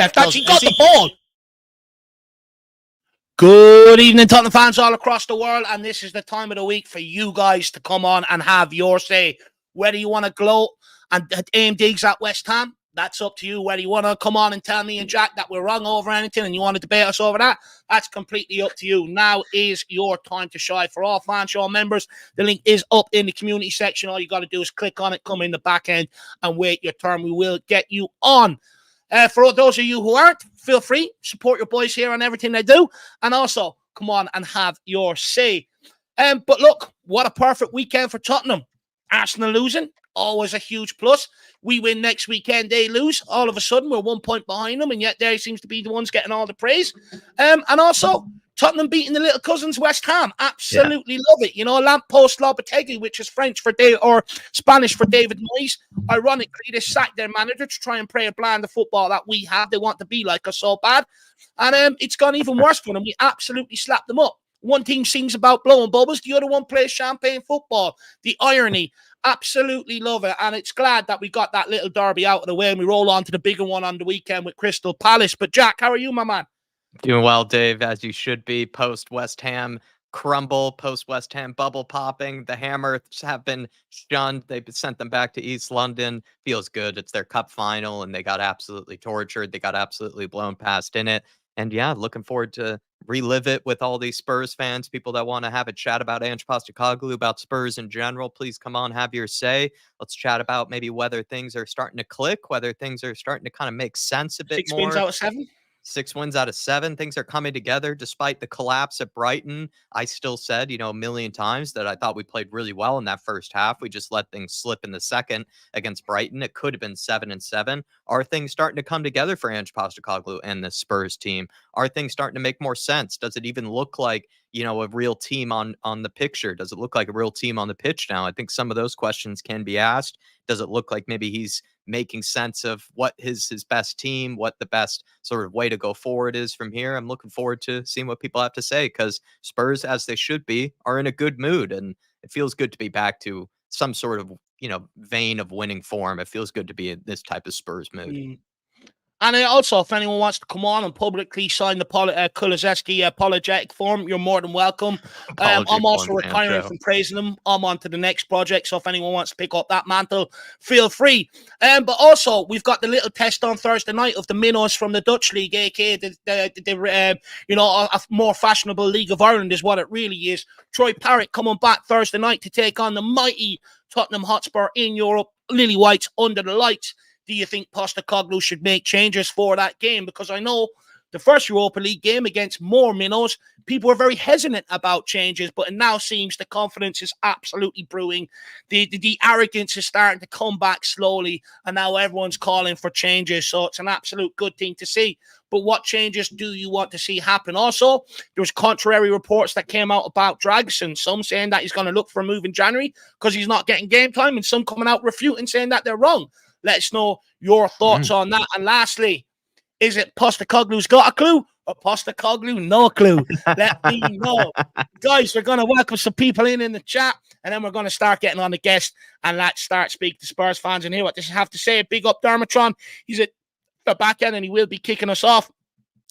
left. Actually got the ball. Good evening, Tottenham fans all across the world, and this is the time of the week for you guys to come on and have your say. Whether you want to gloat and aim digs at West Ham, that's up to you. Whether you want to come on and tell me and Jack that we're wrong over anything and you want to debate us over that, that's completely up to you. Now is your time to shine. For all fan show members, the link is up in the community section. All you got to do is click on it, come in the back end, and wait your turn. We will get you on. For those of you who aren't, feel free, support your boys here on everything they do, and also come on and have your say. But look, what a perfect weekend for Tottenham. Arsenal losing, always a huge plus. We win next weekend, they lose. All of a sudden, we're 1 point behind them, and yet they seems to be the ones getting all the praise. And also, Tottenham beating the little cousins West Ham. Absolutely love it. You know, Lamppost Lopetegui, which is French for Spanish for David Moyes. Ironically, they sacked their manager to try and play a brand of football that we have. They want to be like us so bad. And it's gone even worse for them. We absolutely slapped them up. One team sings about blowing bubbles. The other one plays champagne football. The irony. Absolutely love it. And it's glad that we got that little derby out of the way and we roll on to the bigger one on the weekend with Crystal Palace. But Jack, how are you, my man? Doing well, Dave, as you should be. Post West Ham crumble, post West Ham bubble popping. The Hammers have been shunned. They've sent them back to East London. Feels good. It's their cup final, and they got absolutely tortured. They got absolutely blown past in it. And yeah, looking forward to relive it with all these Spurs fans, people that want to have a chat about Ange Postecoglou, about Spurs in general. Please come on, have your say. Let's chat about maybe whether things are starting to click, whether things are starting to kind of make sense a bit 6 more. wins out of 7? 6 wins out of 7. Things are coming together despite the collapse at Brighton. I still said, a million times that I thought we played really well in that first half. We just let things slip in the second against Brighton. It could have been 7-7. Are things starting to come together for Ange Postecoglou and the Spurs team? Are things starting to make more sense? Does it even look like, a real team on the picture? Does it look like a real team on the pitch now? I think some of those questions can be asked. Does it look like maybe he's making sense of what his best team, what the best sort of way to go forward is from here? I'm looking forward to seeing what people have to say, because Spurs, as they should be, are in a good mood, and it feels good to be back to some sort of, vein of winning form. It feels good to be in this type of Spurs mood. And also, if anyone wants to come on and publicly sign the Kulizeski apologetic form, you're more than welcome. I'm also retiring from praising them. I'm on to the next project, so if anyone wants to pick up that mantle, feel free. But also, we've got the little test on Thursday night of the minnows from the Dutch League, aka a more fashionable League of Ireland is what it really is. Troy Parrott coming back Thursday night to take on the mighty Tottenham Hotspur in Europe. Lily White's under the lights. Do you think Postecoglou should make changes for that game? Because I know the first Europa League game against more minnows, people were very hesitant about changes, but it now seems the confidence is absolutely brewing. The arrogance is starting to come back slowly, and now everyone's calling for changes. So it's an absolute good thing to see. But what changes do you want to see happen? Also, there was contrary reports that came out about Dragsson, some saying that he's going to look for a move in January because he's not getting game time, and some coming out refuting, saying that they're wrong. Let us know your thoughts on that. And lastly, is it Postecoglou's got a clue or Postecoglou no clue? Let me know. Guys, we're going to welcome some people in the chat, and then we're going to start getting on the guest, and let's start speaking to Spurs fans and hear what they have to say. Big up Dermotron. He's at the back end, and he will be kicking us off.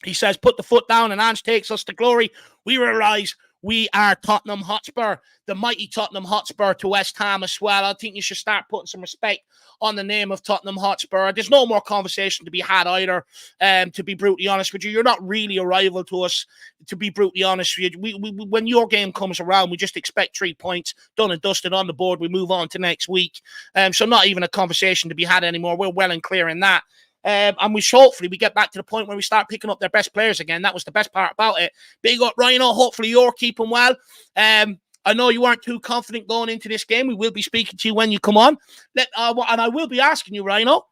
He says, put the foot down, and Ange takes us to glory. We will rise. We are Tottenham Hotspur, the mighty Tottenham Hotspur to West Ham as well. I think you should start putting some respect on the name of Tottenham Hotspur. There's no more conversation to be had either, to be brutally honest with you. You're not really a rival to us, to be brutally honest with you. We when your game comes around, we just expect 3 points, done and dusted on the board. We move on to next week. So not even a conversation to be had anymore. We're well and clear in that. And hopefully we get back to the point where we start picking up their best players again. That was the best part about it. Big up, Rhino. Hopefully you're keeping well. I know you weren't too confident going into this game. We will be speaking to you when you come on. And I will be asking you, Rhino,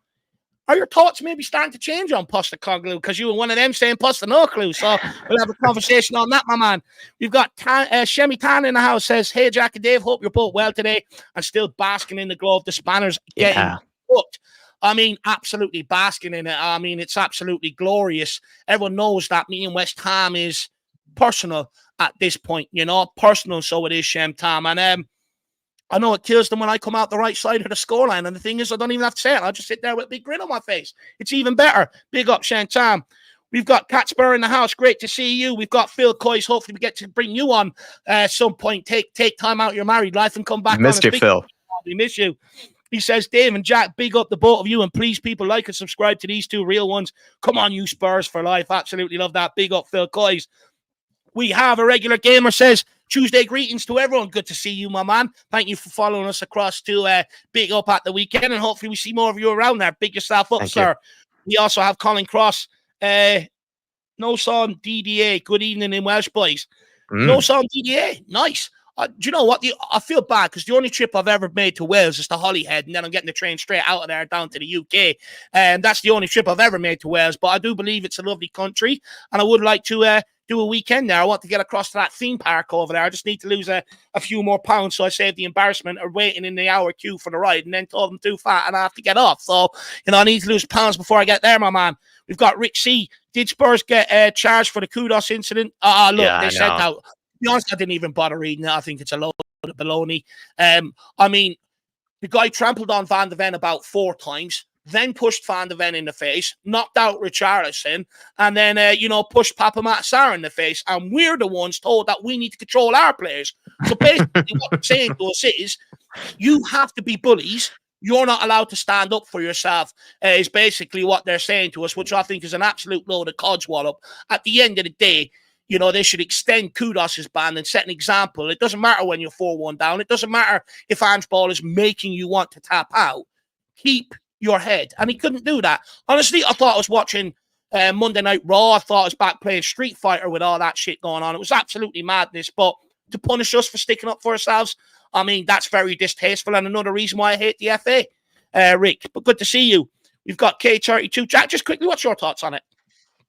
are your thoughts maybe starting to change on Postecoglou? Because you were one of them saying Posta no clue. So we'll have a conversation on that, my man. We've got Shemi Tan in the house, says, hey, Jack and Dave, hope you're both well today and still basking in the glow of the Spanners getting cooked. I mean, absolutely basking in it. I mean, it's absolutely glorious. Everyone knows that me and West Ham is personal at this point, personal. So it is, Shem Tam. And I know it kills them when I come out the right side of the scoreline. And the thing is, I don't even have to say it. I'll just sit there with a big grin on my face. It's even better. Big up, Shantam. We've got Catspur in the house. Great to see you. We've got Phil Coyce. Hopefully, we get to bring you on some point. Take time out of your married life and come back on. Missed you, Phil. We miss you. He says, Dave and Jack, big up the both of you. And please, people, like and subscribe to these two real ones. Come on, you Spurs for life. Absolutely love that. Big up, Phil Coyce. We have a regular gamer says, Tuesday greetings to everyone. Good to see you, my man. Thank you for following us across to Big Up at the weekend. And hopefully we see more of you around there. Big yourself up, sir. We also have Colin Cross. No Son DDA. Good evening in Welsh, boys. No Son DDA. Nice. Do you know what? I feel bad because the only trip I've ever made to Wales is to Holyhead, and then I'm getting the train straight out of there down to the UK. And that's the only trip I've ever made to Wales. But I do believe it's a lovely country, and I would like to do a weekend there. I want to get across to that theme park over there. I just need to lose a few more pounds so I save the embarrassment of waiting in the hour queue for the ride and then told them too fat and I have to get off. So, I need to lose pounds before I get there, my man. We've got Rick C. Did Spurs get charged for the Kudos incident? Look, yeah, they said out. To be honest, I didn't even bother reading it. I think it's a load of baloney. I mean, the guy trampled on Van de Ven about 4 times, then pushed Van de Ven in the face, knocked out Richarlison, and then, pushed Papa Matsar in the face. And we're the ones told that we need to control our players. So basically what they're saying to us is, you have to be bullies. You're not allowed to stand up for yourself, is basically what they're saying to us, which I think is an absolute load of codswallop. At the end of the day, they should extend Kudos' ban and set an example. It doesn't matter when you're 4-1 down. It doesn't matter if Ange Ball is making you want to tap out. Keep your head. And he couldn't do that. Honestly, I thought I was watching Monday Night Raw. I thought I was back playing Street Fighter with all that shit going on. It was absolutely madness. But to punish us for sticking up for ourselves, I mean, that's very distasteful and another reason why I hate the FA, Rick. But good to see you. We've got K32. Jack, just quickly, what's your thoughts on it?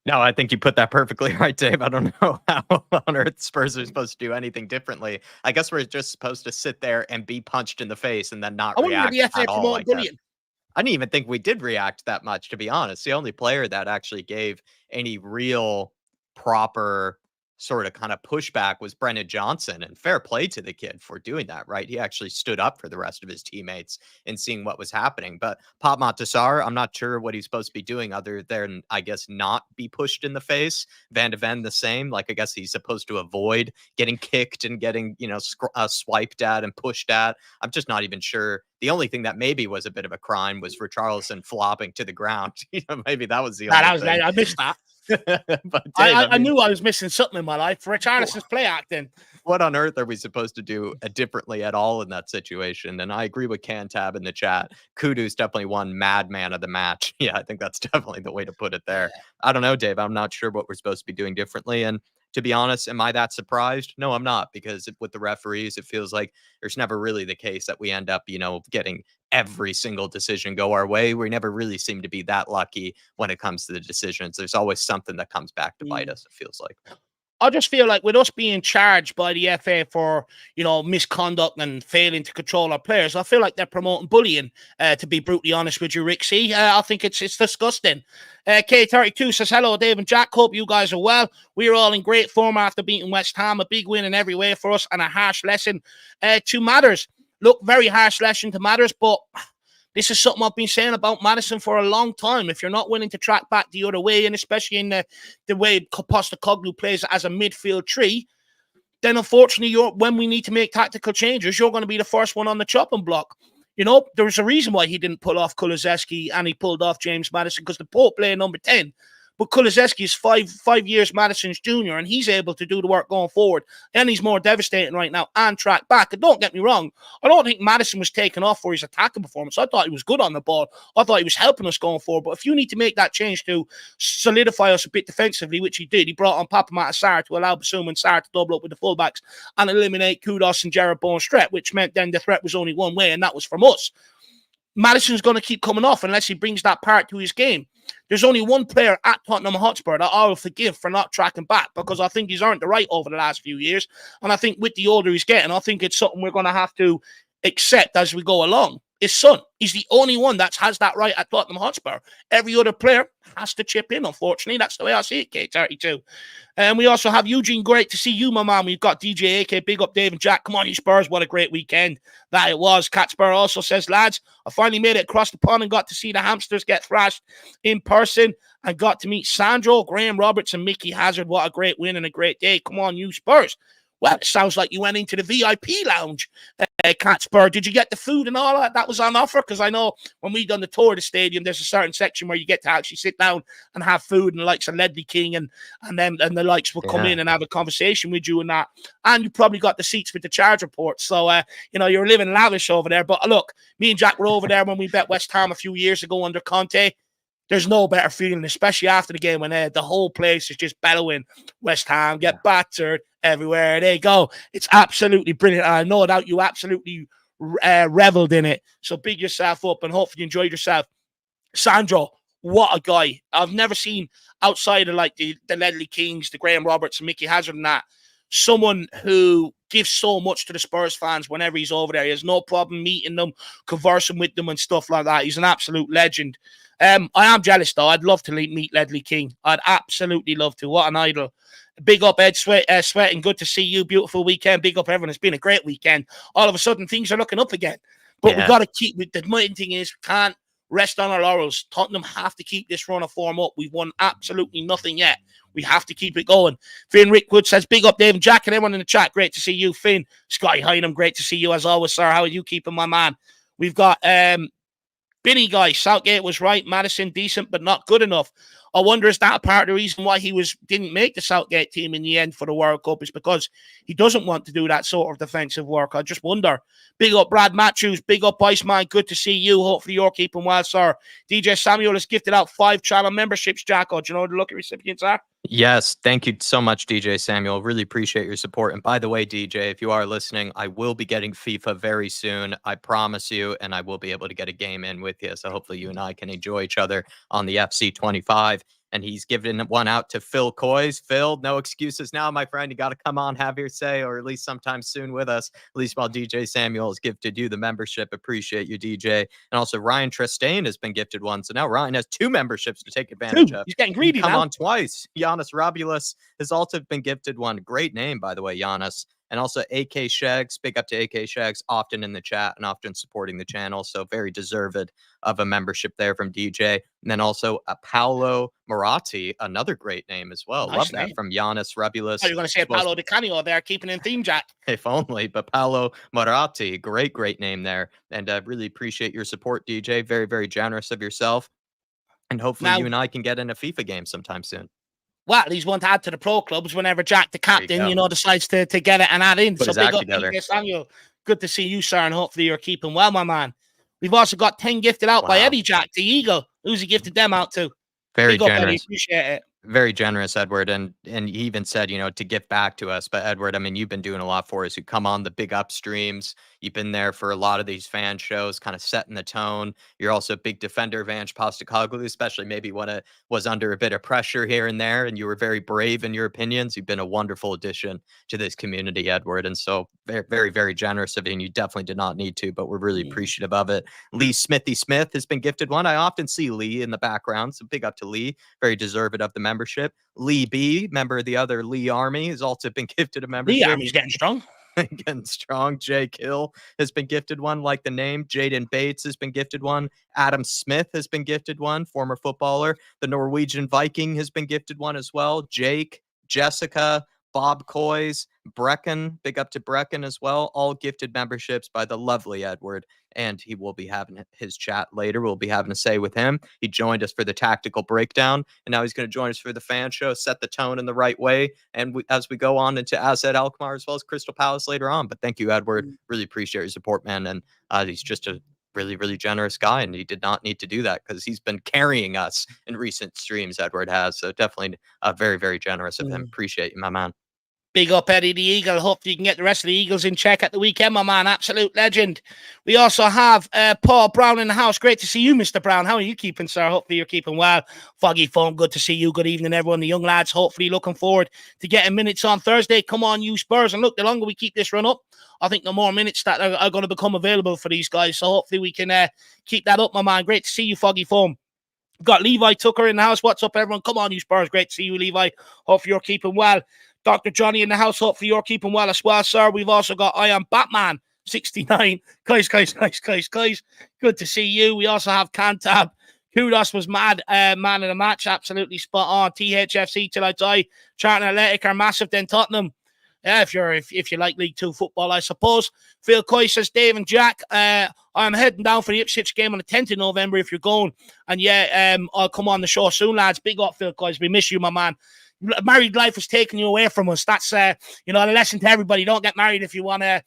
No, I think you put that perfectly right, Dave. I don't know how on earth Spurs are supposed to do anything differently. I guess we're just supposed to sit there and be punched in the face and then not react at all. I didn't even think we did react that much, to be honest. The only player that actually gave any real proper sort of kind of pushback was Brennan Johnson, and fair play to the kid for doing that, right? He actually stood up for the rest of his teammates and seeing what was happening. But Pop Matasar, I'm not sure what he's supposed to be doing other than, I guess, not be pushed in the face. Van de Ven the same. Like, I guess he's supposed to avoid getting kicked and getting, swiped at and pushed at. I'm just not even sure. The only thing that maybe was a bit of a crime was Richarlison flopping to the ground. Maybe that was the only thing. I missed that. But Dave, I knew I was missing something in my life. Richarlison's play acting. What on earth are we supposed to do differently at all in that situation? And I agree with Cantab in the chat. Kudos definitely won madman of the match. Yeah, I think that's definitely the way to put it there. I don't know, Dave. I'm not sure what we're supposed to be doing differently. And to be honest, am I that surprised? No, I'm not, because with the referees, it feels like there's never really the case that we end up, getting every single decision go our way. We never really seem to be that lucky when it comes to the decisions. There's always something that comes back to bite us, it feels like. I just feel like with us being charged by the FA for, misconduct and failing to control our players, I feel like they're promoting bullying, to be brutally honest with you, Rick C. I think it's disgusting. K32 says, hello, Dave and Jack. Hope you guys are well. We're all in great form after beating West Ham. A big win in every way for us and a harsh lesson to Matters. Look, very harsh lesson to Matters, but this is something I've been saying about Madison for a long time. If you're not willing to track back the other way, and especially in the way Postecoglou plays as a midfield tree, then unfortunately, when we need to make tactical changes, you're going to be the first one on the chopping block. There's a reason why he didn't pull off Kulusevski and he pulled off James Madison, because the Pope playing number 10. But Kulusevski is five years Madison's junior, and he's able to do the work going forward. And he's more devastating right now and track back. And don't get me wrong, I don't think Madison was taken off for his attacking performance. I thought he was good on the ball. I thought he was helping us going forward. But if you need to make that change to solidify us a bit defensively, which he did, he brought on Papa Matasar to allow Basuma and Sarr to double up with the fullbacks and eliminate Kudos and Jared Bourne-Stret, which meant then the threat was only one way, and that was from us. Madison's going to keep coming off unless he brings that part to his game. There's only one player at Tottenham Hotspur that I will forgive for not tracking back, because I think he's earned the right over the last few years. And I think with the older he's getting, I think it's something we're going to have to accept as we go along. his son. He's the only one that has that right at Tottenham Hotspur. Every other player has to chip in, unfortunately. That's the way I see it, K32. And we also have Eugene. Great to see you, my man. We've got DJ AK. Big up, Dave and Jack. Come on, you Spurs. What a great weekend that it was. Catspur also says, lads, I finally made it across the pond and got to see the hamsters get thrashed in person and got to meet Sandro, Graham Roberts, and Mickey Hazard. What a great win and a great day. Come on, you Spurs. Well, it sounds like you went into the VIP lounge, Catspur. Did you get the food and all that? That was on offer? Because I know when we done the tour of the stadium, there's a certain section where you get to actually sit down and have food, and the likes of Ledley King and the likes will come in and have a conversation with you and that. And you probably got the seats with the charge report. So, you're living lavish over there. But look, me and Jack were over there when we bet West Ham a few years ago under Conte. There's no better feeling, especially after the game when the whole place is just bellowing, West Ham get battered everywhere they go. It's absolutely brilliant. I know that you absolutely reveled in it. So big yourself up and hopefully you enjoyed yourself. Sandro, what a guy. I've never seen outside of like the Ledley Kings, the Graham Roberts and Mickey Hazard and that, someone who gives so much to the Spurs fans whenever he's over there. He has no problem meeting them, conversing with them and stuff like that. He's an absolute legend. I am jealous, though. I'd love to meet Ledley King. I'd absolutely love to. What an idol. Big up, Ed Sweating. Good to see you. Beautiful weekend. Big up, everyone. It's been a great weekend. All of a sudden, things are looking up again. But we've got to keep – the main thing is we can't rest on our laurels. Tottenham have to keep this run of form up. We've won absolutely nothing yet. We have to keep it going. Finn Rickwood says, big up, Dave and Jack and everyone in the chat. Great to see you, Finn. Scotty Hynam, great to see you as always, sir. How are you keeping, my man? We've got Binny guy. Southgate was right. Madison, decent, but not good enough. I wonder, is that a part of the reason why he didn't make the Southgate team in the end for the World Cup? Is because he doesn't want to do that sort of defensive work. I just wonder. Big up, Brad Matthews. Big up, Iceman. Good to see you. Hopefully you're keeping well, sir. DJ Samuel has gifted out 5 channel memberships, Jacko. Do you know what the lucky recipients are? Yes, thank you so much, DJ Samuel. Really appreciate your support. And by the way, DJ, if you are listening, I will be getting FIFA very soon. I promise you, and I will be able to get a game in with you. So hopefully you and I can enjoy each other on the FC25. And he's given one out to Phil Coys. Phil, no excuses now, my friend. You got to come on, have your say, or at least sometime soon with us. At least while DJ Samuel has gifted you the membership. Appreciate you, DJ. And also Ryan Tristain has been gifted one. So now Ryan has 2 memberships to take advantage of. He's getting greedy now. Come on twice. Giannis Robulus has also been gifted one. Great name, by the way, Giannis. And also AK Shags, big up to AK Shags, often in the chat and often supporting the channel. So very deserved of a membership there from DJ. And then also Paolo Moratti, another great name as well. Nice Love name. that from Giannis Rabulus. You're going to say Paolo Di Canio there, keeping in theme, Jack. If only, but Paolo Moratti, great name there. And I really appreciate your support, DJ. Very, very generous of yourself. And hopefully you and I can get in a FIFA game sometime soon. Well, he's one to add to the pro clubs whenever Jack, the captain, decides to get it and add in. Put so big up to Samuel. Good to see you, sir, and hopefully you're keeping well, my man. We've also got 10 gifted out by Eddie Jack, the Eagle. Who's he gifted them out to? Very big generous. Up, Eddie. Appreciate it. Very generous, Edward. And he even said, to give back to us. But Edward, I mean, you've been doing a lot for us. You come on the big up streams. You've been there for a lot of these fan shows, kind of setting the tone. You're also a big defender of Ange Postecoglou, especially maybe when it was under a bit of pressure here and there. And you were very brave in your opinions. You've been a wonderful addition to this community, Edward. And so very, very, very generous of you. And you definitely did not need to, but we're really appreciative of it. Lee Smithy Smith has been gifted one. I often see Lee in the background. So big up to Lee. Very deserved of the membership. Lee B, member of the other Lee Army, has also been gifted a membership. Lee Army's getting strong. Getting strong. Jay Kill has been gifted one, like the name. Jaden Bates has been gifted one. Adam Smith has been gifted one, former footballer. The Norwegian Viking has been gifted one as well. Jake, Jessica, Bob Coys, Brecken, big up to Brecken as well. All gifted memberships by the lovely Edward. And he will be having his chat later. We'll be having a say with him. He joined us for the tactical breakdown, and now he's going to join us for the fan show, set the tone in the right way. And as we go on into AZ Alkmaar as well as Crystal Palace later on. But thank you, Edward. Really appreciate your support, man. And he's just a really, really generous guy, and he did not need to do that because he's been carrying us in recent streams, Edward has. So definitely very, very generous of him. Appreciate you, my man. Big up Eddie the Eagle. Hopefully you can get the rest of the Eagles in check at the weekend, my man. Absolute legend. We also have Paul Brown in the house. Great to see you, Mr. Brown. How are you keeping, sir? Hopefully you're keeping well. Foggy Phone, good to see you. Good evening, everyone. The young lads, hopefully looking forward to getting minutes on Thursday. Come on, you Spurs. And look, the longer we keep this run up, I think the more minutes that are going to become available for these guys. So hopefully we can keep that up, my man. Great to see you, Foggy Phone. We've got Levi Tucker in the house. What's up, everyone? Come on, you Spurs. Great to see you, Levi. Hopefully you're keeping well. Dr. Johnny in the house. Hopefully you're keeping well as well, sir. We've also got I Am Batman 69. Guys. Good to see you. We also have Cantab. Kudos was mad, man of the match. Absolutely spot on. THFC till I die. Charlton Athletic are massive. Then Tottenham. Yeah, if you like League Two football, I suppose. Phil Coy says, Dave and Jack, I'm heading down for the Ipswich game on the 10th of November if you're going. And yeah, I'll come on the show soon, lads. Big up, Phil Coy. We miss you, my man. Married life is taking you away from us. That's a lesson to everybody. Don't get married if you want to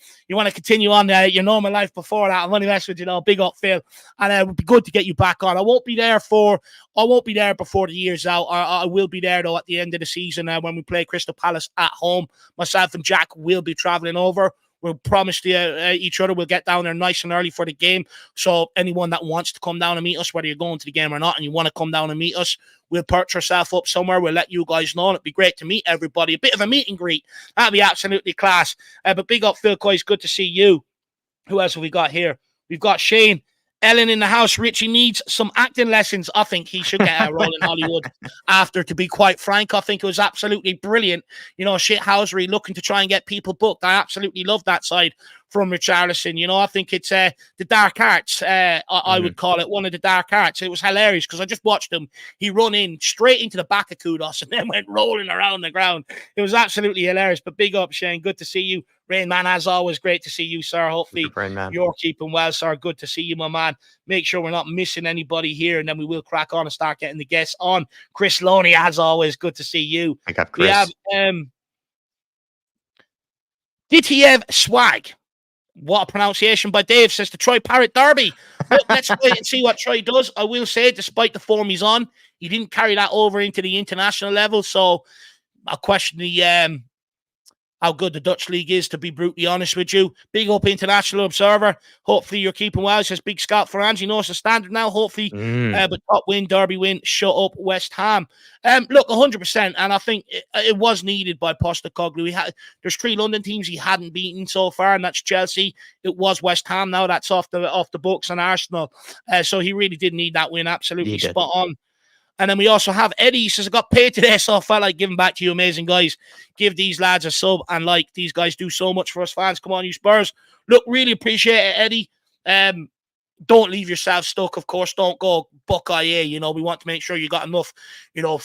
continue on your normal life before that. I'm only messing with you, big up, Phil. And it would be good to get you back on. I won't be there before the year's out. I will be there though at the end of the season when we play Crystal Palace at home. Myself and Jack will be traveling over. We'll promise each other we'll get down there nice and early for the game. So anyone that wants to come down and meet us, whether you're going to the game or not, and you want to come down and meet us, we'll perch yourself up somewhere. We'll let you guys know. It'd be great to meet everybody. A bit of a meet and greet. That'd be absolutely class. But big up, Phil Coy. Good to see you. Who else have we got here? We've got Shane. Ellen in the house. Richie needs some acting lessons. I think he should get a role in Hollywood after, to be quite frank. I think it was absolutely brilliant. Shithousery looking to try and get people booked. I absolutely love that side from Richarlison. I think it's the dark arts. I would call it one of the dark arts. It was hilarious because I just watched him. He run in straight into the back of Kudos and then went rolling around the ground. It was absolutely hilarious. But big up, Shane. Good to see you. Rain Man, as always, great to see you, sir. Hopefully you're keeping well, sir. Good to see you, my man. Make sure we're not missing anybody here, and then we will crack on and start getting the guests on. Chris Loney, as always, good to see you. I got Chris. We have DTF Swag. What a pronunciation by Dave, says the Troy Parrott Derby. But let's wait and see what Troy does. I will say, despite the form he's on, he didn't carry that over into the international level, so I question how good the Dutch league is, to be brutally honest with you. Big up International Observer. Hopefully you're keeping well. It says big scout for Ange. He knows the standard now, hopefully. But top win, Derby win, shut up West Ham. Look, 100%. And I think it was needed by Postecoglou. There's 3 London teams he hadn't beaten so far, and that's Chelsea. It was West Ham. Now that's off the books, and Arsenal. So he really did need that win. Absolutely spot on. And then we also have Eddie. He says, I got paid today, so I felt like giving back to you amazing guys. Give these lads a sub, and these guys do so much for us fans. Come on, you Spurs. Look, really appreciate it, Eddie. Don't leave yourself stuck, of course. Don't go Buckeye. We want to make sure you got enough,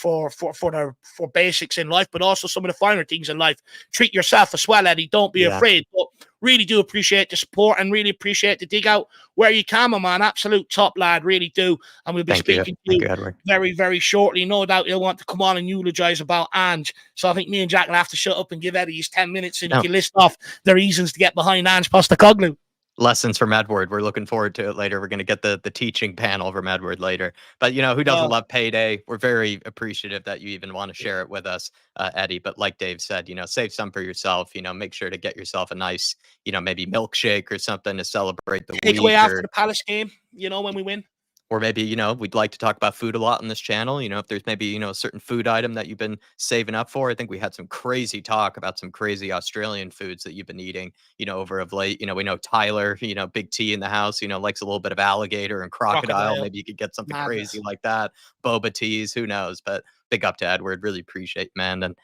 for basics in life, but also some of the finer things in life. Treat yourself as well, Eddie. Don't be afraid. But really do appreciate the support and really appreciate the dig out where you can, my man. Absolute top lad, really do. And we'll be speaking to you very, very shortly. No doubt you'll want to come on and eulogize about Ange. So I think me and Jack will have to shut up and give Eddie his 10 minutes and he can list off the reasons to get behind Ange Postecoglou. Lessons from Edward. We're looking forward to it later. We're going to get the teaching panel from Edward later. But, who doesn't love payday? We're very appreciative that you even want to share it with us, Eddie. But like Dave said, save some for yourself. Make sure to get yourself a nice, maybe milkshake or something to celebrate the week. Takeaway after the Palace game, when we win. Or maybe, we'd like to talk about food a lot on this channel. If there's maybe, a certain food item that you've been saving up for. I think we had some crazy talk about some crazy Australian foods that you've been eating, over of late. We know Tyler, Big T in the house, likes a little bit of alligator and crocodile. Maybe you could get something crazy like that. Boba teas, who knows? But big up to Edward. Really appreciate, man. And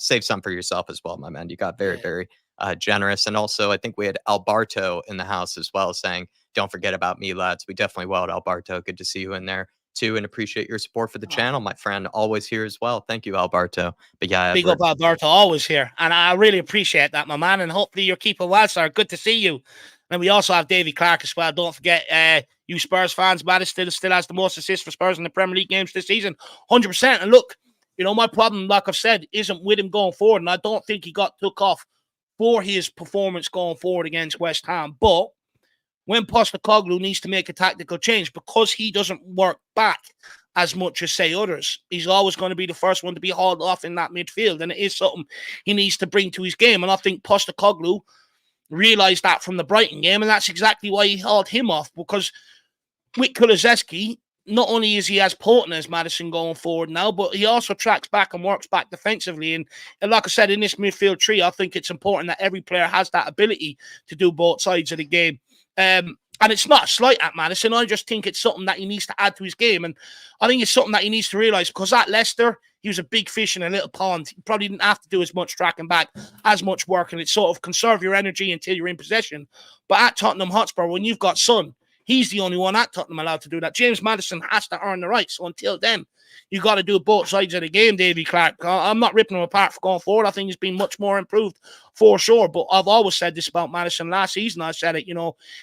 save some for yourself as well, my man. You got very, very generous. And also, I think we had Alberto in the house as well saying, don't forget about me, lads. We definitely will, Alberto. Good to see you in there too, and appreciate your support for the channel, my friend. Always here as well. Thank you, Alberto. But yeah, big up Alberto, always here, and I really appreciate that, my man. And hopefully you're keeping well, sir. Good to see you. And we also have Davy Clark as well. Don't forget, you Spurs fans, Madison still has the most assists for Spurs in the Premier League games this season, 100%. And look, my problem, like I've said, isn't with him going forward, and I don't think he got took off for his performance going forward against West Ham, but when Postecoglou needs to make a tactical change because he doesn't work back as much as, say, others. He's always going to be the first one to be hauled off in that midfield, and it is something he needs to bring to his game. And I think Postecoglou realised that from the Brighton game, and that's exactly why he hauled him off, because with Kulusevski, not only is he as potent as Madison going forward now, but he also tracks back and works back defensively. And like I said, in this midfield tree, I think it's important that every player has that ability to do both sides of the game. And it's not a slight at Madison. I just think it's something that he needs to add to his game. And I think it's something that he needs to realise, because at Leicester, he was a big fish in a little pond. He probably didn't have to do as much tracking back, as much work, and it's sort of conserve your energy until you're in possession. But at Tottenham Hotspur, when you've got Son, he's the only one at Tottenham allowed to do that. James Madison has to earn the right. So until then, you got to do both sides of the game, Davy Clark. I'm not ripping him apart for going forward. I think he's been much more improved for sure. But I've always said this about Madison. Last season, I said it,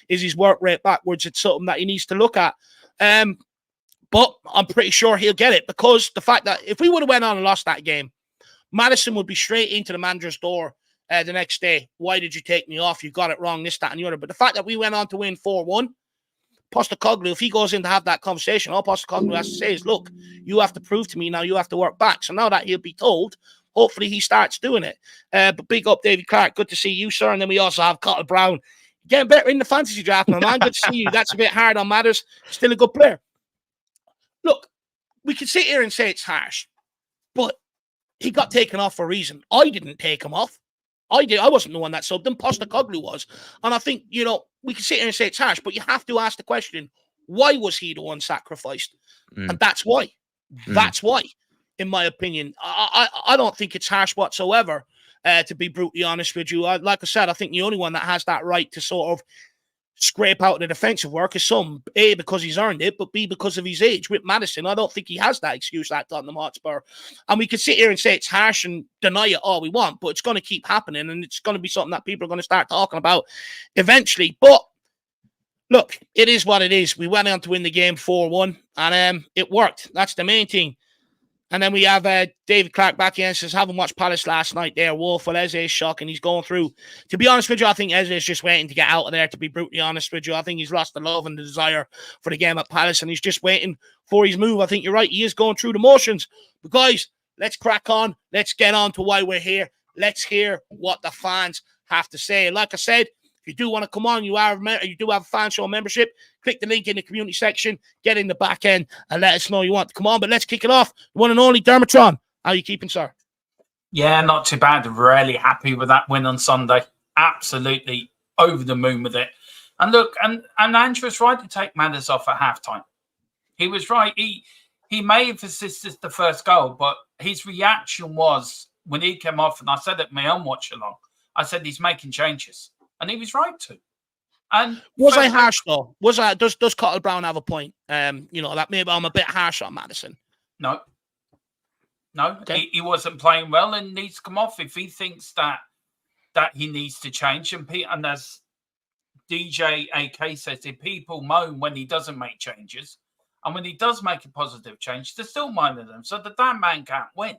is his work rate backwards. It's something that he needs to look at. But I'm pretty sure he'll get it, because the fact that if we would have went on and lost that game, Madison would be straight into the manager's door the next day. Why did you take me off? You got it wrong, this, that, and the other. But the fact that we went on to win 4-1, Postecoglou, if he goes in to have that conversation, all Postecoglou has to say is, look, you have to prove to me now, you have to work back. So now that he'll be told, hopefully he starts doing it. But big up, David Clark. Good to see you, sir. And then we also have Cottle Brown. Getting better in the fantasy draft, my man. Good to see you. That's a bit hard on Matters. Still a good player. Look, we can sit here and say it's harsh, but he got taken off for a reason. I didn't take him off. I wasn't the one that subbed him. Postecoglou was. And I think, we can sit here and say it's harsh, but you have to ask the question, why was he the one sacrificed? And that's why. That's why, in my opinion. I don't think it's harsh whatsoever, to be brutally honest with you. Like I said, I think the only one that has that right to sort of scrape out the defensive work is Son, A, because he's earned it, but B, because of his age. With Madison, I don't think he has that excuse at Tottenham Hotspur. And we could sit here and say it's harsh and deny it all we want, but it's going to keep happening, and it's going to be something that people are going to start talking about eventually. But look, it is what it is. We went on to win the game 4-1, and it worked. That's the main thing. And then we have David Clark back in and says, haven't watched Palace last night there. Wolf, well, Eze is shocking. He's going through. To be honest with you, I think Eze is just waiting to get out of there, to be brutally honest with you. I think he's lost the love and the desire for the game at Palace, and he's just waiting for his move. I think you're right. He is going through the motions. But guys, let's crack on. Let's get on to why we're here. Let's hear what the fans have to say. Like I said, if you do want to come on, you do have a fan show membership, click the link in the community section, get in the back end, and let us know you want to come on. But let's kick it off. The one and only Dermotron. How are you keeping, sir? Yeah, not too bad. Really happy with that win on Sunday. Absolutely over the moon with it. And look, and Ange was right to take Madison off at halftime. He was right. He may have assisted the first goal, but his reaction was when he came off, and I said at my own watch along, I said he's making changes. And he was right to. And was I harsh though? Was I? Does Cottle Brown have a point? That maybe I'm a bit harsh on Madison. No. Okay. He wasn't playing well and needs to come off if he thinks that he needs to change. And as DJ AK says, if people moan when he doesn't make changes, and when he does make a positive change, they're still minding them. So the damn man can't win.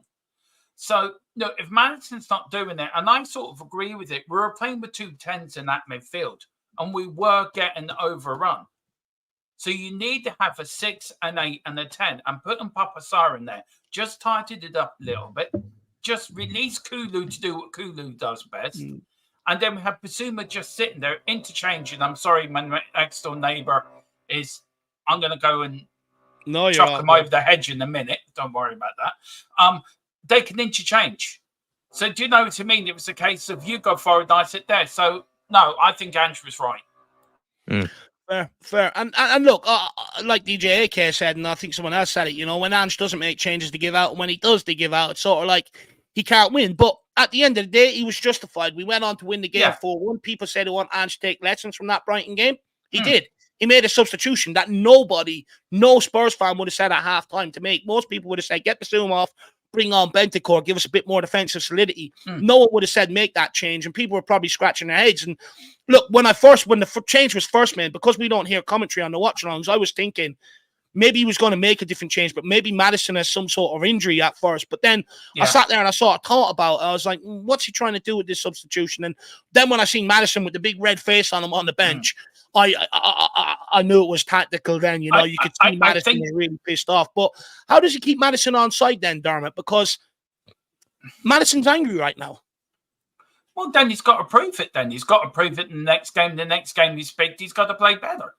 So, look, if Madison's not doing it, and I sort of agree with it, we were playing with 2 10s in that midfield, and we were getting overrun. So you need to have a 6, an 8, and a 10, and put Papasar in there. Just tidied it up a little bit. Just release Kulu to do what Kulu does best. And then we have Basuma just sitting there, interchanging. I'm sorry, my next door neighbour is, I'm going to go and chuck him over the hedge in a minute. Don't worry about that. They can interchange. So do you know what I mean? It was a case of you go forward, I sit there. So no, I think Ange was right. Fair. And look, like DJ AK said, and I think someone else said it, when Ange doesn't make changes to give out, and when he does to give out, it's sort of like he can't win. But at the end of the day, he was justified. We went on to win the game 4-1. People say they want Ange to take lessons from that Brighton game. He did. He made a substitution that no Spurs fan would have said at halftime to make. Most people would have said, get the Zoom off, bring on Bentancur, give us a bit more defensive solidity. No one would have said make that change, and people were probably scratching their heads. And look, when the change was first made, because we don't hear commentary on the watch-alongs, I was thinking maybe he was going to make a different change, but maybe Madison has some sort of injury at first. But then I sat there and I sort of thought about it. I was like, what's he trying to do with this substitution? And then when I seen Madison with the big red face on him on the bench, I I knew it was tactical then. You know, you could see Madison was really pissed off. But how does he keep Madison on side then, Dermot? Because Madison's angry right now. Well, then he's got to prove it. Then he's got to prove it in the next game. The next game he's picked, he's got to play better.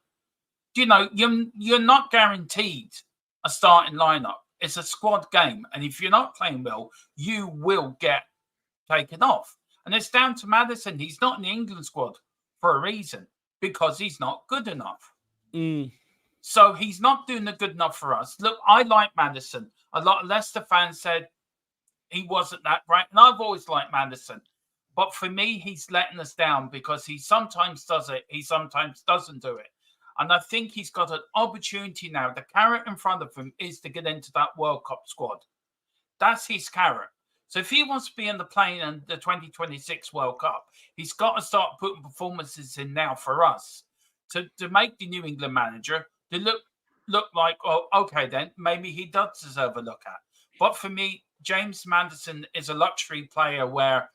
You know, you're not guaranteed a starting lineup. It's a squad game, and if you're not playing well, you will get taken off. And it's down to Madison. He's not in the England squad for a reason, because he's not good enough. So he's not doing the good enough for us. Look, I like Madison. A lot of Leicester fans said he wasn't that great, and I've always liked Madison. But for me, he's letting us down because he sometimes does it, he sometimes doesn't do it. And I think he's got an opportunity now. The carrot in front of him is to get into that World Cup squad. That's his carrot. So if he wants to be in the plane in the 2026 World Cup, he's got to start putting performances in now for us to make the New England manager to look like, oh, okay, then maybe he does deserve a look at. But for me, James Madison is a luxury player where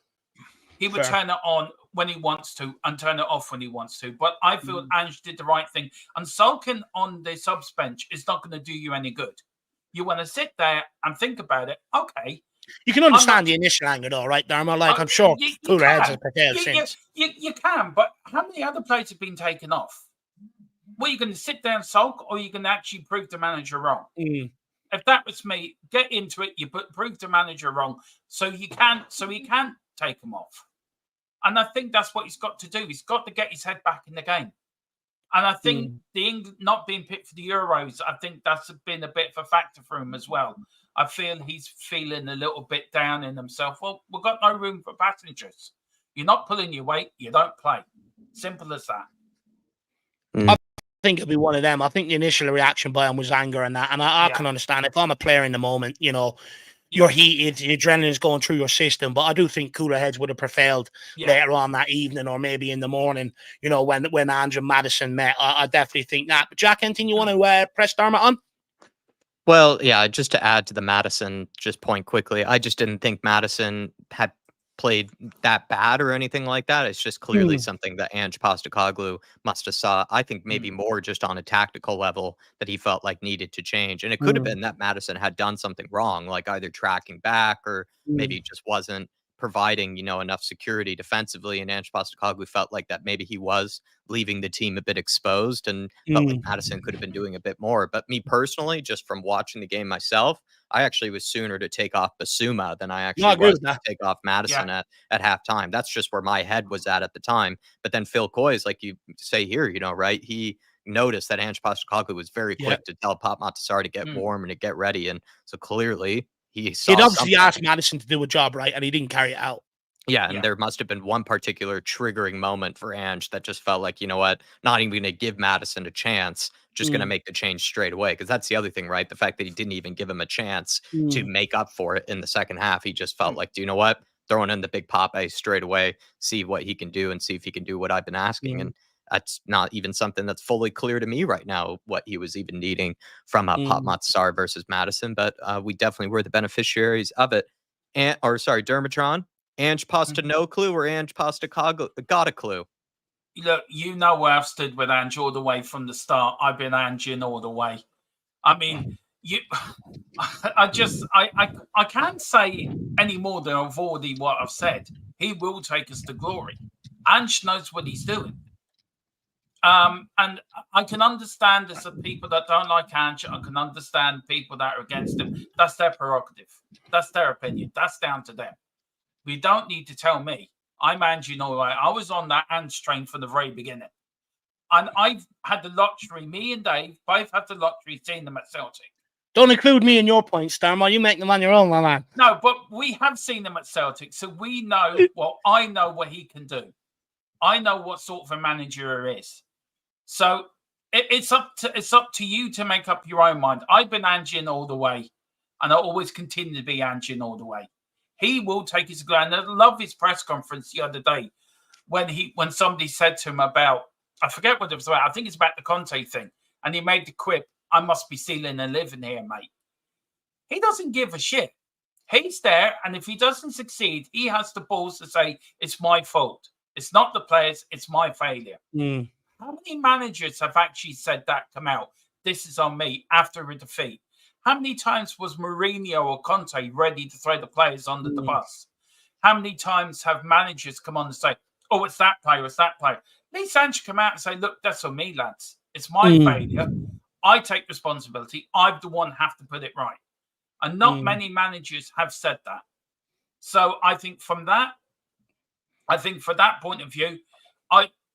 he would turn it on when he wants to and turn it off when he wants to. But I feel Ange did the right thing. And sulking on the subs bench is not going to do you any good. You want to sit there and think about it. Okay. You can understand the initial anger, though, right, Dermot? Like, I'm sure cooler heads have prepared since. You can, but how many other players have been taken off? Well, you going to sit there and sulk, or you can actually prove the manager wrong? If that was me, get into it. You prove the manager wrong, so he can take him off. And I think that's what he's got to do. He's got to get his head back in the game. And I think the England not being picked for the Euros, I think that's been a bit of a factor for him as well. I feel he's feeling a little bit down in himself. Well, we've got no room for passengers. You're not pulling your weight, you don't play. Simple as that. I think it'll be one of them. I think the initial reaction by him was anger and that. And I can understand. If I'm a player in the moment, you know, you're heated, your adrenaline is going through your system. But I do think cooler heads would have prevailed later on that evening or maybe in the morning, you know, when Ange and Madison met. I definitely think that. But Jack, anything you want to press Dermot on? Well, yeah, just to add to the Madison point quickly, I just didn't think Madison had played that bad or anything like that. It's just clearly something that Ange Postecoglou must have saw. I think maybe more just on a tactical level that he felt like needed to change. And it could have been that Madison had done something wrong, like either tracking back or maybe just wasn't providing, you know, enough security defensively. And Ange Postecoglou felt like that maybe he was leaving the team a bit exposed and felt like Madison could have been doing a bit more. But me personally, just from watching the game myself, I actually was sooner to take off Basuma than I actually was to take off Madison at halftime. That's just where my head was at the time. But then Phil Coyes, like you say here, you know, right? He noticed that Ange Postecoglou was very quick to tell Pop Matasar to get warm and to get ready. And so clearly he'd obviously asked Madison to do a job, right? And he didn't carry it out. Yeah, and there must have been one particular triggering moment for Ange that just felt like, you know what, not even going to give Madison a chance, just going to make the change straight away. Because that's the other thing, right? The fact that he didn't even give him a chance to make up for it in the second half. He just felt like, do you know what? Throwing in the big Pape straight away, see what he can do and see if he can do what I've been asking. And that's not even something that's fully clear to me right now, what he was even needing from Pop Matasar versus Madison. But we definitely were the beneficiaries of it. Dermotron. Ange Pasta no clue or Ange Pasta got a clue? Look, you know where I've stood with Ange all the way from the start. I've been Ange in all the way. I mean, I can't say any more than I've already what I've said. He will take us to glory. Ange knows what he's doing. And I can understand there's some people that don't like Ange. I can understand people that are against him. That's their prerogative. That's their opinion. That's down to them. We don't need to tell me. I'm Ange, you know, I was on that Ange train from the very beginning. And I've had the luxury, me and Dave, both had the luxury of seeing them at Celtic. Don't include me in your points, Dermot. You make them on your own, my man. No, but we have seen them at Celtic, so we know, well, I know what he can do. I know what sort of a manager he is. So it's up to you to make up your own mind. I've been Ange in all the way, and I always continue to be Ange in all the way. He will take his ground. I love his press conference the other day when somebody said to him about, I forget what it was about. I think it's about the Conte thing. And he made the quip, I must be stealing a living here, mate. He doesn't give a shit. He's there. And if he doesn't succeed, he has the balls to say, it's my fault. It's not the players. It's my failure. How many managers have actually said that, come out, this is on me, after a defeat? How many times was Mourinho or Conte ready to throw the players under the bus? How many times have managers come on and say, oh, it's that player, it's that player? At least Ange come out and say, look, that's on me, lads. It's my failure. I take responsibility. I'm the one have to put it right. And not many managers have said that. So I think for that point of view,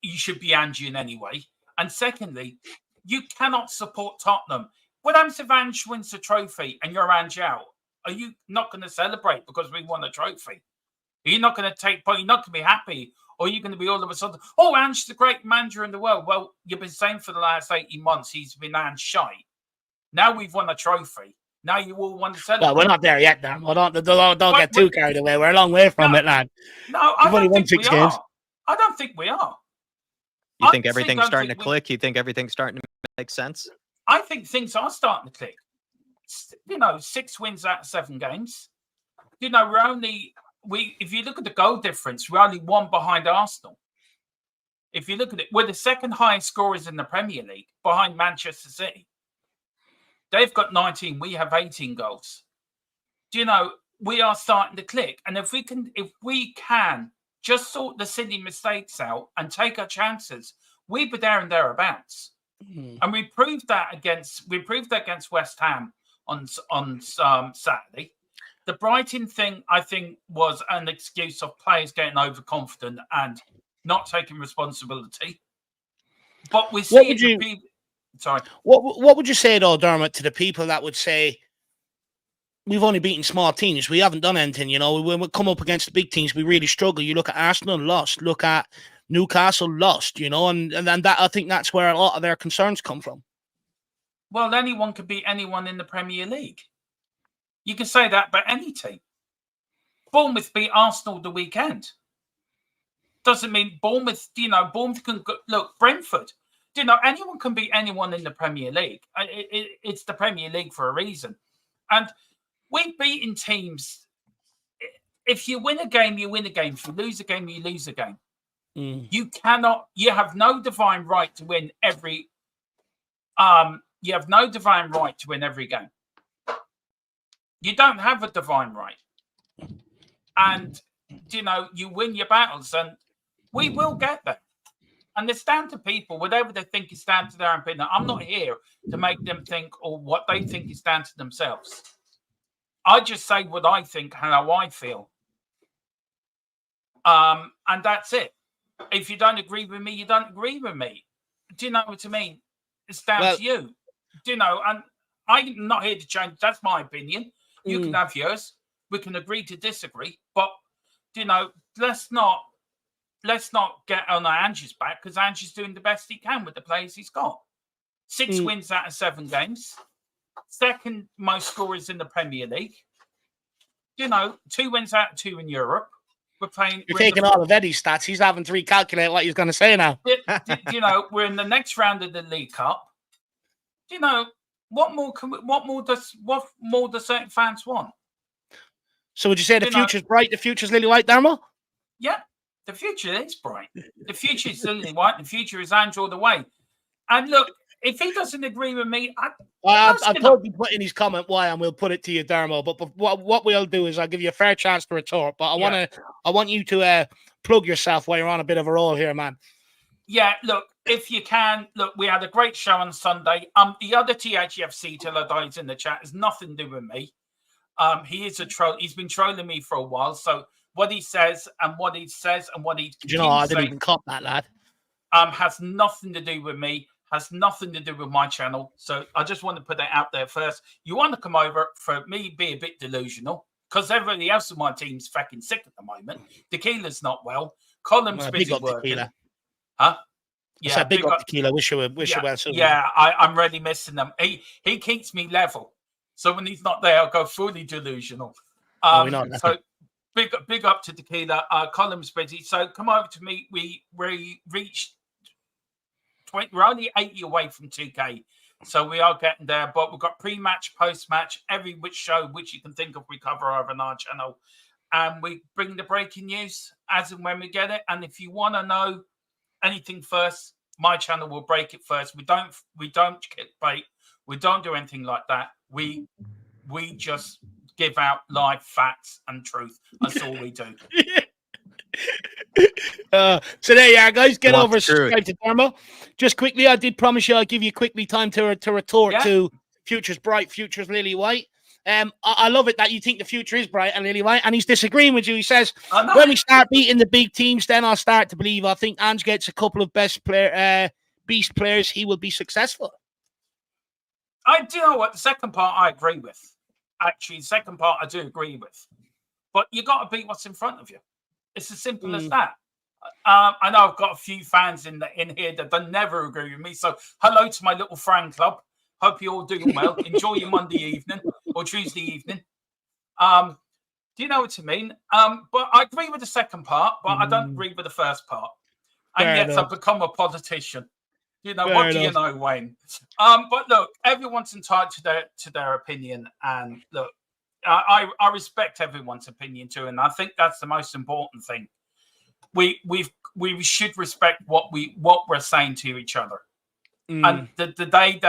you should be Angian anyway. And secondly, you cannot support Tottenham. What happens if Ange wins the trophy and you're Ange out? Are you not going to celebrate because we won a trophy? Are you not going to take part? You're not going to be happy? Or are you going to be all of a sudden, oh, Ange's the great manager in the world? Well, you've been saying for the last 18 months he's been Ange shite. Now we've won a trophy. Now you all want to celebrate. Well, we're not there yet, Dan. Don't get too carried away. We're a long way from it, lad. No, I don't think we are. I don't think we are. You think everything's starting to click? You think everything's starting to make sense? I think things are starting to click. 6 wins out of 7 games. If you look at the goal difference, we're only 1 behind Arsenal. If you look at it, we're the second highest scorers in the Premier League behind Manchester City. They've got 19. We have 18 goals. We are starting to click. And if we can just sort the silly mistakes out and take our chances, we'd be there and thereabouts. And we proved that against West Ham on Saturday. The Brighton thing, I think, was an excuse of players getting overconfident and not taking responsibility. But we see Sorry. What would you say, though, Dermot, to the people that would say we've only beaten small teams, we haven't done anything, when we come up against the big teams, we really struggle. You look at Arsenal, lost. Look at Newcastle, lost, and that, I think that's where a lot of their concerns come from. Well, anyone could beat anyone in the Premier League. You can say that about any team. Bournemouth beat Arsenal the weekend. Doesn't mean Bournemouth, Bournemouth can look, Brentford. Anyone can beat anyone in the Premier League. It's the Premier League for a reason. And we've beaten teams. If you win a game, you win a game. If you lose a game, you lose a game. You have no divine right to win every game. You don't have a divine right. And, you win your battles, and we will get there. And it's down to people, whatever they think is down to their opinion. I'm not here to make them think or what they think is down to themselves. I just say what I think, how I feel. And that's it. If you don't agree with me, you don't agree with me. Do you know what I mean? It's down to you. And I'm not here to change. That's my opinion. You can have yours. We can agree to disagree. But, let's not get on Ange's back, because Ange's doing the best he can with the players he's got. 6 wins out of 7 games. Second most scorers in the Premier League. 2 wins out of 2 in Europe. You're taking all of Eddie's stats. He's having to recalculate what he's going to say now. We're in the next round of the League Cup. What more does certain fans want? So would you say the future's bright? The future's lily white, Dermo? Yeah, the future is bright. The future is lily white. The future is Ange all the way. And look, if he doesn't agree with me, I'll probably put in his comment why, and we'll put it to you, Dermo. But what we'll do is I'll give you a fair chance to retort. But I want you to plug yourself while you're on a bit of a roll here, man. Yeah, look, if you can, we had a great show on Sunday. The other THFC till I die in the chat has nothing to do with me. He is a troll. He's been trolling me for a while. So what he says and what he I didn't even cop that, lad. Has nothing to do with me. Has nothing to do with my channel. So I just want to put that out there first. You want to come over for me be a bit delusional, because everybody else in my team's fucking sick at the moment. Tequila's not well. Colin's busy working. Tequila. Huh? Yeah, big up Tequila. Wish you well soon. Yeah, I'm really missing them. He keeps me level. So when he's not there, I'll go fully delusional. So big up to Tequila. Colin's busy. So come over to me. We reached 20. We're only 80 away from 2K. So we are getting there. But we've got pre-match, post-match, every which show which you can think of we cover over on our channel. And we bring the breaking news as and when we get it. And if you want to know anything first, my channel will break it first. We don't clickbait. We don't do anything like that. We just give out live facts and truth. That's all we do. So there you are, guys. Get over and subscribe to Dermo. Just quickly, I did promise you I'll give you quickly time to retort to future's bright, future's lily white. I love it that you think the future is bright and lily white, and he's disagreeing with you. He says, when we start beating the big teams, then I'll start to believe. I think Ange gets a couple of beast players, he will be successful. Do you know what? The second part I agree with. Actually, the second part I do agree with. But you got to beat what's in front of you. It's as simple as that. I know I've got a few fans in here that never agree with me. So hello to my little fan club. Hope you're all doing well. Enjoy your Monday evening or Tuesday evening. Do you know what I mean? But I agree with the second part, but I don't agree with the first part. And Fair yet enough. I've become a politician. You know, Fair what enough. do you know, Wayne? But look, everyone's entitled to their opinion. And look, I respect everyone's opinion too. And I think that's the most important thing. We should respect what we're saying to each other. And the day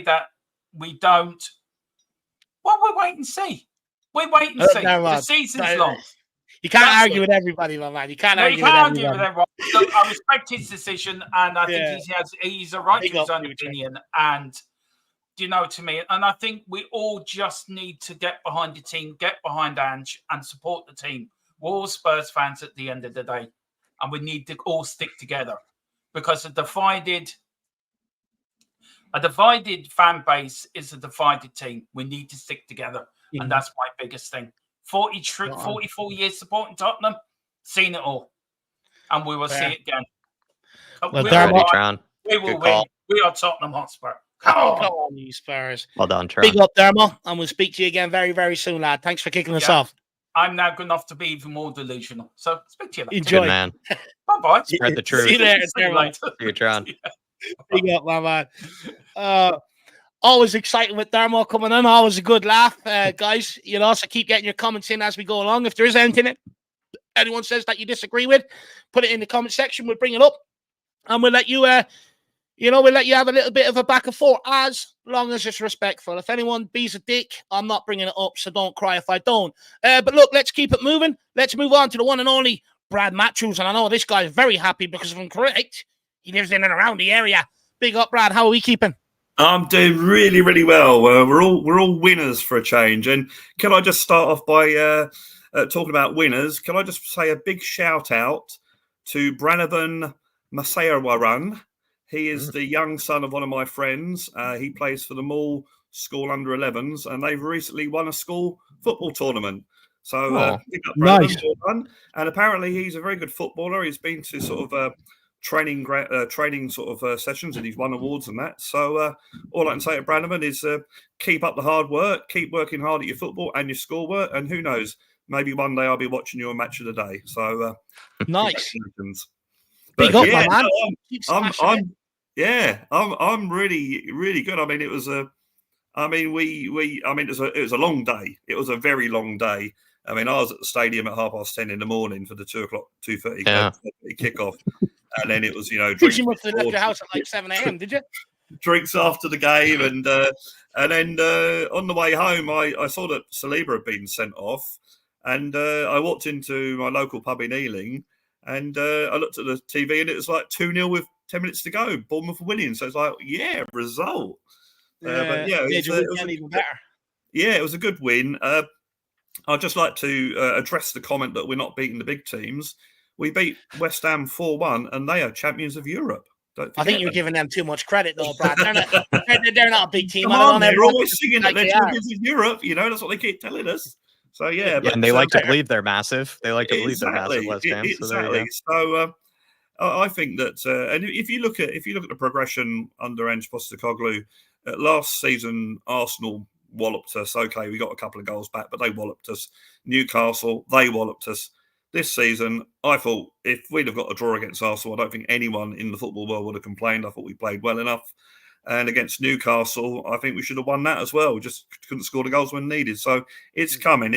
that we don't, well, we wait and see. We wait and see. The season's long. You can't argue with everybody, my man. You can't argue with everyone. Look, I respect his decision, and I think he's a right to his own opinion. And do you know what I mean? And I think we all just need to get behind the team, get behind Ange, and support the team. We're all Spurs fans at the end of the day, and we need to all stick together because a divided fan base is a divided team. We need to stick together, and that's my biggest thing. 44 years supporting Tottenham, seen it all, and we will see it again. Well, we will win. We are Tottenham Hotspur. Come on, you Spurs. Well done, Tron. Big up, Dermo, and we'll speak to you again very, very soon, lad. Thanks for kicking us off. I'm now good enough to be even more delusional. So speak to you later. Enjoy, good man. Bye-bye. Spread the truth. See you later, Dermo. See you, Tron. Big up, my man. Always exciting with Dermo coming in. Always a good laugh, guys. You'll also keep getting your comments in as we go along. If there is anything anyone says that you disagree with, put it in the comment section. We'll bring it up, and we'll let you. We'll let you have a little bit of a back and forth as long as it's respectful. If anyone bees a dick, I'm not bringing it up, so don't cry if I don't. But look, let's keep it moving. Let's move on to the one and only Brad Matthews, and I know this guy is very happy because if I'm correct, he lives in and around the area. Big up, Brad. How are we keeping? I'm doing really, really well. We're all winners for a change. And can I just start off by talking about winners? Can I just say a big shout out to Branavan Masayawaran? He is the young son of one of my friends. He plays for the Mall School Under-11s, and they've recently won a school football tournament. So big up Branavan, nice. well done. And apparently he's a very good footballer. He's been to sort of training sort of sessions, and he's won awards and that. So all I can say to Branavan is keep up the hard work, keep working hard at your football and your schoolwork, and who knows, maybe one day I'll be watching your match of the day. So nice. But big up, yeah, my man. I'm really, really good. I mean, it was it was a long day. It was a very long day. I mean, I was at the stadium at 10:30 in the morning for the 2:30 kickoff. And then it was, drinks. You must have left your house at like 7 a.m., did you? Drinks after the game. And then on the way home, I saw that Saliba had been sent off. And I walked into my local pub in Ealing. And I looked at the TV and it was like 2-0 with 10 minutes to go. Bournemouth winning. So it's like, result. But it was a good win. I'd just like to address the comment that we're not beating the big teams. We beat West Ham 4-1, and they are champions of Europe. I think you're giving them too much credit, though, Brad. They're not a big team. They're always singing that they're champions of Europe. That's what they keep telling us. So and they like to believe they're massive. They like to believe they're massive. West Ham. Exactly. So I think that, and if you look at the progression under Ange Postecoglou, last season Arsenal walloped us. Okay, we got a couple of goals back, but they walloped us. Newcastle, they walloped us. This season, I thought if we'd have got a draw against Arsenal, I don't think anyone in the football world would have complained. I thought we played well enough. And against Newcastle, I think we should have won that as well. We just couldn't score the goals when needed. So it's coming.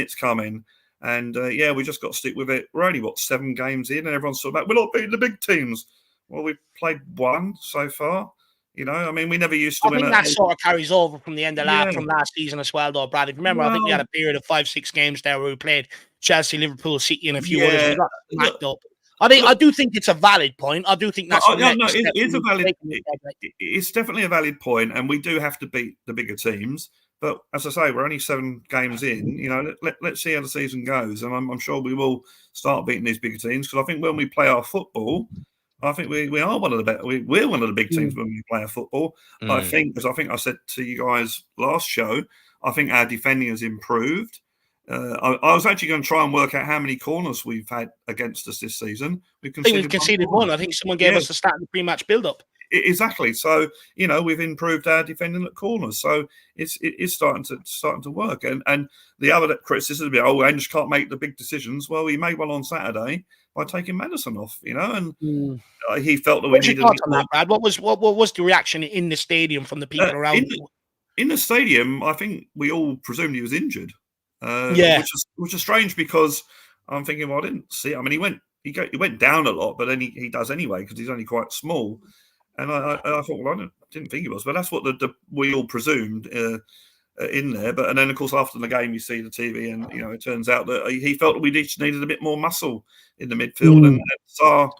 And we just got to stick with it. We're only, 7 games in, and everyone's talking about, we're not beating the big teams. Well, we've played one so far. You know, I mean, we never used to win. I think that sort of carries over from the end of from last season as well, though, Brad. If you remember, I think we had a period of 5-6 games there where we played Chelsea, Liverpool, City, and a few others. We got smacked up. I do think it's a valid point. I do think that's it's definitely a valid point, and we do have to beat the bigger teams. But as I say, we're only 7 games in. You know, let's see how the season goes, and I'm sure we will start beating these bigger teams, because I think when we play our football, I think we are one of the better. We're one of the big teams when we play our football. I think, as I think I said to you guys last show, I think our defending has improved. I was actually going to try and work out how many corners we've had against us this season. We've conceded one. I think someone gave us a stat in the pre-match build-up. Exactly. So, you know, we've improved our defending at corners. So it's starting to work. And the other criticism would be, Ange can't make the big decisions. Well, he made one on Saturday by taking Madison off, you know, and he felt that we needed. What's your thoughts on that, Brad? What was the reaction in the stadium from the people around you? In the stadium, I think we all presumed he was injured. Which is strange, because I'm thinking, well, I didn't see it. I mean, he went down a lot, but then he does anyway, because he's only quite small. And I thought, well, I didn't think he was, but that's what we all presumed in there. But and then of course after the game, you see the TV, and you know it turns out that he felt that we just needed a bit more muscle in the midfield. And Sarr,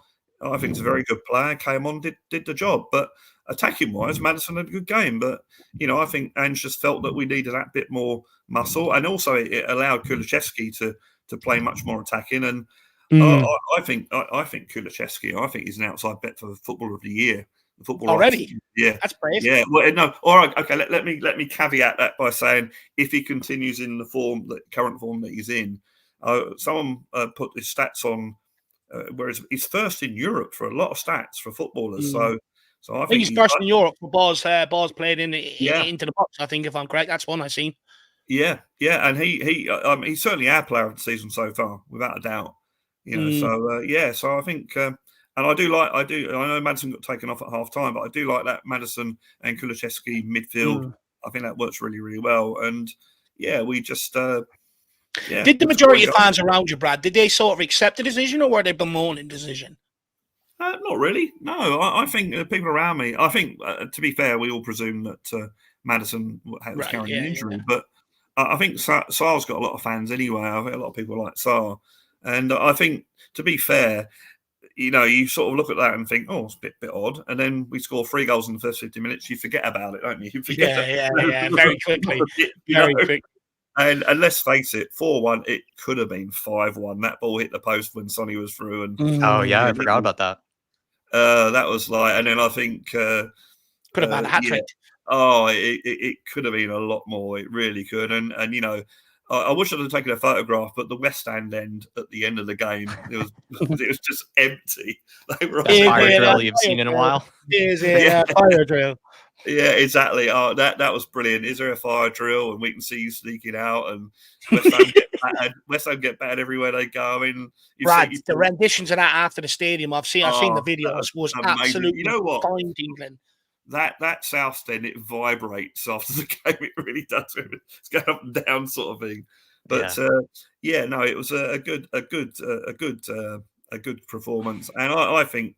I think, is a very good player. Came on, did the job, but attacking wise, Madison had a good game. But you know, I think Ange just felt that we needed that bit more muscle, and also it allowed Kulusevski to play much more attacking. And I think Kulusevski, I think he's an outside bet for Footballer of the Year. Already, that's brave. Yeah, well, no, all right, okay. Let me caveat that by saying, if he continues in the current form that he's in, someone put his stats on, whereas he's first in Europe for a lot of stats for footballers. So I think he's first in Europe for balls played into the box. I think, if I'm correct, that's one I've seen. Yeah, and he's certainly our player of the season so far, without a doubt. You know, so I think. And I know Madison got taken off at half time, but I do like that Madison and Kulusevski midfield. I think that works really, really well. And we just Did the majority of fans around you, Brad, did they sort of accept the decision, or were they bemoaning the decision? Not really. No, I think people around me. I think, to be fair, we all presume that Madison was carrying an injury, but I think Sarr's got a lot of fans anyway. I think a lot of people like Sarr, and I think, to be fair, you know, you sort of look at that and think, oh, it's a bit odd. And then we score 3 goals in the first 50 minutes. You forget about it, don't you? You forget very quickly. Very quickly. And let's face it, 4-1, it could have been 5-1. That ball hit the post when Sonny was through. And I forgot about that. That was like, and then I think could have had a hat trick. It could have been a lot more. It really could. And you know, I wish I'd have taken a photograph, but the West End end at the end of the game, it was just empty. They were fire drill you've seen in a while. Fire drill. Yeah, exactly. That was brilliant. Is there a fire drill? And we can see you sneaking out, and West Ham get battered everywhere they go. I mean, Brad, the renditions of that after the stadium, I've seen the videos. Was absolutely, you know what? Fine, England. That South Stand, it vibrates after the game. It really does. It's going up and down, sort of thing. But it was a good performance, and I think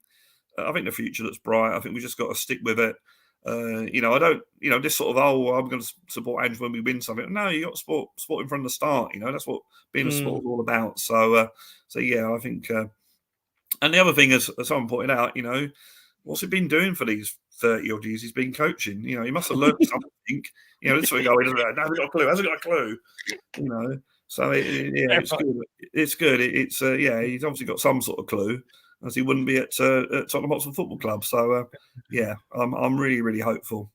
the future looks bright. I think we just got to stick with it. You know, I don't. You know, this sort of I'm going to support Ange when we win something. No, you got to support him from the start. You know, that's what being a sport is all about. So I think. And the other thing, as someone pointed out, you know, what's he been doing for these 30 odd years? He's been coaching. You know, he must have learned something. You know, this way going, hasn't got a clue. Hasn't got a clue. You know, so it's good. It's good. It's he's obviously got some sort of clue, as he wouldn't be at Tottenham Hotspur Football Club. So I'm really, really hopeful.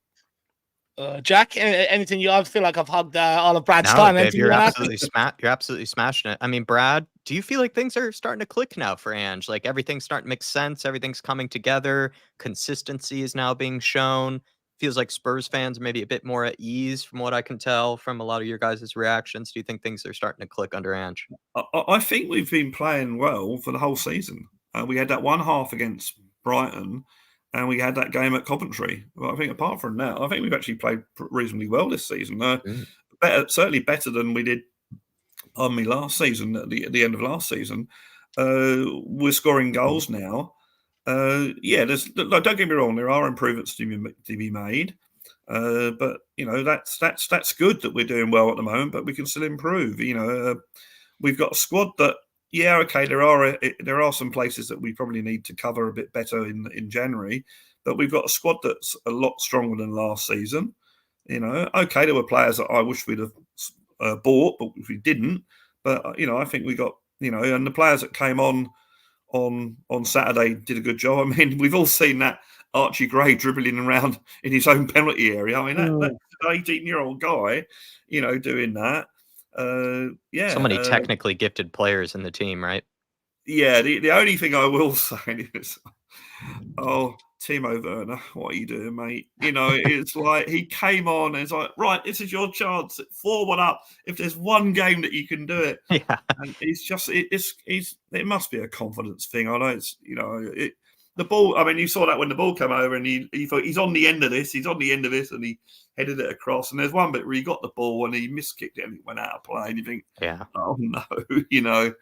Jack, anything I feel like I've hugged all of Brad's no, time. Dave, you're absolutely smashing it. I mean, Brad, do you feel like things are starting to click now for Ange? Like everything's starting to make sense, everything's coming together, consistency is now being shown. Feels like Spurs fans are maybe a bit more at ease from what I can tell from a lot of your guys' reactions. Do you think things are starting to click under Ange? I think we've been playing well for the whole season. We had that one half against Brighton, and we had that game at Coventry. Well, I think apart from that, I think we've actually played reasonably well this season. Certainly better than we did last season, at the end of last season. We're scoring goals now. There's don't get me wrong, there are improvements to be made, but that's good that we're doing well at the moment, but we can still improve. We've got a squad that there are some places that we probably need to cover a bit better in January, but we've got a squad that's a lot stronger than last season. There were players that I wish we'd have bought, but we didn't. But I think we got and the players that came on Saturday did a good job. I mean, we've all seen that Archie Gray dribbling around in his own penalty area. I mean, that's an 18-year-old guy, doing that. So many technically gifted players in the team, right? Yeah. The only thing I will say is, Timo Werner, what are you doing, mate? It's like he came on and it's like, right, this is your chance. 4-1 up. If there's one game that you can do it, and it's just it must be a confidence thing. I know it's the ball. I mean, you saw that when the ball came over, and he thought he's on the end of this. He's on the end of this, and he headed it across. And there's one bit where he got the ball and he miskicked it and it went out of play. And you think, oh no,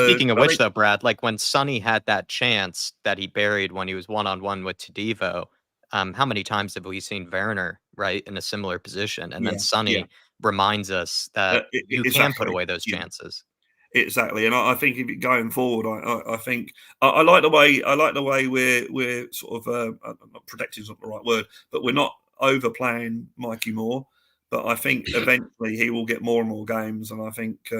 Speaking of which, though, Brad, like when Sonny had that chance that he buried when he was one-on-one with Todivo, how many times have we seen Werner, right, in a similar position? And then Sonny reminds us that you can put away those chances. Exactly, and I think if going forward, I think I like the way we're sort of not protecting is not the right word, but we're not overplaying Mikey Moore. But I think eventually he will get more and more games, and I think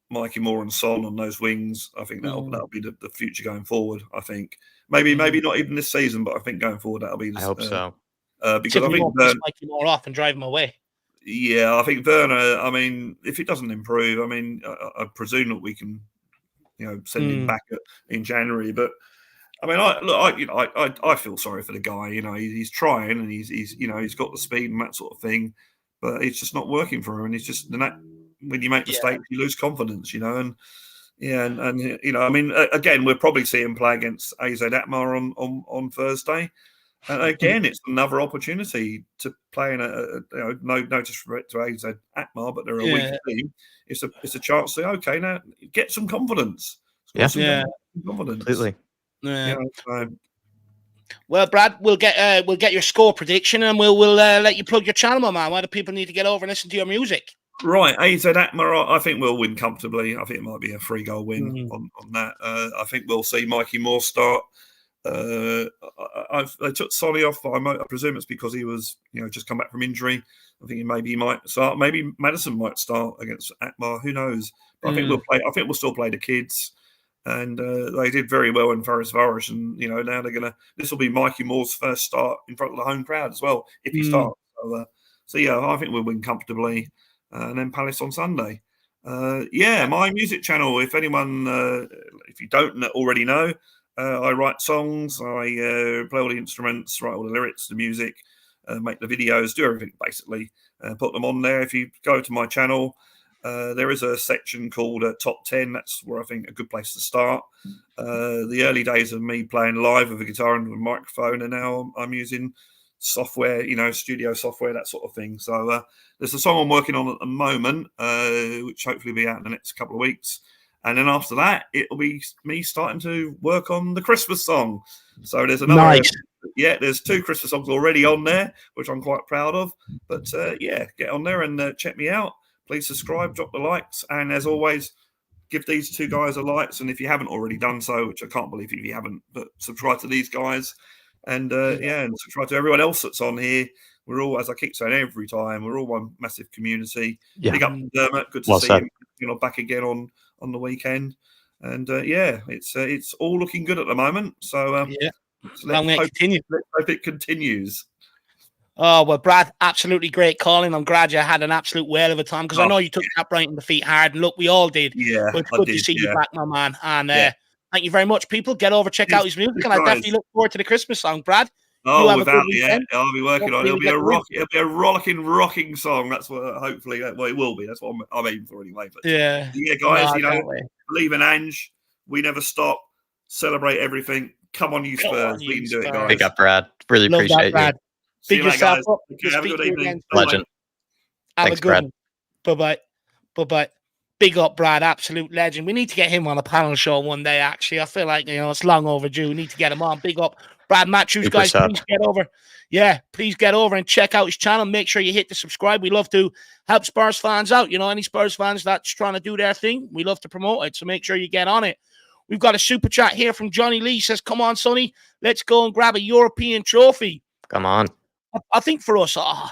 Mikey Moore and Son on those wings, I think that'll be the future going forward. I think maybe not even this season, but I think going forward that'll be. I hope so. Because I think Mikey Moore off and drive him away. Yeah, I think Werner. I mean, if it doesn't improve, I mean, I presume that we can, send him back in January. But I mean, I feel sorry for the guy. He's trying and he's got the speed and that sort of thing, but it's just not working for him. And it's just when you make mistakes, you lose confidence. I mean, again, we'll probably see him play against AZ Alkmaar on Thursday. And again, it's another opportunity to play in no disrespect to AZ Alkmaar, but they're a weak team. It's a chance to say, now get some confidence. Confidence. Completely. Yeah. Well, Brad, we'll get your score prediction, and we'll let you plug your channel, my man. Why do people need to get over and listen to your music? Right, AZ Alkmaar, I think we'll win comfortably. I think it might be a 3-goal win on that. I think we'll see Mikey Moore start. I took Sonny off. I presume it's because he was, just come back from injury. I think maybe he might start. Maybe Madison might start against Alkmaar. Who knows? But I think we'll play. I think we'll still play the kids, and they did very well in Ferencváros. And now they're gonna. This will be Mikey Moore's first start in front of the home crowd as well if he starts. So I think we'll win comfortably, and then Palace on Sunday. My music channel. If anyone, if you don't already know. I write songs, I play all the instruments, write all the lyrics, the music, make the videos, do everything basically, put them on there. If you go to my channel, there is a section called Top 10. That's where I think a good place to start. The early days of me playing live with a guitar and a microphone, and now I'm using software, studio software, that sort of thing. So there's a song I'm working on at the moment, which hopefully will be out in the next couple of weeks. And then after that, it'll be me starting to work on the Christmas song. So there's another. Nice. There's 2 Christmas songs already on there, which I'm quite proud of. But get on there and check me out. Please subscribe, drop the likes. And as always, give these 2 guys a likes. And if you haven't already done so, which I can't believe if you haven't, but subscribe to these guys. And and subscribe to everyone else that's on here. We're all, as I keep saying every time, we're all one massive community. Yeah. Big up to Dermot. Good to see him back again on the weekend. And it's all looking good at the moment. So let's hope it continues. Oh, well, Brad, absolutely great calling. I'm glad you had an absolute whale of a time, because I know you took that Brighton defeat hard, and look, we all did. Yeah, but it's good to see you back, my man. And thank you very much, people. Get over, check out his music, and I definitely look forward to the Christmas song, Brad. Oh, without I'll be working on it. It'll be a rocking song. That's what hopefully. Well, it will be. That's what I'm aiming for anyway. But guys, believe in Ange. We never stop. Celebrate everything. Come on, you Spurs. We can do it, guys. Big up, Brad. Really appreciate you. Big yourself up. Have a good evening. Legend. Thanks, Brad. Bye bye. Bye bye. Big up, Brad, absolute legend. We need to get him on a panel show one day, actually. I feel like, it's long overdue. We need to get him on. Big up, Brad Matthews, Super guys. sub. Please get over. Yeah, please get over and check out his channel. Make sure you hit the subscribe. We love to help Spurs fans out. Any Spurs fans that's trying to do their thing, we love to promote it. So make sure you get on it. We've got a super chat here from Johnny Lee. Says, come on, Sonny, let's go and grab a European trophy. Come on. I think for us, I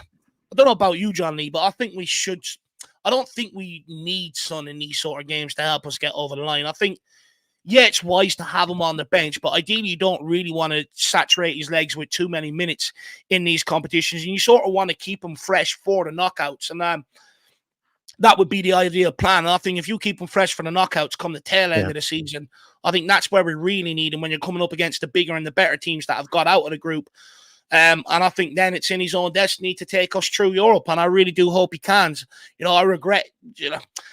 don't know about you, John Lee, but I think we should. I don't think we need Son in these sort of games to help us get over the line. I think, it's wise to have him on the bench, but ideally you don't really want to saturate his legs with too many minutes in these competitions, and you sort of want to keep him fresh for the knockouts, and that would be the ideal plan. And I think if you keep him fresh for the knockouts come the tail end of the season, I think that's where we really need him when you're coming up against the bigger and the better teams that have got out of the group. And I think then it's in his own destiny to take us through Europe, and I really do hope he can. I regret,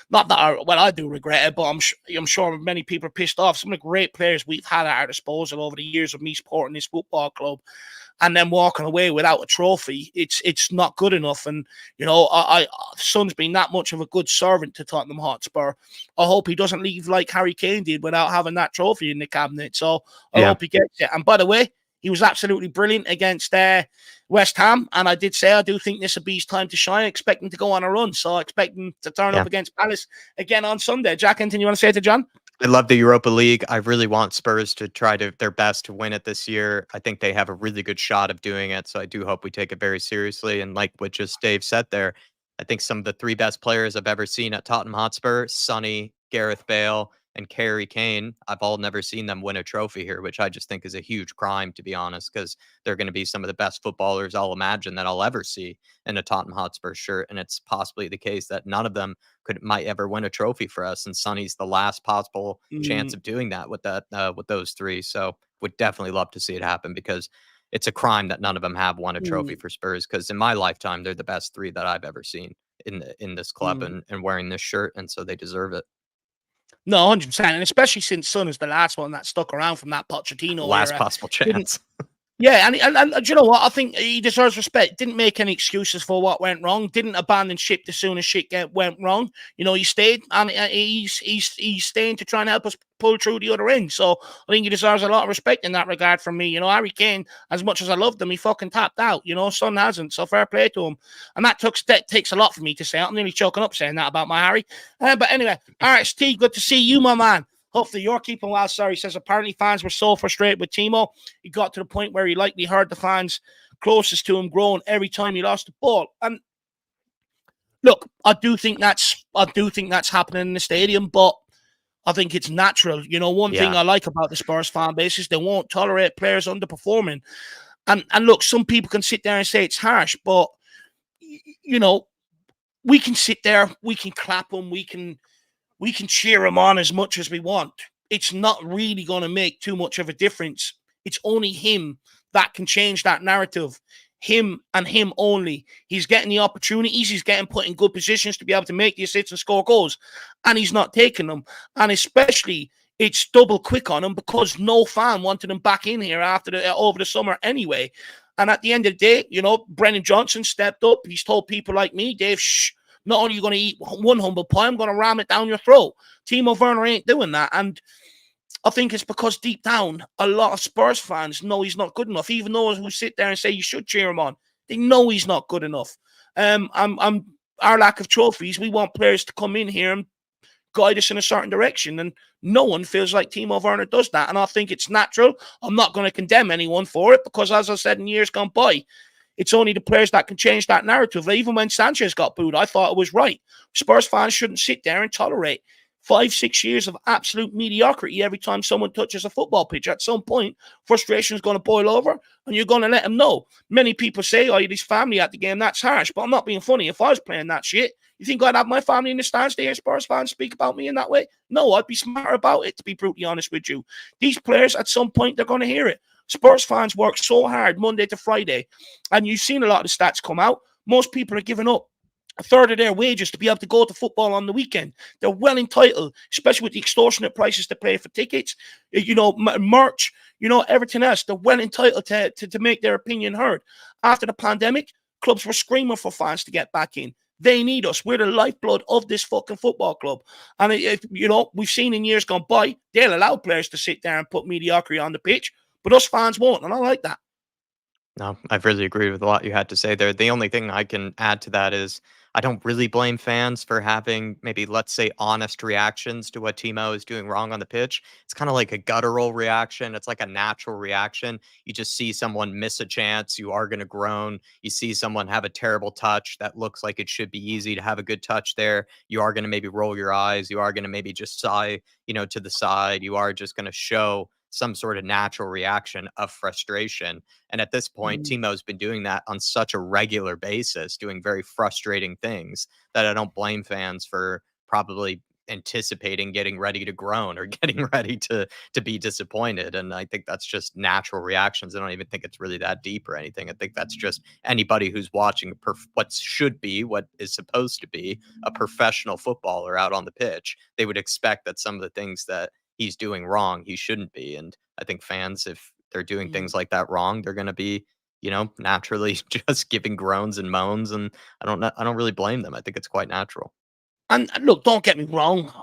not that I do regret it, but I'm sure many people are pissed off. Some of the great players we've had at our disposal over the years of me supporting this football club, and then walking away without a trophy, it's not good enough. And Son's been that much of a good servant to Tottenham Hotspur. I hope he doesn't leave like Harry Kane did without having that trophy in the cabinet. So I hope he gets it. And by the way, he was absolutely brilliant against West Ham. And I did say I do think this will be his time to shine. I expect him to go on a run. So I expect him to turn up against Palace again on Sunday. Jack, anything you want to say to John? I love the Europa League. I really want Spurs to try their best to win it this year. I think they have a really good shot of doing it. So I do hope we take it very seriously. And like what just Dave said there, I think some of the three best players I've ever seen at Tottenham Hotspur, Sonny, Gareth Bale, and Harry Kane, I've all never seen them win a trophy here, which I just think is a huge crime, to be honest, because they're going to be some of the best footballers I'll imagine that I'll ever see in a Tottenham Hotspur shirt. And it's possibly the case that none of them might ever win a trophy for us. And Sonny's the last possible chance of doing that with those three. So would definitely love to see it happen, because it's a crime that none of them have won a trophy for Spurs, because in my lifetime, they're the best three that I've ever seen in this club and wearing this shirt. And so they deserve it. No, 100%. And especially since Son is the last one that stuck around from that Pochettino last era. Possible chance. Yeah, and do you know what? I think he deserves respect. Didn't make any excuses for what went wrong. Didn't abandon ship as soon as shit went wrong. He stayed, and he's staying to try and help us pull through the other end. So I think he deserves a lot of respect in that regard from me. Harry Kane, as much as I loved him, he fucking tapped out. Son hasn't. So fair play to him. And that takes a lot for me to say. I'm nearly choking up saying that about my Harry. But anyway, all right, Steve, good to see you, my man. Hopefully you're keeping well. Sorry, he says apparently fans were so frustrated with Timo. He got to the point where he likely heard the fans closest to him groan every time he lost the ball. And look, I do think that's happening in the stadium, but I think it's natural. One thing I like about the Spurs fan base is they won't tolerate players underperforming. And look, some people can sit there and say it's harsh, but we can sit there, we can clap them, we can cheer him on as much as we want. It's not really going to make too much of a difference. It's only him that can change that narrative. Him and him only. He's getting the opportunities. He's getting put in good positions to be able to make the assists and score goals. And he's not taking them. And especially, it's double quick on him because no fan wanted him back in here over the summer anyway. And at the end of the day, Brennan Johnson stepped up. He's told people like me, Dave, shh. Not only are you going to eat one humble pie, I'm going to ram it down your throat. Timo Werner ain't doing that. And I think it's because deep down, a lot of Spurs fans know he's not good enough. Even those who sit there and say you should cheer him on, they know he's not good enough. Our lack of trophies, we want players to come in here and guide us in a certain direction. And no one feels like Timo Werner does that. And I think it's natural. I'm not going to condemn anyone for it because, as I said in years gone by, it's only the players that can change that narrative. Even when Sanchez got booed, I thought it was right. Spurs fans shouldn't sit there and tolerate 5-6 years of absolute mediocrity every time someone touches a football pitch. At some point, frustration is going to boil over and you're going to let them know. Many people say, oh, his family at the game, that's harsh. But I'm not being funny. If I was playing that shit, you think I'd have my family in the stands to hear Spurs fans speak about me in that way? No, I'd be smarter about it, to be brutally honest with you. These players, at some point, they're going to hear it. Spurs fans work so hard Monday to Friday, and you've seen a lot of the stats come out. Most people are giving up a third of their wages to be able to go to football on the weekend. They're well entitled, especially with the extortionate prices to pay for tickets, merch, everything else. They're well entitled to make their opinion heard. After the pandemic, clubs were screaming for fans to get back in. They need us. We're the lifeblood of this fucking football club. And, we've seen in years gone by, they'll allow players to sit there and put mediocrity on the pitch, but us fans won't, and I like that. No, I've really agreed with a lot you had to say there. The only thing I can add to that is I don't really blame fans for having maybe, let's say, honest reactions to what Timo is doing wrong on the pitch. It's kind of like a guttural reaction. It's like a natural reaction. You just see someone miss a chance. You are going to groan. You see someone have a terrible touch that looks like it should be easy to have a good touch there. You are going to maybe roll your eyes. You are going to maybe just sigh, to the side. You are just going to show some sort of natural reaction of frustration. And at this point, Timo's been doing that on such a regular basis, doing very frustrating things, that I don't blame fans for probably anticipating getting ready to groan or getting ready to be disappointed. And I think that's just natural reactions. I don't even think it's really that deep or anything. I think that's just anybody who's watching what should be, what is supposed to be a professional footballer out on the pitch. They would expect that some of the things that he's doing wrong, he shouldn't be. And I think fans, if they're doing things like that wrong, they're going to be, naturally just giving groans and moans. And I don't really blame them. I think it's quite natural. And look, don't get me wrong.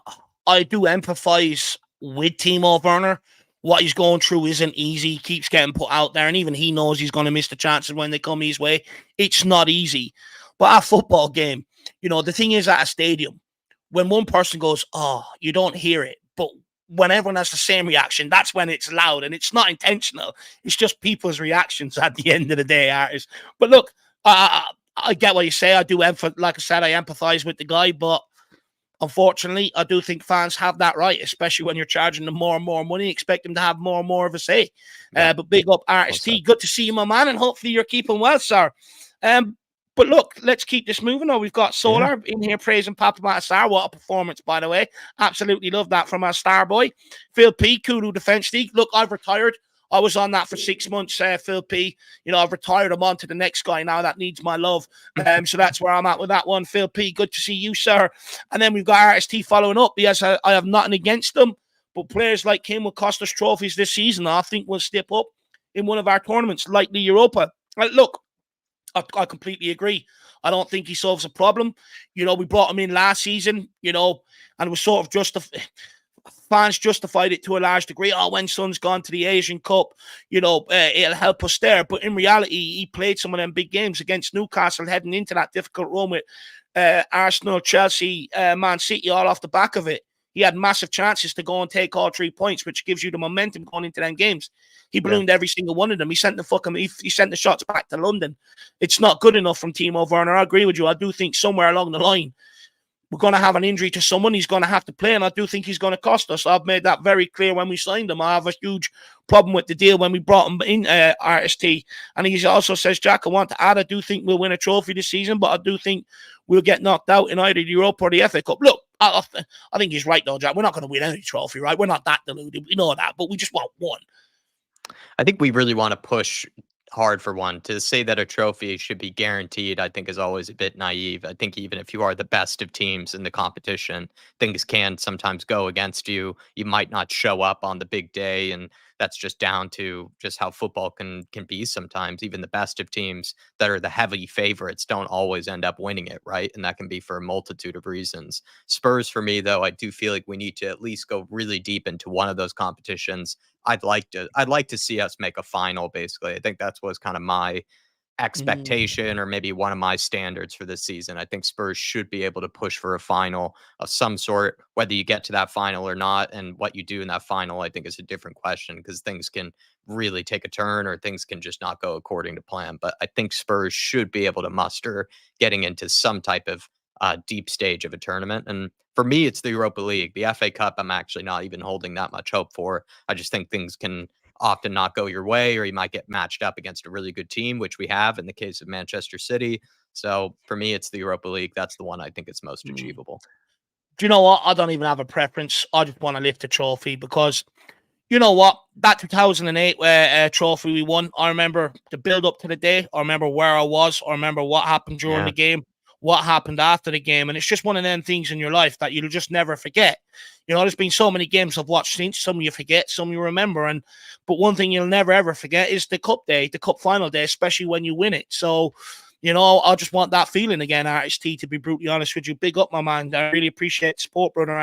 I do empathize with Timo Werner. What he's going through isn't easy. He keeps getting put out there, and even he knows he's going to miss the chances when they come his way. It's not easy. But at a football game, the thing is, at a stadium, when one person goes, oh, you don't hear it. But when everyone has the same reaction, that's when it's loud, and it's not intentional. It's just people's reactions at the end of the day, artists. But look, I get what you say. I do, like I said, I empathize with the guy, but unfortunately, I do think fans have that right, especially when you're charging them more and more money. Expect them to have more and more of a say. Yeah. But big up, Artist T. Good to see you, my man, and hopefully you're keeping well, sir. But look, let's keep this moving. Oh, we've got Solar in here praising Papa Matasar. What a performance, by the way. Absolutely love that from our star boy. Phil P, Kudos Defense League. Look, I've retired. I was on that for 6 months, Phil P. I've retired. I'm on to the next guy now that needs my love. So that's where I'm at with that one. Phil P, good to see you, sir. And then we've got Artist T following up. Yes, I have nothing against them, but players like him will cost us trophies this season. I think we'll step up in one of our tournaments, like the Europa. Look, I completely agree. I don't think he solves a problem. We brought him in last season, and it was sort of fans justified it to a large degree. Oh, when Son's gone to the Asian Cup, it'll help us there. But in reality, he played some of them big games against Newcastle heading into that difficult run with Arsenal, Chelsea, Man City all off the back of it. He had massive chances to go and take all 3 points, which gives you the momentum going into them games. He ballooned every single one of them. He sent he sent the shots back to London. It's not good enough from Timo Werner. I agree with you. I do think somewhere along the line, we're going to have an injury to someone. He's going to have to play, and I do think he's going to cost us. I've made that very clear when we signed him. I have a huge problem with the deal when we brought him in, RST. And he also says, Jack, I want to add, I do think we'll win a trophy this season, but I do think we'll get knocked out in either the Europa or the FA Cup. Look, I think he's right, though, Jack. We're not going to win any trophy, right? We're not that deluded. We know that, but we just want one. I think we really want to push hard for one. To say that a trophy should be guaranteed, I think, is always a bit naive. I think even if you are the best of teams in the competition, things can sometimes go against you. You might not show up on the big day, and that's just down to just how football can be sometimes. Even the best of teams that are the heavy favorites don't always end up winning it, right? And that can be for a multitude of reasons. Spurs, for me, though, I do feel like we need to at least go really deep into one of those competitions. I'd like to see us make a final, basically. I think that's was kind of my expectation or maybe one of my standards for this season. I think Spurs should be able to push for a final of some sort. Whether you get to that final or not, and what you do in that final, I think is a different question, because things can really take a turn or things can just not go according to plan. But I think Spurs should be able to muster getting into some type of deep stage of a tournament. And for me, it's the Europa League. The FA Cup, I'm actually not even holding that much hope for. I just think things can often not go your way, or you might get matched up against a really good team, which we have in the case of Manchester City. So for me, it's the Europa League. That's the one I think is most achievable. Do you know what? I don't even have a preference. I just want to lift the trophy, because you know what? That 2008 trophy we won, I remember the build up to the day. I remember where I was. I remember what happened during the game, what happened after the game. And it's just one of them things in your life that you'll just never forget. There's been so many games I've watched since. Some you forget, some you remember. But one thing you'll never, ever forget is the cup day, the cup final day, especially when you win it. So, You know, I just want that feeling again, Artist T, to be brutally honest with you. Big up, my man. I really appreciate the support, brother,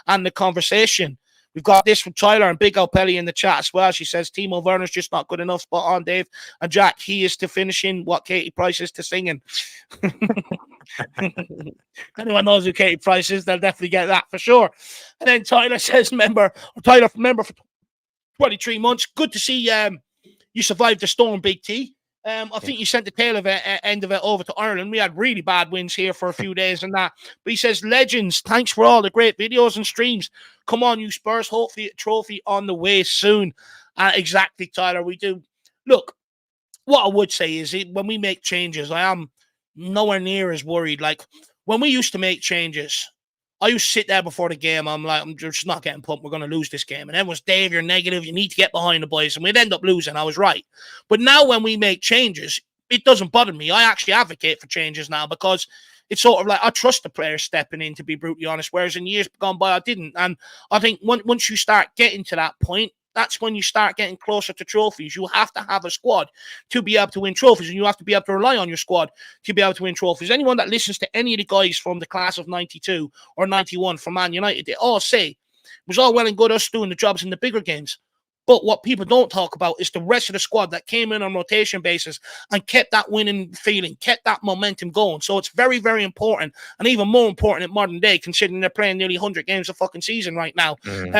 and the conversation. We've got this from Tyler and Big Pelly in the chat as well. She says, Timo Werner's just not good enough. Spot on, Dave. And Jack, he is to finishing what Katie Price is to singing. Anyone knows who Katie Price is, they'll definitely get that for sure. And then Tyler says, member for 23 months. Good to see you survived the storm, Big T. I think you sent the tail of it, end of it over to Ireland. We had really bad winds here for a few days and that. But he says, legends, thanks for all the great videos and streams. Come on, you Spurs. Hopefully a trophy on the way soon. Exactly, Tyler. We do. Look, what I would say is when we make changes, I am nowhere near as worried. Like when we used to make changes, I used to sit there before the game. I'm like, I'm just not getting pumped. We're going to lose this game. And everyone's, Dave, you're negative. You need to get behind the boys. And we'd end up losing. I was right. But now when we make changes, it doesn't bother me. I actually advocate for changes now because it's sort of like I trust the players stepping in, to be brutally honest, whereas in years gone by, I didn't. And I think once you start getting to that point, that's when you start getting closer to trophies. You have to have a squad to be able to win trophies, and you have to be able to rely on your squad to be able to win trophies. Anyone that listens to any of the guys from the class of 92 or 91 from Man United, they all say it was all well and good us doing the jobs in the bigger games. But what people don't talk about is the rest of the squad that came in on rotation basis and kept that winning feeling, kept that momentum going. So it's very, very important, and even more important in modern day, considering they're playing nearly 100 games a fucking season right now.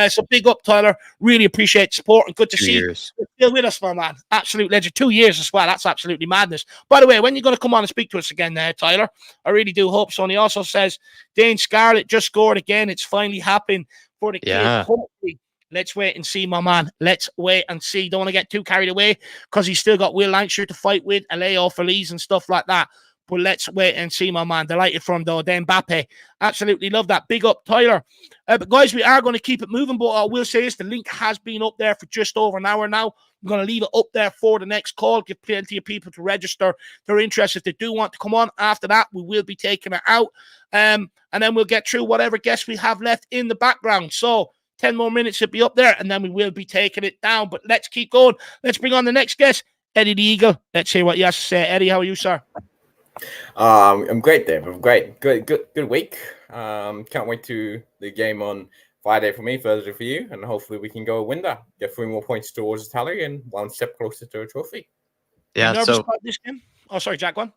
So big up, Tyler. Really appreciate the support and good to see you still with us, my man. Absolute legend. 2 years as well. That's absolutely madness. By the way, when are you going to come on and speak to us again there, Tyler? I really do hope so. And he also says, Dane Scarlett just scored again. It's finally happened for the kids. Hopefully. Let's wait and see, my man. Let's wait and see. Don't want to get too carried away because he's still got Will Lancashire to fight with, Aleo Feliz and stuff like that. But let's wait and see, my man. Delighted from though. Then Mbappe. Absolutely love that. Big up, Tyler. But guys, we are going to keep it moving. But I will say this, the link has been up there for just over an hour now. I'm going to leave it up there for the next call. Give plenty of people to register their interest if they do want to come on. After that, we will be taking it out. And then we'll get through whatever guests we have left in the background. So 10 more minutes to be up there, and then we will be taking it down. But let's keep going. Let's bring on the next guest, Eddie the Eagle. Let's hear what you have to say. Eddie, how are you, sir? I'm great, Dave. I'm great. Good week. Can't wait to the game on Friday for me, Thursday for you, and hopefully we can go win that. Get 3 more points towards the tally and 1 step closer to a trophy. Yeah. You nervous about this game? Oh, sorry, Jack. Go on.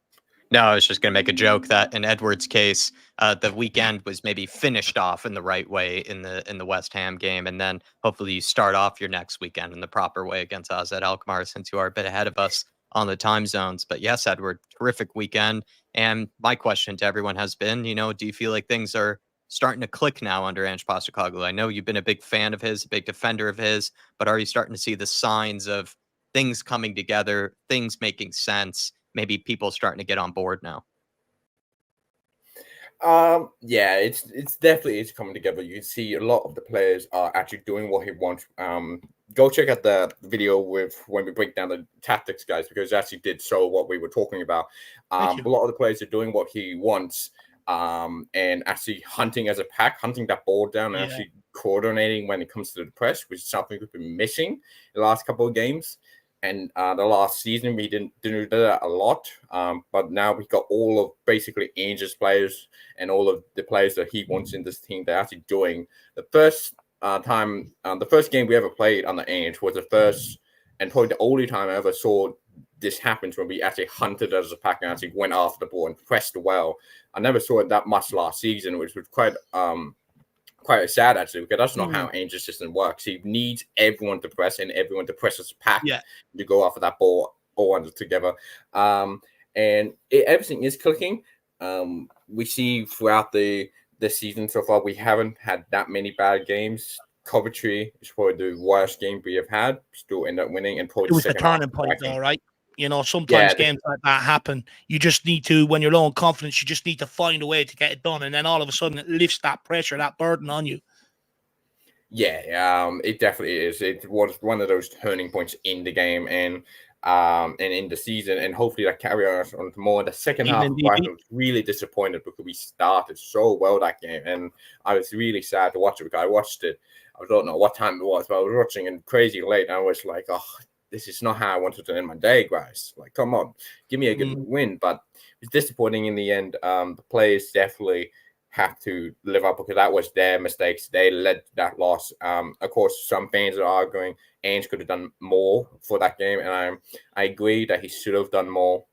No, I was just going to make a joke that in Edward's case, the weekend was maybe finished off in the right way in the West Ham game, and then hopefully you start off your next weekend in the proper way against AZ Alkmaar, since you are a bit ahead of us on the time zones. But yes, Edward, terrific weekend. And my question to everyone has been, do you feel like things are starting to click now under Ange Postecoglou? I know you've been a big fan of his, a big defender of his, but are you starting to see the signs of things coming together, things making sense? Maybe people starting to get on board now. Yeah, it's definitely coming together. You see a lot of the players are actually doing what he wants. Go check out the video with when we break down the tactics, guys, because it actually did show what we were talking about. A lot of the players are doing what he wants, and actually hunting as a pack, hunting that ball down, and actually coordinating when it comes to the press, which is something we've been missing the last couple of games. And the last season, we didn't do that a lot. But now we've got all of basically Ange's players and all of the players that he wants in this team. They're actually doing the first the first game we ever played under Ange was the first and probably the only time I ever saw this happen, when we actually hunted as a pack and actually went after the ball and pressed well. I never saw it that much last season, which was quite sad, actually, because that's not how Ange's system works. He needs everyone to press and everyone to press as a pack to go after that ball all together. Everything is clicking. We see throughout the season so far, we haven't had that many bad games. Coventry is probably the worst game we have had. Still end up winning, and probably it was the turning point, though, right? Sometimes games like that happen. You just need to, when you're low on confidence, you just need to find a way to get it done. And then all of a sudden it lifts that pressure, that burden on you. Yeah, it definitely is. It was one of those turning points in the game and in the season. And hopefully that carries on more. The second half, I was really disappointed because we started so well that game. And I was really sad to watch it because I watched it. I don't know what time it was, but I was watching it crazy late. And I was like, this is not how I wanted to end my day, guys. Like, come on, give me a good win. But it's disappointing in the end. The players definitely have to live up because that was their mistakes. They led to that loss. Of course, some fans are arguing Ange could have done more for that game, and I agree that he should have done more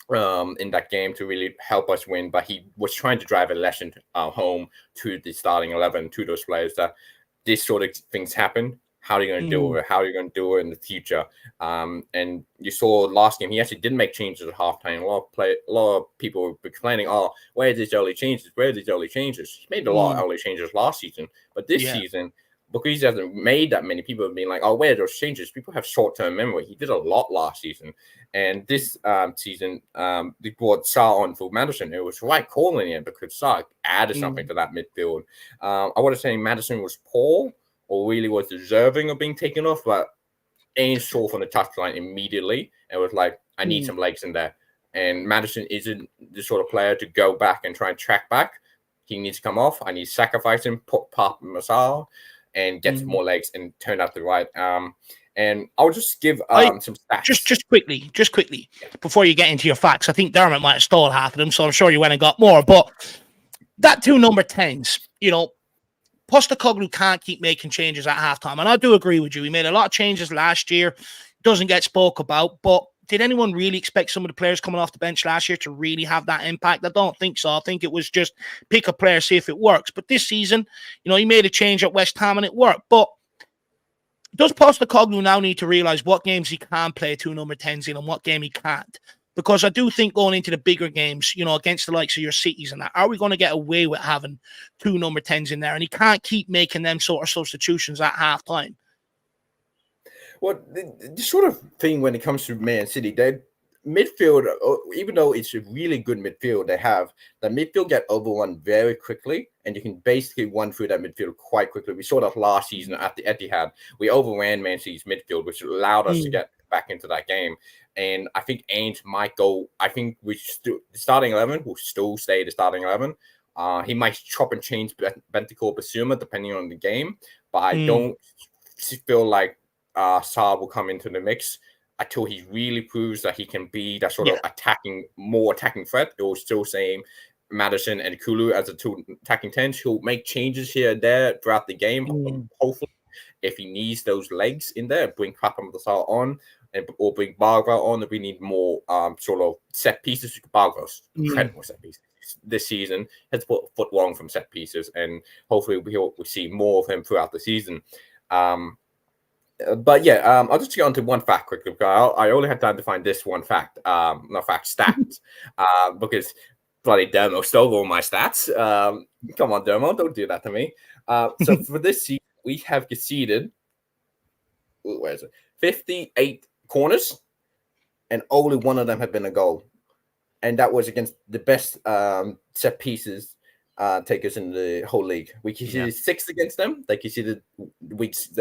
in that game to really help us win. But he was trying to drive a lesson home to the starting 11, to those players that this sort of things happen. How are you going to do it? How are you going to do it in the future? And you saw last game, he actually did make changes at halftime. A lot of people were complaining, "Oh, where are these early changes? Where are these early changes?" He made a lot of early changes last season, but this season, because he hasn't made that many, people have been like, "Oh, where are those changes?" People have short-term memory. He did a lot last season, and this season, they brought Sarr on for Madison. It was right calling it because Sarr added something to that midfield. I want to say Madison was poor, or really was deserving of being taken off, but Ange saw from the touchline immediately and was like, I need some legs in there. And Madison isn't the sort of player to go back and try and track back. He needs to come off. I need to sacrifice him, put Pop Masal, and get some more legs and turn out the right. And I'll just give some stats. Just quickly, before you get into your facts, I think Dermot might have stole half of them, so I'm sure you went and got more. But that 2 number 10s, you know, Postecoglou can't keep making changes at halftime. And I do agree with you. He made a lot of changes last year. Doesn't get spoke about. But did anyone really expect some of the players coming off the bench last year to really have that impact? I don't think so. I think it was just pick a player, see if it works. But this season, you know, he made a change at West Ham and it worked. But does Postecoglou now need to realize what games he can play 2 number 10s in and what game he can't? Because I do think going into the bigger games, you know, against the likes of your Cities and that, are we going to get away with having 2 number 10s in there? And he can't keep making them sort of substitutions at halftime. Well, the sort of thing when it comes to Man City, their midfield, even though it's a really good midfield they have, the midfield get overrun very quickly, and you can basically run through that midfield quite quickly. We saw that last season at the Etihad. We overran Man City's midfield, which allowed us to get back into that game. And I think Ange might go. I think the starting 11 will still stay the starting 11. He might chop and change Bentancur Basuma depending on the game, but I don't feel like Sarr will come into the mix until he really proves that he can be that sort of more attacking threat. It will still say Madison and Kulu as the 2 attacking 10s. He'll make changes here and there throughout the game. Hopefully, if he needs those legs in there, bring Papa Sarr on. Or bring Bargra on, if we need more sort of set pieces. Bargra's incredible set pieces this season. Has put foot long from set pieces, and hopefully we'll see more of him throughout the season. But yeah, I'll just get on to one fact quickly. I only had time to find this one fact, stats, because bloody Dermo stole all my stats. Come on, Dermo, don't do that to me. So for this season, we have conceded, where is it? 58 corners, and only one of them had been a goal, and that was against the best set pieces takers in the whole league. We conceded 6 against them. They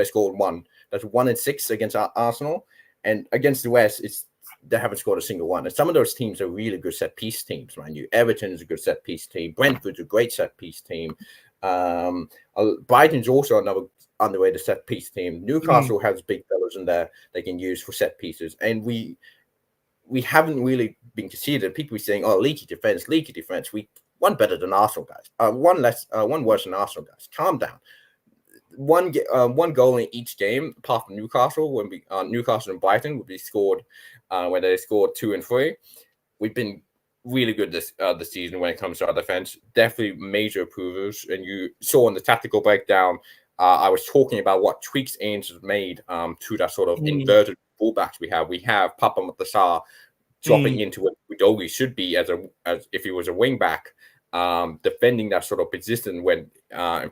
scored 1. That's 1 and 6 against Arsenal, and against the West, they haven't scored a single one. And some of those teams are really good set piece teams, mind you. Everton is a good set piece team. Brentford's a great set piece team. Brighton's also another underrated set piece team. Newcastle has big fellows in there they can use for set pieces, and we haven't really been conceded. People are saying, "Oh, leaky defense." We won better than Arsenal, guys. One worse than Arsenal, guys. Calm down. One goal in each game, apart from Newcastle. When Newcastle and Brighton would be scored when they scored 2 and 3. We've been really good this season when it comes to our defense. Definitely major improvers, and you saw in the tactical breakdown. I was talking about what tweaks Ange has made to that sort of inverted fullbacks we have. We have Papa Matasar dropping into what Udogi should be as if he was a wing back, defending that sort of position when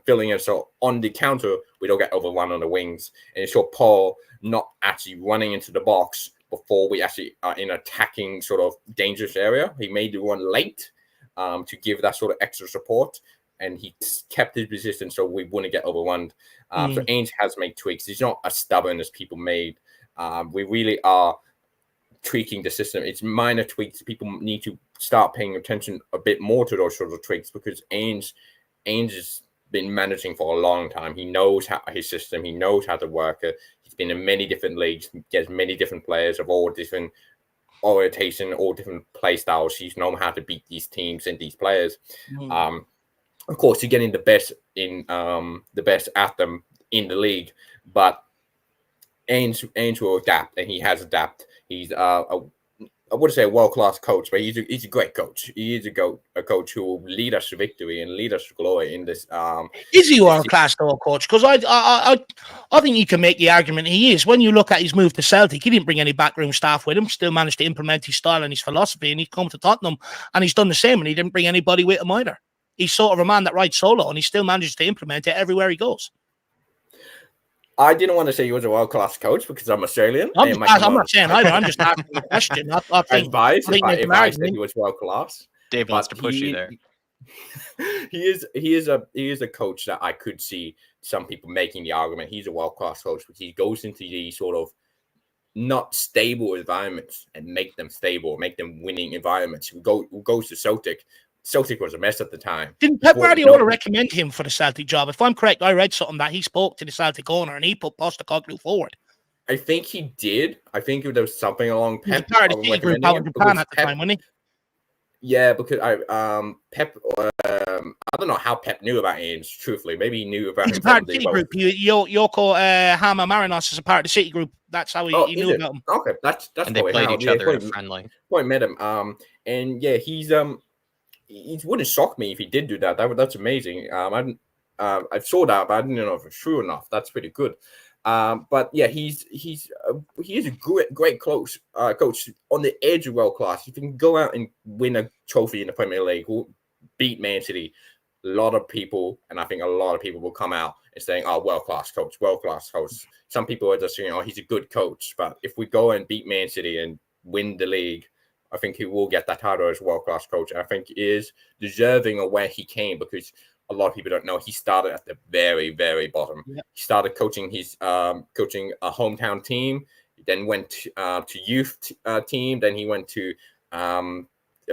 filling in. So on the counter, we don't get overrun on the wings. And you saw Paul not actually running into the box before we actually are in attacking sort of dangerous area. He made the run late to give that sort of extra support. And he kept his position so we wouldn't get overrun. So Ange has made tweaks. He's not as stubborn as people made. We really are tweaking the system. It's minor tweaks. People need to start paying attention a bit more to those sort of tweaks because Ange has been managing for a long time. He knows how his system. He knows how to work it. He He's been in many different leagues, gets many different players of all different orientation, all different play styles. He's known how to beat these teams and these players. Of course, you're getting the best at them in the league, but Ange will adapt, and he has adapted. He's I wouldn't say a world-class coach, but he's a great coach. He is a coach who will lead us to victory and lead us to glory in this. Is he world-class though, coach? Because I think you can make the argument he is. When you look at his move to Celtic, he didn't bring any backroom staff with him. Still managed to implement his style and his philosophy, and he's come to Tottenham and he's done the same. And he didn't bring anybody with him either. He's sort of a man that rides solo, and he still manages to implement it everywhere he goes. I didn't want to say he was a world-class coach because I'm Australian. I'm not saying either. I'm just asking the question. I think if I said he was world-class, Dave wants to push you there. He is a coach that I could see some people making the argument he's a world-class coach, because he goes into these sort of not stable environments and make them stable, make them winning environments. Who goes to Celtic. Celtic was a mess at the time. Didn't Pep Guardiola recommend him for the Celtic job? If I'm correct, I read something that he spoke to the Celtic owner and he put Postecoglou forward. I think he did. I think there was something along Pep. He was part of the City group out in Japan at the time, wasn't he? Yeah, because Pep. I don't know how Pep knew about Ange. Truthfully, maybe he knew about him. He's a part of the City group. Yoko Hama Marinos is a part of the City group. That's how he knew about him. Okay, that's and they played each other in a friendly. I met him. And yeah, it wouldn't shock me if he did do that. That's amazing. I saw that, but I didn't know if it's true enough. That's pretty good. But yeah, he is a great coach on the edge of world class. If you can go out and win a trophy in the Premier League, beat Man City, a lot of people will come out and saying, "Oh, world class coach." Some people are just saying, "Oh, he's a good coach." But if we go and beat Man City and win the league, I think he will get that title as world-class coach. And I think he is deserving of where he came, because a lot of people don't know he started at the very, very bottom. Yep. He started coaching coaching a hometown team, then went to youth team, then he went to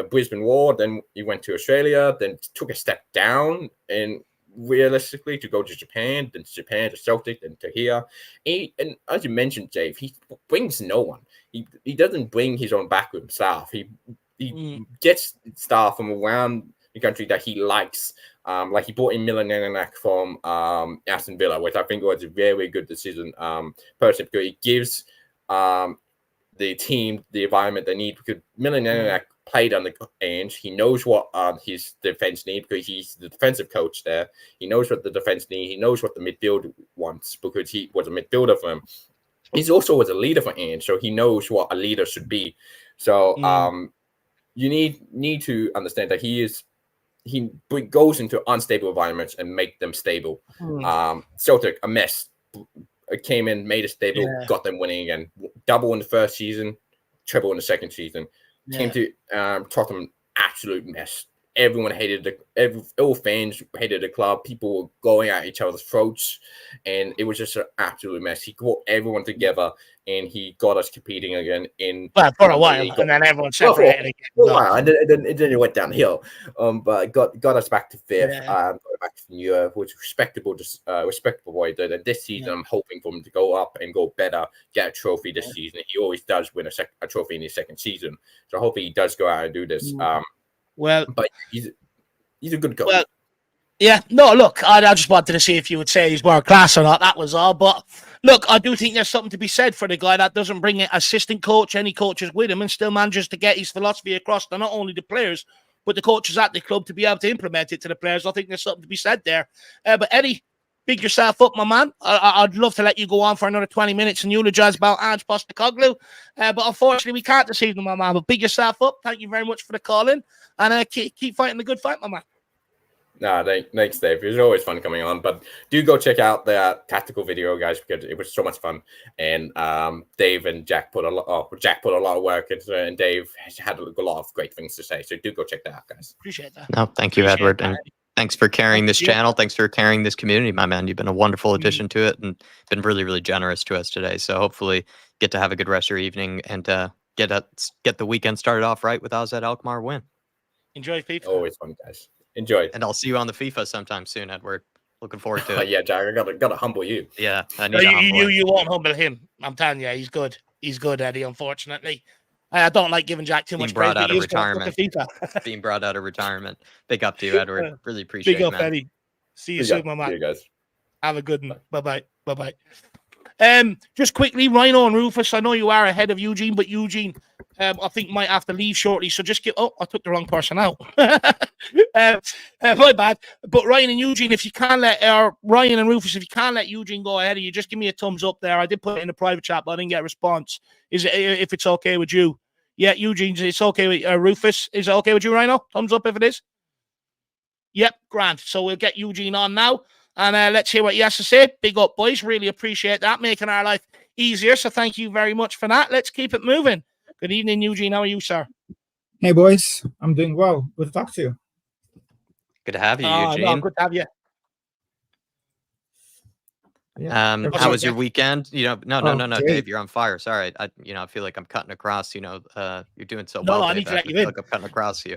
Brisbane Roar, then he went to Australia, then took a step down and realistically to go to Japan, then to Japan, to Celtic, then to here. And as you mentioned, Dave, he brings no one. He doesn't bring his own backroom staff. He gets staff from around the country that he likes. Like he brought in Milan from Aston Villa, which I think was a very good decision personally, because it gives the team the environment they need, because Milan played under Ange. He knows what his defense needs, because he's the defensive coach there. He knows what the defense needs. He knows what the midfield wants, because he was a midfielder for him. He's also was a leader for Ange, so he knows what a leader should be. So you need to understand that he goes into unstable environments and make them stable. Celtic, a mess. Came in, made it stable, got them winning again. Double in the first season, treble in the second season. Came to Tottenham, absolute mess. Everyone hated all fans hated the club. People were going at each other's throats, and it was just an absolute mess. He brought everyone together, and he got us competing again for a while, and then everyone separated again. For a while, and then it went downhill. But got us back to fifth. Got back to Europe, which respectable way. And this season, I'm hoping for him to go up and go better, get a trophy this season. He always does win a trophy in his second season, so hopefully he does go out and do this. But he's a good coach. Well, yeah. No, look, I just wanted to see if you would say he's world class or not. That was all. But look, I do think there's something to be said for the guy that doesn't bring an assistant coach, any coaches with him, and still manages to get his philosophy across to not only the players, but the coaches at the club to be able to implement it to the players. I think there's something to be said there. But Eddie, big yourself up, my man. I'd love to let you go on for another 20 minutes and eulogize about Ange Postecoglou. But unfortunately, we can't this evening, my man. But big yourself up. Thank you very much for the call-in. And keep fighting the good fight, my man. Thanks, Dave. It was always fun coming on. But do go check out the tactical video, guys, because it was so much fun. And Dave and Jack put a lot of work into it, and Dave had a lot of great things to say. So do go check that out, guys. Appreciate that. No, thank you, Edward. And thanks for carrying this channel. Thanks for carrying this community, my man. You've been a wonderful addition to it and been really, really generous to us today. So hopefully get to have a good rest of your evening and get the weekend started off right with AZ Alkmaar win. Enjoy FIFA. Always fun, guys. Enjoy. And I'll see you on the FIFA sometime soon, Edward. Looking forward to it. Yeah, Jack, I gotta humble you. Yeah, I need to humble him. You won't humble him. I'm telling you, he's good. He's good, Eddie. Unfortunately, I don't like giving Jack too much praise. Out of retirement. Being brought out of retirement. Big up to you, Edward. Really appreciate it, man. Big up, Eddie. See you soon, my man. See you guys. Have a good one. Bye bye. Just quickly, Rhino and Rufus. I know you are ahead of Eugene, but Eugene, I think might have to leave shortly. So just give. Oh, I took the wrong person out. My bad. But Ryan and Eugene, if you can't let Ryan and Rufus, if you can't let Eugene go ahead of you, just give me a thumbs up there. I did put it in the private chat, but I didn't get a response. Is it if it's okay with you? Yeah, Eugene, it's okay with Rufus. Is it okay with you, Rhino? Thumbs up if it is. Yep, grand. So we'll get Eugene on now. And let's hear what he has to say. Big up, boys. Really appreciate that. Making our life easier. So thank you very much for that. Let's keep it moving. Good evening, Eugene. How are you, sir? Hey, boys. I'm doing well. Good to talk to you. Good to have you, Eugene. No, good to have you. Yeah. How was your weekend? No, Dave, you're on fire. Sorry. I feel like I'm cutting across, you're doing so well. No, I need to let you in. Like I'm cutting across you.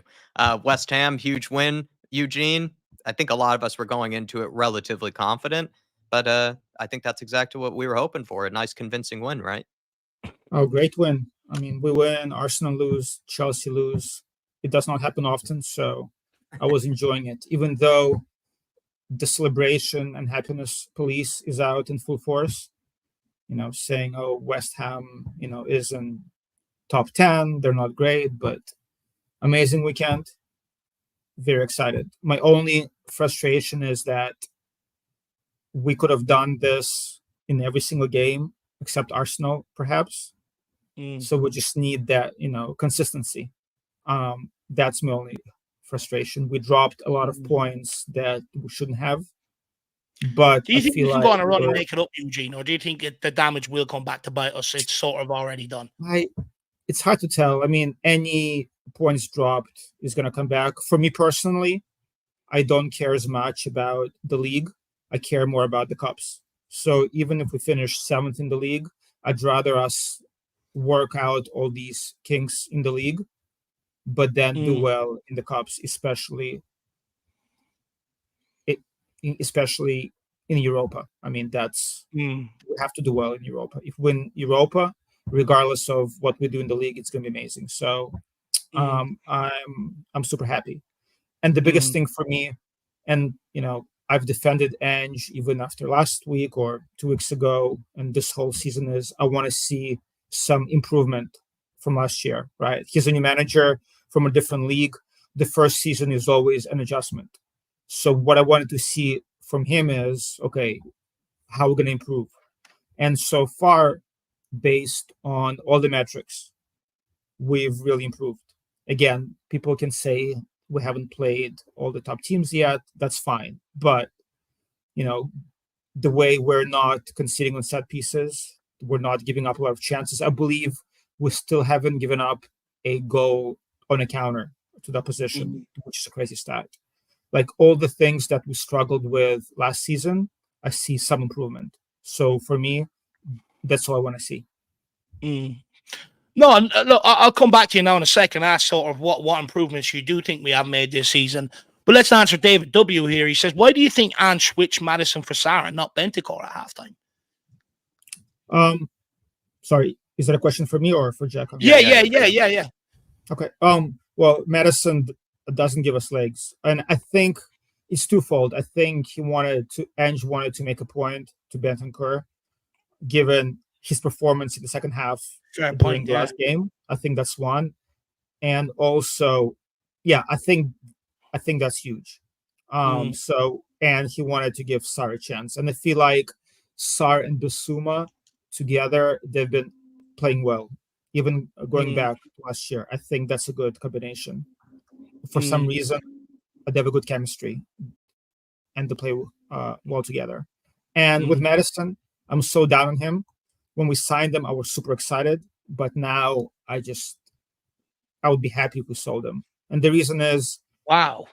West Ham, huge win. Eugene, I think a lot of us were going into it relatively confident, but I think that's exactly what we were hoping for. A nice convincing win, right? Oh, great win. I mean, we win, Arsenal lose, Chelsea lose. It does not happen often, so I was enjoying it, even though the celebration and happiness police is out in full force, saying, oh, West Ham, is in top 10. They're not great, but amazing weekend. Very excited. My only frustration is that we could have done this in every single game except Arsenal, perhaps. So we just need that, consistency. That's my only frustration. We dropped a lot of points that we shouldn't have. But do you think you can go on a run and make it up, Eugene, or do you think the damage will come back to bite us? It's sort of already done. It's hard to tell. I mean, any points dropped is going to come back. For me personally, I don't care as much about the league. I care more about the cups. So even if we finish 7th in the league, I'd rather us work out all these kinks in the league, but then do well in the cups, especially in Europa. I mean, we have to do well in Europa. If we win Europa, regardless of what we do in the league, it's going to be amazing. So I'm super happy. And the biggest thing for me, and I've defended Ange even after last week or 2 weeks ago, and this whole season, is I want to see some improvement from last year, right? He's a new manager from a different league. The first season is always an adjustment. So what I wanted to see from him is, okay, how we're going to improve. And so far, based on all the metrics, we've really improved. Again, people can say we haven't played all the top teams yet. That's fine. But, the way we're not conceding on set pieces, we're not giving up a lot of chances. I believe we still haven't given up a goal on a counter to that position, which is a crazy stat. Like all the things that we struggled with last season, I see some improvement. So for me, that's all I want to see. No, look, I'll come back to you now in a second. Ask sort of what improvements you do think we have made this season. But let's answer David W. here. He says, why do you think Ange switched Madison for Sarah and not Bentancur at halftime? Sorry, is that a question for me or for Jack? Yeah. Okay. Well, Madison doesn't give us legs, and I think it's twofold. I think Ange wanted to make a point to Bentancur, given his performance in the second half during the last game. I think that's one, and also, I think that's huge. So, and he wanted to give Sarr a chance, and I feel like Sarr and Bissouma together, they've been playing well, even going back to last year. I think that's a good combination. For some reason, they have a good chemistry, and they play well together. And with Madison, I'm so down on him. When we signed him, I was super excited, but now I would be happy if we sold him. And the reason is, wow,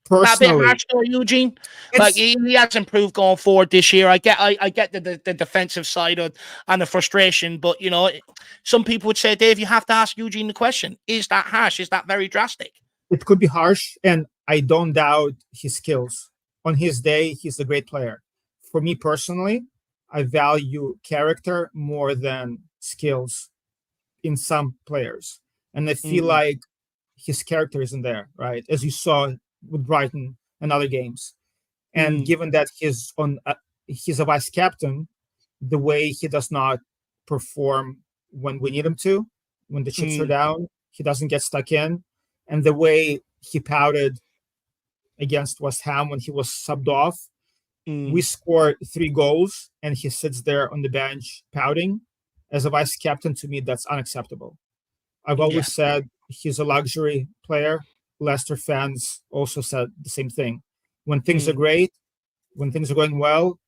personally, that bit harsh, Eugene. Like he has improved going forward this year. I get the defensive side and the frustration, but some people would say, Dave, you have to ask Eugene the question: is that harsh? Is that very drastic? It could be harsh, and I don't doubt his skills. on his day, he's a great player. For me personally, I value character more than skills in some players. And I feel like his character isn't there, right? As you saw with Brighton and other games. And given that he's a vice captain, the way he does not perform when we need him to, when the chips are down, he doesn't get stuck in. And the way he pouted against West Ham when he was subbed off, we scored 3 goals and he sits there on the bench pouting. As a vice captain, to me, that's unacceptable. I've always said he's a luxury player. Leicester fans also said the same thing. When things are great, when things are going well,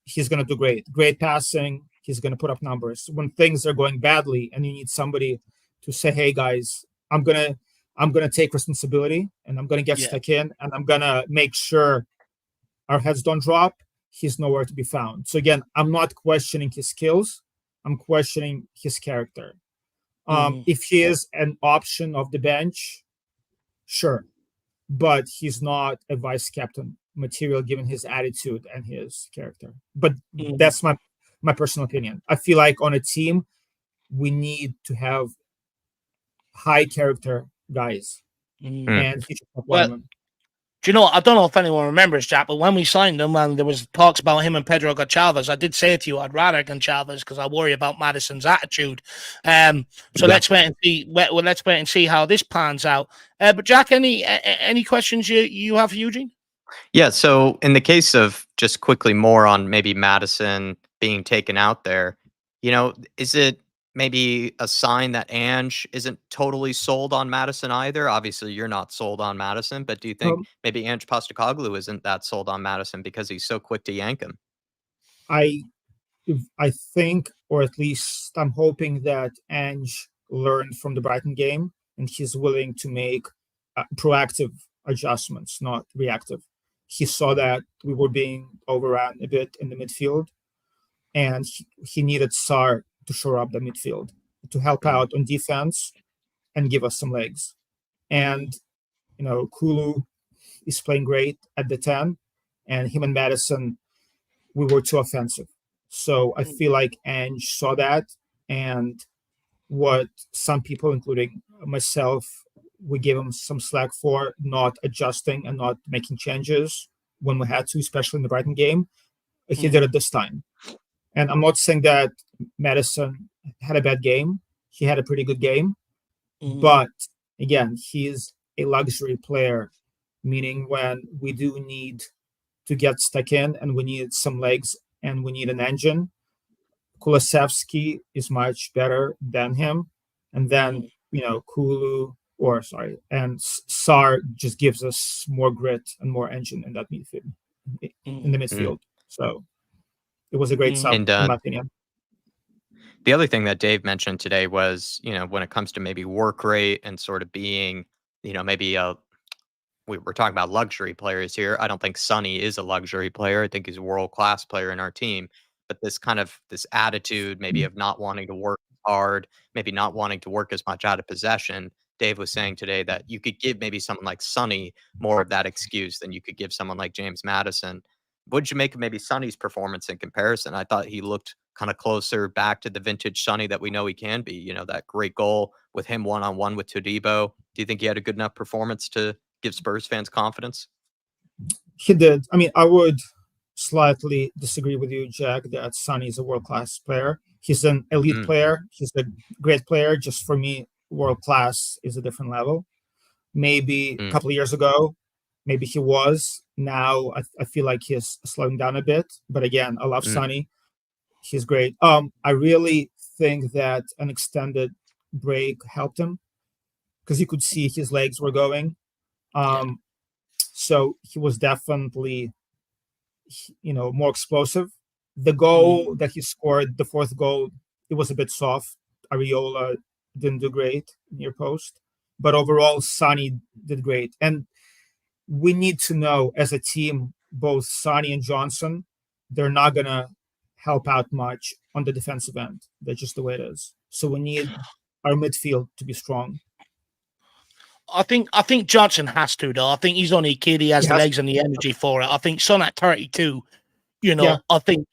he's going to do great. Great passing, he's going to put up numbers. When things are going badly and you need somebody to say, hey, guys, I'm going to take responsibility and I'm going to get stuck in and I'm going to make sure our heads don't drop, he's nowhere to be found. So again, I'm not questioning his skills. I'm questioning his character. If he is an option of the bench, sure. But he's not a vice captain material given his attitude and his character. But that's my personal opinion. I feel like on a team, we need to have high character guys. And he should have one of them. Do you know, I don't know if anyone remembers, Jack, but when we signed him and there was talks about him and Pedro Gonçalves, I did say to you I'd rather Gonçalves because I worry about Madison's attitude. Let's wait and see. Well, let's wait and see how this pans out. But Jack, any questions you have for Eugene? Yeah. So in the case of just quickly more on maybe Madison being taken out there, is it maybe a sign that Ange isn't totally sold on Madison either? Obviously, you're not sold on Madison, but do you think maybe Ange Postecoglou isn't that sold on Madison because he's so quick to yank him? I think, or at least I'm hoping that Ange learned from the Brighton game and he's willing to make proactive adjustments, not reactive. He saw that we were being overrun a bit in the midfield and he needed Sarr to shore up the midfield, to help out on defense and give us some legs. And, Kulu is playing great at the 10, and him and Madison, we were too offensive. So I feel like Ange saw that, and what some people, including myself, we gave him some slack for not adjusting and not making changes when we had to, especially in the Brighton game. He did it this time. And I'm not saying that Madison had a bad game. He had a pretty good game. But again, he's a luxury player, meaning when we do need to get stuck in and we need some legs and we need an engine, Kulusevski is much better than him. And then, Kulu, and Sarr just gives us more grit and more engine in that midfield, in the midfield. So it was a great sub, in my opinion. The other thing that Dave mentioned today was, when it comes to maybe work rate and sort of being, maybe we're talking about luxury players here. I don't think Sonny is a luxury player. I think he's a world-class player in our team. But this attitude maybe of not wanting to work hard, maybe not wanting to work as much out of possession. Dave was saying today that you could give maybe someone like Sonny more of that excuse than you could give someone like James Madison. What did you make of maybe Sonny's performance in comparison? I thought he looked kind of closer back to the vintage Sonny that we know he can be. That great goal with him one-on-one with Todibo. Do you think he had a good enough performance to give Spurs fans confidence? He did. I mean, I would slightly disagree with you, Jack, that Sonny is a world-class player. He's an elite player. He's a great player. Just for me, world-class is a different level. Maybe a couple of years ago, maybe he was. Now I feel like he's slowing down a bit. But again, I love Sonny. He's great. I really think that an extended break helped him because you could see his legs were going. So he was definitely, more explosive. The goal that he scored, the fourth goal, it was a bit soft. Areola didn't do great near post. But overall, Sonny did great. And we need to know as a team, both Sonny and Johnson, they're not going to help out much on the defensive end. That's just the way it is. So we need our midfield to be strong. I think Johnson has to though. I think he's only a kid. He has the legs and the energy for it. I think Son at 32, I think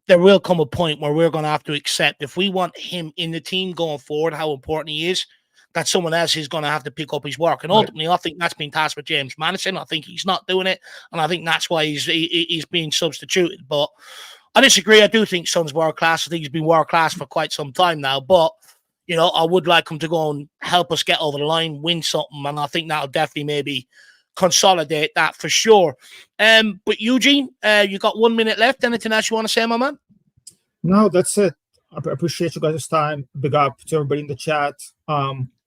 there will come a point where we're going to have to accept if we want him in the team going forward, how important he is, that someone else is going to have to pick up his work. And ultimately, I think that's been tasked with James Madison. I think he's not doing it, and I think that's why he's being substituted. But I disagree. I do think Son's world class. I think he's been world class for quite some time now. But I would like him to go and help us get over the line, win something, and I think that'll definitely maybe consolidate that for sure. But Eugene, you got 1 minute left. Anything else you want to say, my man? No, that's it. I appreciate you guys' time. Big up to everybody in the chat.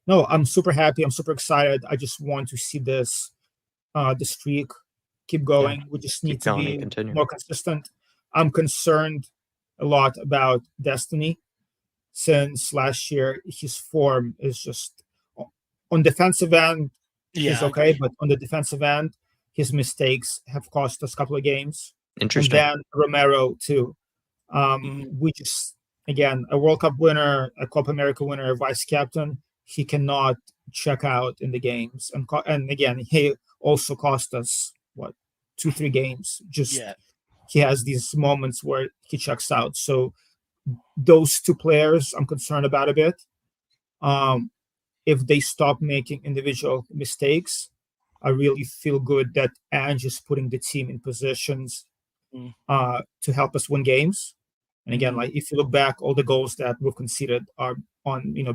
No, I'm super happy. I'm super excited. I just want to see this the streak keep going. We just need to be more consistent. I'm concerned a lot about Destiny. Since last year, his form is just on defensive end, he's okay, but on the defensive end, his mistakes have cost us a couple of games. Interesting. And then Romero too. We just, again, a World Cup winner, a Copa America winner, a vice captain, he cannot check out in the games. And again, he also cost us, 2-3 games. He has these moments where he checks out. So those two players I'm concerned about a bit. If they stop making individual mistakes, I really feel good that Ange is putting the team in positions to help us win games. And again, if you look back, all the goals that we've conceded are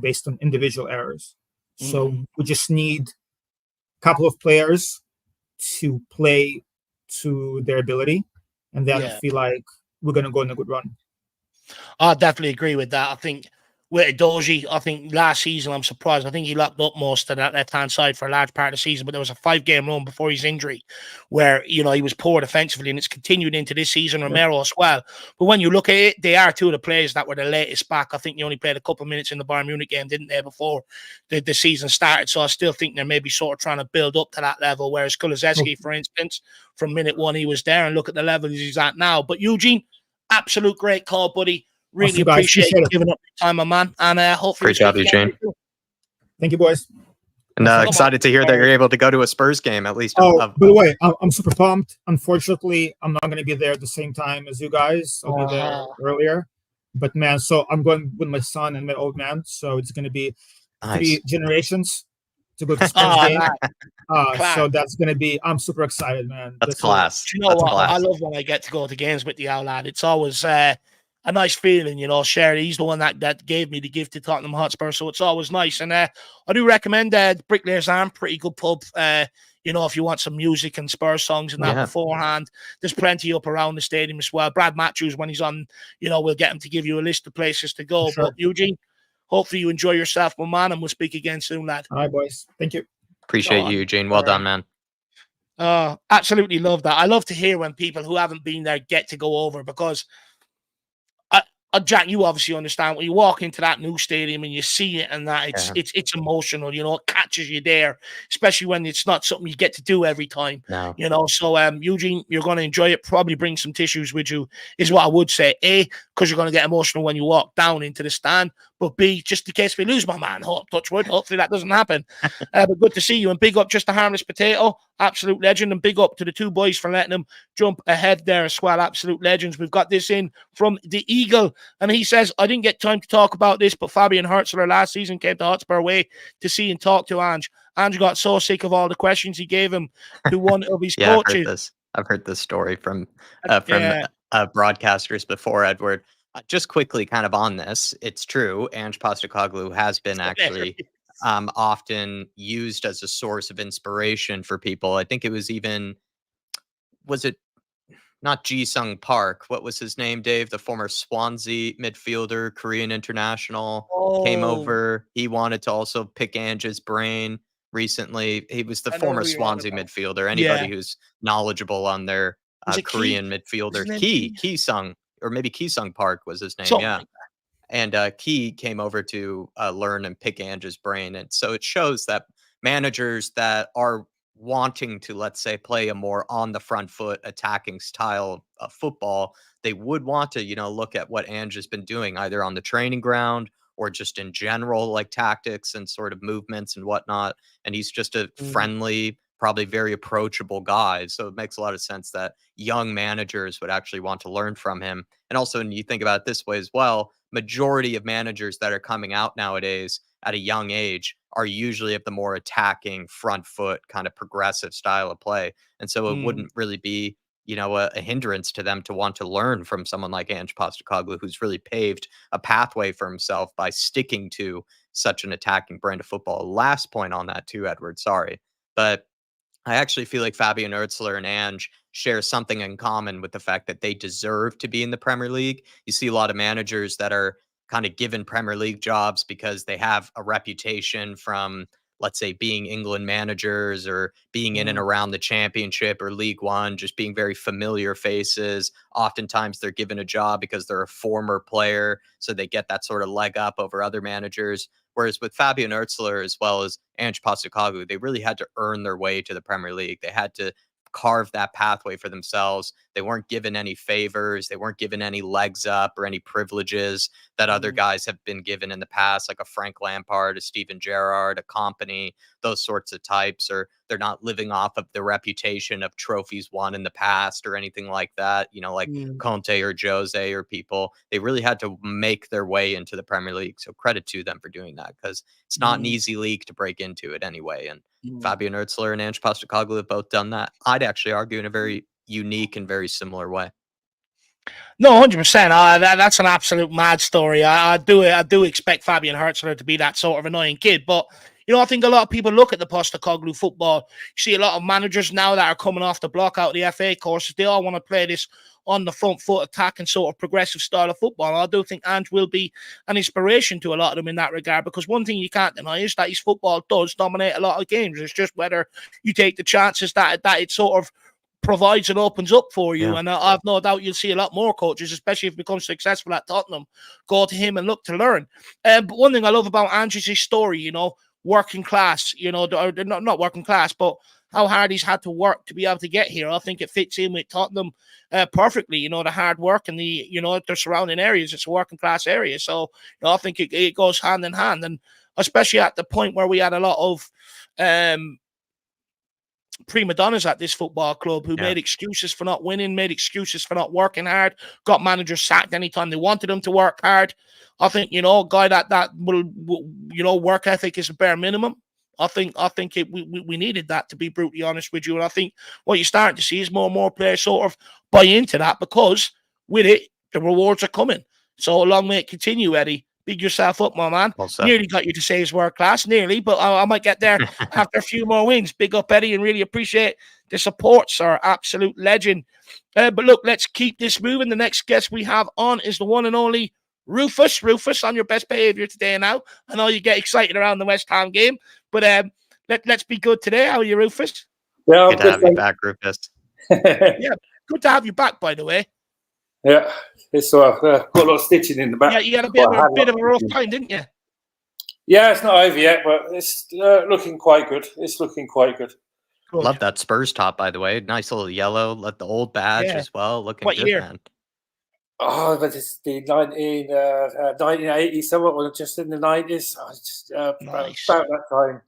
based on individual errors. So we just need a couple of players to play to their ability, and then I feel like we're going to go on a good run. I definitely agree with that. I think with Doji, I think last season, I'm surprised. I think he locked up most of that left-hand side for a large part of the season, but there was a 5-game run before his injury where, he was poor defensively, and it's continued into this season, Romero as well. But when you look at it, they are two of the players that were the latest back. I think they only played a couple of minutes in the Bayern Munich game, didn't they, before the season started? So I still think they're maybe sort of trying to build up to that level, whereas Kulusevski, for instance, from minute one, he was there, and look at the level he's at now. But Eugene, absolute great call, buddy. Really appreciate you giving up your time, my man. And hopefully, great job, Eugene. Thank you, boys. And excited to hear that you're able to go to a Spurs game at least. By the way, I'm super pumped. Unfortunately, I'm not going to be there at the same time as you guys. I'll be there earlier. But man, so I'm going with my son and my old man. So it's going to be 3 generations to go to Spurs game. So that's going to be. I'm super excited, man. That's class. You know what? I love when I get to go to games with the old lad. It's always a nice feeling, Sherry. He's the one that gave me the gift to Tottenham Hotspur, so it's always nice. And I do recommend Bricklayer's Arm, pretty good pub. If you want some music and Spurs songs and that beforehand, there's plenty up around the stadium as well. Brad Matthews, when he's on, we'll get him to give you a list of places to go. Sure. But Eugene, hopefully you enjoy yourself, my man, and we'll speak again soon, lad. All right, boys. Thank you. Appreciate you, Eugene. Well done, man. Absolutely love that. I love to hear when people who haven't been there get to go over, because Jack, you obviously understand when you walk into that new stadium and you see it and that it's emotional, it catches you there, especially when it's not something you get to do every time. No. So Eugene, you're going to enjoy it. Probably bring some tissues with you, is what I would say. A, because you're going to get emotional when you walk down into the stand, but B, just in case we lose, my man, touch wood, hopefully that doesn't happen. But good to see you, and big up Just a Harmless Potato, absolute legend, and big up to the 2 boys for letting them jump ahead there as well, absolute legends. We've got this in from the Eagle, and he says, I didn't get time to talk about this, but Fabian Hertzler last season came to Hotspur way to see and talk to Ange. Ange got so sick of all the questions he gave him to one of his coaches. I've heard this story from broadcasters before, Edward. Just quickly kind of on this, it's true, Ange Postecoglou has been actually often used as a source of inspiration for people. I think it was not Ji-Sung Park. What was his name, Dave? The former Swansea midfielder, Korean international, came over. He wanted to also pick Ange's brain recently. He was the former Swansea midfielder. Anybody who's knowledgeable on their Korean midfielder, Ki-Sung, or maybe Ki-Sung Park was his name. And Ki came over to learn and pick Ange's brain. And so it shows that managers that are wanting to, let's say, play a more on the front foot attacking style of football, they would want to, look at what Ange has been doing either on the training ground or just in general, like tactics and sort of movements and whatnot. And he's just a friendly, probably very approachable guy. So it makes a lot of sense that young managers would actually want to learn from him. And also, when you think about it this way as well, majority of managers that are coming out nowadays at a young age are usually of the more attacking, front foot, kind of progressive style of play. And so it wouldn't really be, you know, a hindrance to them to want to learn from someone like Ange Postecoglou, who's really paved a pathway for himself by sticking to such an attacking brand of football. Last point on that too, Edward, sorry. But I actually feel like Fabian Ertzler and Ange share something in common with the fact that they deserve to be in the Premier League. You see a lot of managers that are kind of given Premier League jobs because they have a reputation from, let's say, being England managers or being in and around the Championship or League One, just being very familiar faces. Oftentimes they're given a job because they're a former player, so they get that sort of leg up over other managers. Whereas with Fabian Ertzler as well as Ange Postecoglou, they really had to earn their way to the Premier League. They had to carve that pathway for themselves. They weren't given any favors. They weren't given any legs up or any privileges that other guys have been given in the past, like a Frank Lampard, a Steven Gerrard, a Kompany, those sorts of types. Or they're not living off of the reputation of trophies won in the past or anything like that, you know, like Conte or Jose or people. They really had to make their way into the Premier League. So credit to them for doing that, because it's not an easy league to break into it anyway. And Fabian Ertzler and Ange Postecoglou have both done that. I'd actually argue in a very unique and very similar way. No, 100%. That's an absolute mad story. I do expect Fabian Ertzler to be that sort of annoying kid, but you know, I think a lot of people look at the Postecoglou football. You see a lot of managers now that are coming off the block out of the FA courses. They all want to play this on the front foot attack and sort of progressive style of football. And I do think Ange will be an inspiration to a lot of them in that regard, because one thing you can't deny is that his football does dominate a lot of games. It's just whether you take the chances that it sort of provides and opens up for you. And I've no doubt you'll see a lot more coaches, especially if he becomes successful at Tottenham, go to him and look to learn. But one thing I love about Ange is his story, you know, working class, you know, or not working class, but how hard he's had to work to be able to get here. I think it fits in with Tottenham perfectly, you know, the hard work and the, you know, the surrounding areas. It's a working class area. So, you know, I think it goes hand in hand. And especially at the point where we had a lot of prima donnas at this football club who made excuses for not winning, made excuses for not working hard, got managers sacked anytime they wanted them to work hard. I think, you know, a guy that will, you know, work ethic is a bare minimum. I think we needed that, to be brutally honest with you. And I think what you're starting to see is more and more players sort of buy into that, because with it, the rewards are coming. So long may it continue, Eddie. Big yourself up, my man. Nearly got you to say his word class, nearly, but I might get there after a few more wins. Big up, Eddie, and really appreciate the support, sir. Absolute legend. But look, let's keep this moving. The next guest we have on is the one and only Rufus. Rufus, on your best behavior today now. I know you get excited around the West Ham game, but let's be good today. How are you, Rufus? Yeah, good to have you back, Rufus. Yeah, good to have you back, by the way. Yeah, it's got a lot of stitching in the back. Yeah, you had a bit of a rough time, didn't you? Yeah, it's not over yet, but it's looking quite good. It's looking quite good. Love that Spurs top, by the way. Nice little yellow. Let the old badge as well. Looking what good, year? man. Oh, but it's the 1980 somewhat, or just in the 90s. Nice. About that time.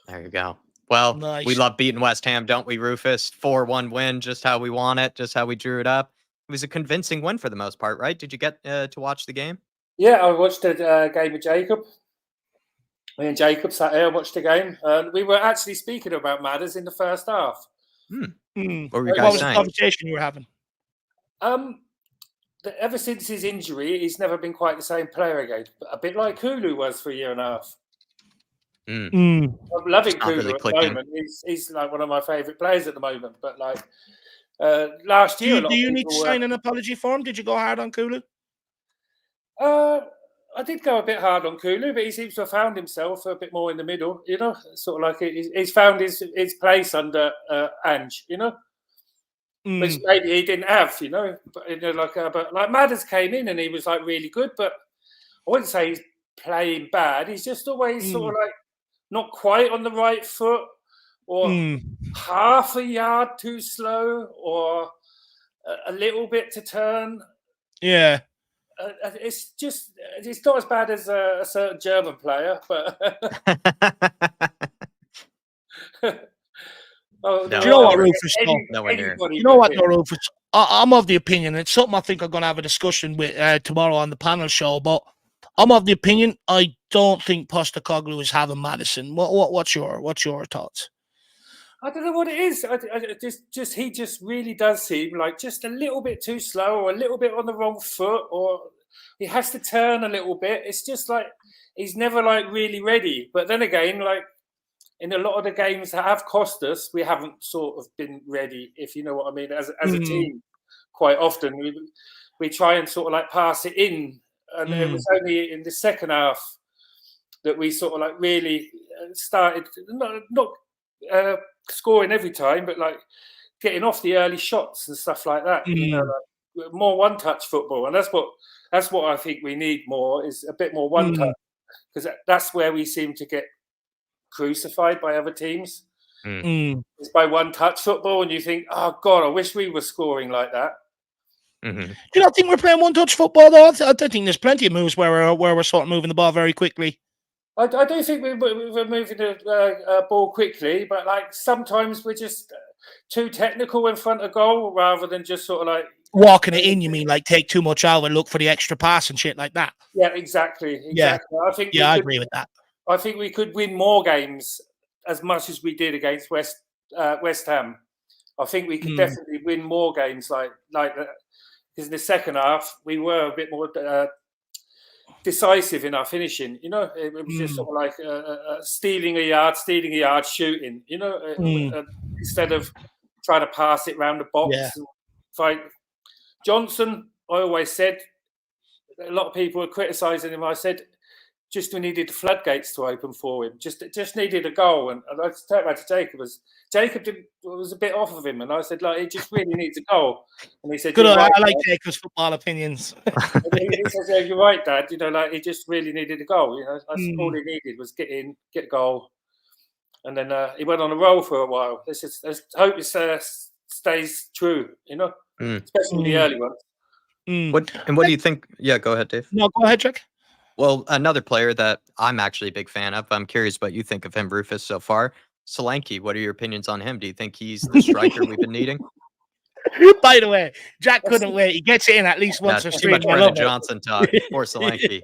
There you go. Well, we love beating West Ham, don't we, Rufus? 4-1 win, just how we want it, just how we drew it up. It was a convincing win for the most part, right? Did you get to watch the game? Yeah, I watched the game with Jacob. Me and Jacob sat here and watched the game. We were actually speaking about Madders in the first half. What were you guys What was saying? the conversation you were having? Ever since his injury, he's never been quite the same player again. A bit like Kulu was for a year and a half. I'm loving Kulu really at the moment. He's like one of my favourite players at the moment. But like last year, do you need to sign an apology for him? Did you go hard on Kulu? I did go a bit hard on Kulu, but he seems to have found himself a bit more in the middle. You know, sort of like he's found his place under Ange. You know. Which maybe he didn't have, you know, but like Madders came in and he was like really good, but I wouldn't say he's playing bad. He's just always sort of like not quite on the right foot, or half a yard too slow, or a little bit to turn. Yeah. it's not as bad as a certain German player, but do you know what, Rufus? Nowhere near. You know what, Rufus? I'm of the opinion, it's something I think I'm going to have a discussion with tomorrow on the panel show, but I'm of the opinion I don't think Postecoglou is having Madison. What's your thoughts? I don't know what it is. He just really does seem like just a little bit too slow, or a little bit on the wrong foot, or he has to turn a little bit. It's just like he's never like really ready. But then again, like in a lot of the games that have cost us, we haven't sort of been ready, if you know what I mean. As a team, quite often we try and sort of like pass it in, and it was only in the second half that we sort of like really started not scoring every time, but like getting off the early shots and stuff like that. You know, like more one-touch football, and that's what I think we need more, is a bit more one-touch, because that's where we seem to get crucified by other teams. It's by one-touch football, and you think, oh God, I wish we were scoring like that. Do you not think we're playing one-touch football though? I think there's plenty of moves where we're sort of moving the ball very quickly. I do think we're moving the ball quickly, but like sometimes we're just too technical in front of goal rather than just sort of like walking it in. You mean like take too much out and look for the extra pass and shit like that? Yeah, exactly. Yeah. I think I agree with that. I think we could win more games as much as we did against West Ham. I think we could definitely win more games like that, because in the second half we were a bit more decisive in our finishing. You know, it was just sort of like stealing a yard, shooting. You know, instead of trying to pass it around the box. Yeah. And fight. Johnson, I always said, a lot of people were criticising him. I said, just we needed the floodgates to open for him. Just needed a goal. And I turned back to Jacob. Jacob was a bit off of him, and I said, like, he just really needs a goal. And he said, "Good, right, I like Jacob's football opinions." He says, "Yeah, you're right, Dad. You know, like he just really needed a goal. You know, that's all he needed was get in, get a goal." And then he went on a roll for a while. Let's hope it stays true. You know, especially the early ones. What do you think? Yeah, go ahead, Dave. No, go ahead, Jack. Well, another player that I'm actually a big fan of, I'm curious what you think of him, Rufus, so far. Solanke, what are your opinions on him? Do you think he's the striker we've been needing? By the way, Jack couldn't wait. He gets in at least once or too much Brendan Johnson talk for Solanke.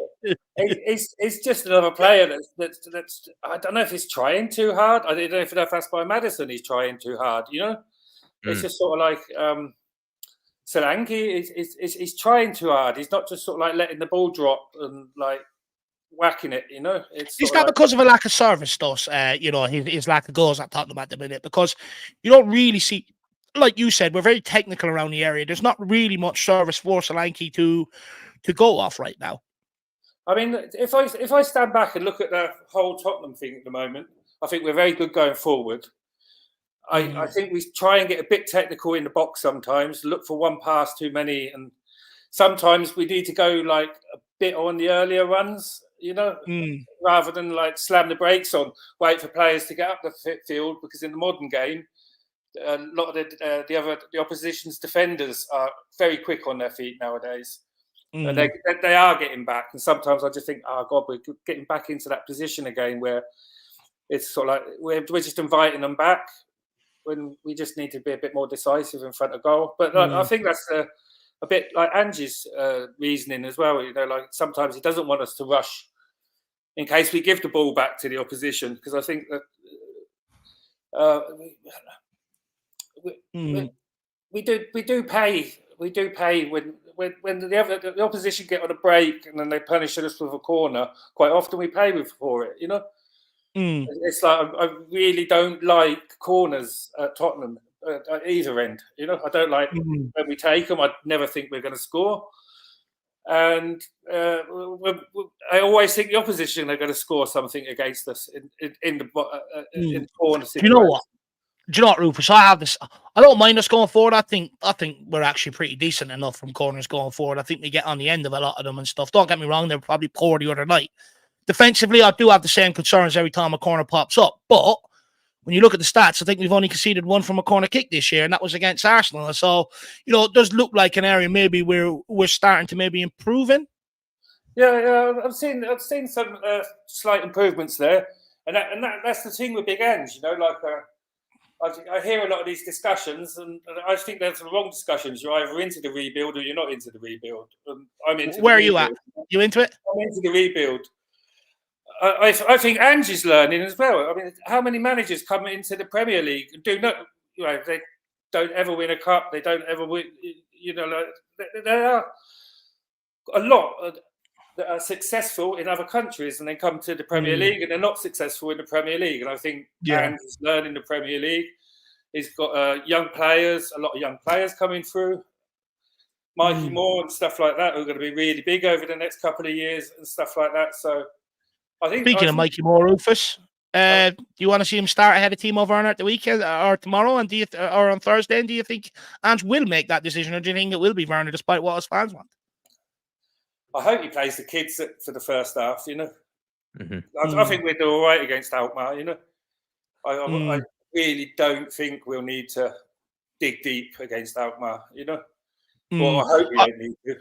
He's just another player that's I don't know if he's trying too hard. I don't know if that's by Madison he's trying too hard, you know? It's just sort of like Solanke is trying too hard. He's not just sort of like letting the ball drop and like whacking it, you know. It's not because of a lack of service, though. You know, his lack of goals at Tottenham at the minute, because you don't really see, like you said, we're very technical around the area. There's not really much service for Solanke to go off right now. I mean, if I stand back and look at the whole Tottenham thing at the moment, I think we're very good going forward. I think we try and get a bit technical in the box sometimes, look for one pass too many, and sometimes we need to go like a bit on the earlier runs, you know, rather than like slam the brakes on, wait for players to get up the field, because in the modern game, a lot of the opposition's defenders are very quick on their feet nowadays. And they are getting back, and sometimes I just think, oh God, we're getting back into that position again where it's sort of like we're just inviting them back, when we just need to be a bit more decisive in front of goal. But I think that's a bit like Ange's reasoning as well. You know, like sometimes he doesn't want us to rush in case we give the ball back to the opposition, because I think that we do pay when the opposition get on a break and then they punish us with a corner. Quite often we pay for it, you know. It's like I really don't like corners at Tottenham at either end. You know, I don't like when we take them. I never think we're going to score, and I always think the opposition are going to score something against us in the corner situation. Do you know what? Do you know what, Rufus? I have this. I don't mind us going forward. I think we're actually pretty decent enough from corners going forward. I think we get on the end of a lot of them and stuff. Don't get me wrong; they were probably poor the other night. Defensively, I do have the same concerns every time a corner pops up. But when you look at the stats, I think we've only conceded one from a corner kick this year, and that was against Arsenal. So, it does look like an area maybe we're starting to maybe improve in. Yeah, I've seen some slight improvements there, and that's the thing with Big Ange. I hear a lot of these discussions, and I think they're the wrong discussions. You're either into the rebuild or you're not into the rebuild. I'm into. Where are you at? You into it? I'm into the rebuild. I think Ange is learning as well. I mean, how many managers come into the Premier League and do not? They don't ever win a cup. They don't ever win. There are a lot that are successful in other countries and then come to the Premier League and they're not successful in the Premier League. And I think Ange is learning the Premier League. He's got young players, a lot of young players coming through. Mikey Moore and stuff like that are going to be really big over the next couple of years and stuff like that. So I think. Speaking of Mikey Moore, Rufus, do you want to see him start ahead of Timo Werner at the weekend or tomorrow, and or on Thursday? And do you think Ange will make that decision, or do you think it will be Werner, despite what his fans want? I hope he plays the kids for the first half. I think we'll do all right against Alkmaar. I really don't think we'll need to dig deep against Alkmaar. Well, I hope we don't need to.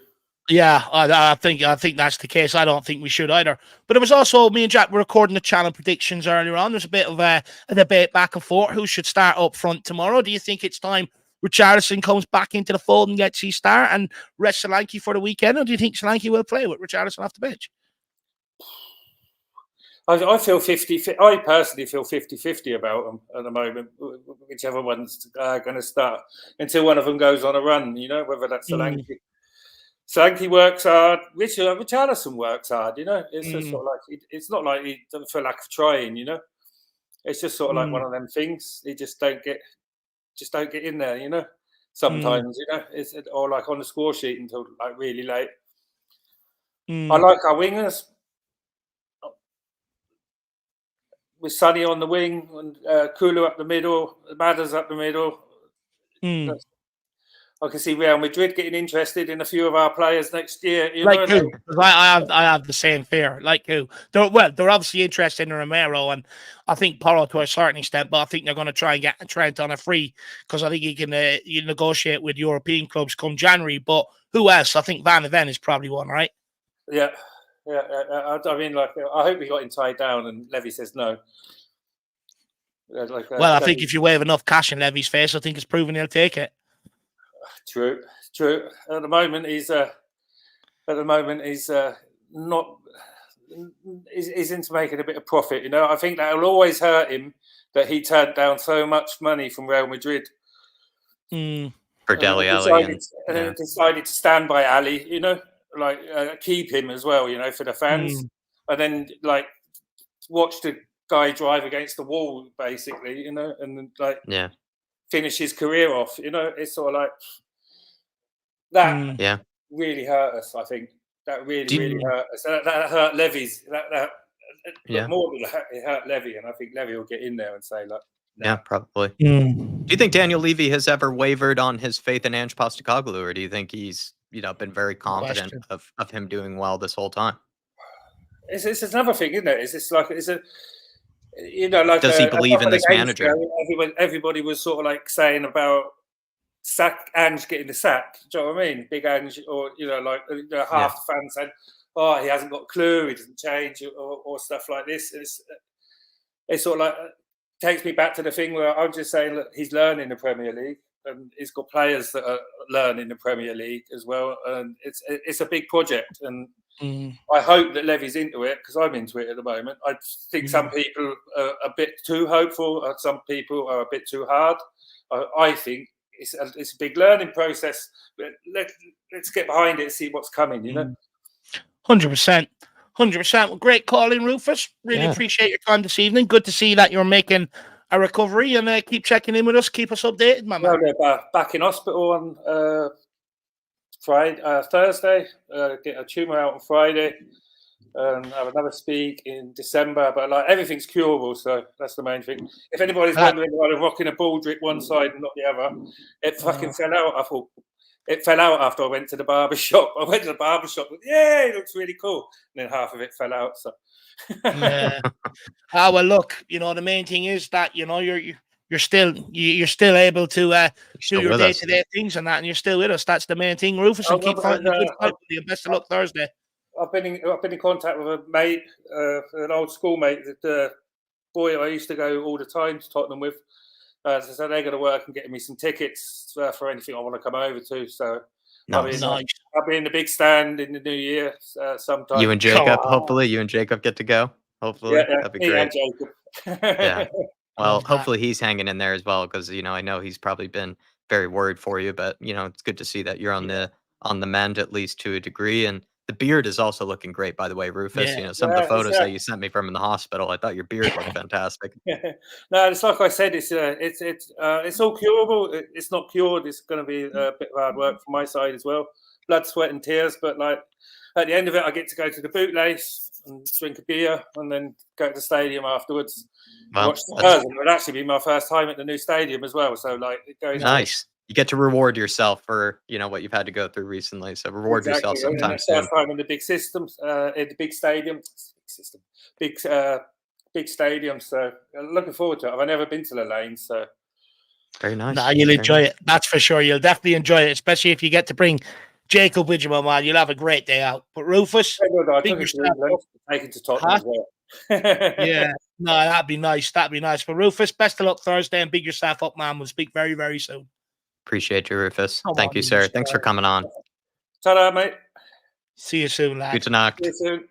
Yeah, I think that's the case. I don't think we should either. But it was also, me and Jack were recording the channel predictions earlier on. There's a bit of a debate back and forth. Who should start up front tomorrow? Do you think it's time Richarlison comes back into the fold and gets his start and rests Solanke for the weekend? Or do you think Solanke will play with Richarlison off the bench? I feel 50. I personally feel 50-50 about them at the moment. Whichever one's going to start until one of them goes on a run. Whether that's Solanke. Solanke works hard. Richarlison works hard. It's just sort of like it's not like he for lack of trying. It's just sort of like one of them things. He just don't get in there. Sometimes it's or like on the score sheet until like really late. I like our wingers. With Sonny on the wing and Kulu up the middle, Madders up the middle. I can see Real Madrid getting interested in a few of our players next year. Like who? I have the same fear. Like who? They're obviously interested in Romero, and I think Porro to a certain extent, but I think they're going to try and get Trent on a free because I think he can negotiate with European clubs come January. But who else? I think Van de Ven is probably one, right? Yeah. I mean, I hope he got him tied down, and Levy says no. I think if you wave enough cash in Levy's face, I think it's proven he'll take it. True. At the moment, he's not. He's into making a bit of profit. I think that will always hurt him that he turned down so much money from Real Madrid for Dele Alli, and decided to stand by Ali. Keep him as well. For the fans, and then watch the guy drive against the wall, basically. And finish his career off. It's sort of like. That really hurt us. I think that really hurt us. That hurt Levy's. More than that, it hurt Levy, and I think Levy will get in there and say, "Look." Yeah, probably. Do you think Daniel Levy has ever wavered on his faith in Ange Postecoglou, or do you think he's been very confident of him doing well this whole time? It's another thing, isn't it? Does he believe in this manager? Everybody was sort of like saying about. Ange getting the sack. Do you know what I mean? Big Ange, or half the fans said, "Oh, he hasn't got a clue. He doesn't change," or stuff like this. It's sort of like takes me back to the thing where I'm just saying, look, he's learning the Premier League, and he's got players that are learning the Premier League as well, and it's a big project. And I hope that Levy's into it because I'm into it at the moment. I think some people are a bit too hopeful, and some people are a bit too hard. I think. It's a big learning process. But let's get behind it and see what's coming. 100%. Well, great calling, Rufus. Really appreciate your time this evening. Good to see that you're making a recovery, and keep checking in with us. Keep us updated, my man. They're back in hospital on Thursday. Get a tumour out on Friday. Have another speak in December, but everything's curable, so that's the main thing. If anybody's wondering why they're rocking a ball drip one side and not the other, it fucking fell out. I thought it fell out after I went to the barber shop. I went to the barber shop. Yeah, it looks really cool. And then half of it fell out. So Yeah. Well, look, the main thing is that you're still able to do your day-to-day things and that, and you're still with us. That's the main thing, Rufus, and keep fighting the good fight with you. Best of luck Thursday. I've been in contact with a mate, an old schoolmate that boy I used to go all the time to Tottenham with. So they're going to work and getting me some tickets for anything I want to come over to. So nice. I'll be in the big stand in the new year sometime. You and Jacob, hopefully, get to go. Hopefully, yeah, that'd be great. And Jacob. Yeah. Well, hopefully he's hanging in there as well, because I know he's probably been very worried for you. But it's good to see that you're on the mend, at least to a degree. And the beard is also looking great, by the way, Rufus. Some of the photos that you sent me from in the hospital, I thought your beard looked fantastic. No, it's like I said, it's all curable. It's not cured. It's going to be a bit of hard work from my side as well. Blood, sweat, and tears. But like at the end of it, I get to go to the bootlace and drink a beer, and then go to the stadium afterwards. Well, watch Spurs. It would actually be my first time at the new stadium as well. So like, it goes nice. You get to reward yourself for what you've had to go through recently. So reward yourself sometime soon. First time in the big systems, in the big stadium, big stadium. So looking forward to it. I've never been to the Lane, so very nice. Nah, you'll enjoy it. That's for sure. You'll definitely enjoy it, especially if you get to bring Jacob with you, my man. You'll have a great day out. But Rufus, taken to Tottenham as well. Yeah, no, that'd be nice. That'd be nice. But Rufus, best of luck Thursday, and big yourself up, man. We'll speak very, very soon. Appreciate you, Rufus. Thank you, sir. Thanks for coming on. Ta-da, mate. See you soon, lad. Good to knock. See you soon.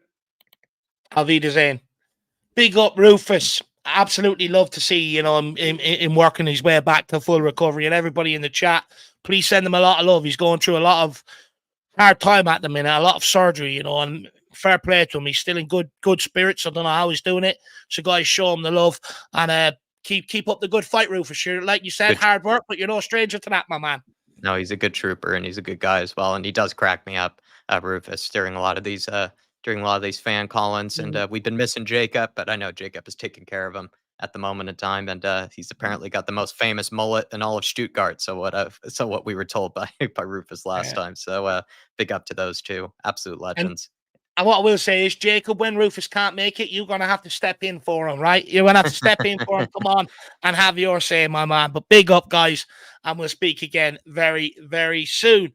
Auf Wiedersehen. Big up, Rufus. Absolutely love to see, him working his way back to full recovery. And everybody in the chat, please send him a lot of love. He's going through a lot of hard time at the minute, a lot of surgery, and fair play to him. He's still in good spirits. I don't know how he's doing it. So guys, show him the love and keep up the good fight, Rufus. You're, like you said, hard work, but you're no stranger to that, my man. No, he's a good trooper and he's a good guy as well. And he does crack me up, Rufus, during a lot of these fan call-ins. And we've been missing Jacob, but I know Jacob is taking care of him at the moment in time. And he's apparently got the most famous mullet in all of Stuttgart. So what we were told by Rufus last time. So big up to those two. Absolute legends. And what I will say is, Jacob, when Rufus can't make it, you're going to have to step in for him, right? You're going to have to step in for him. Come on and have your say, my man. But big up, guys. And we'll speak again very, very soon.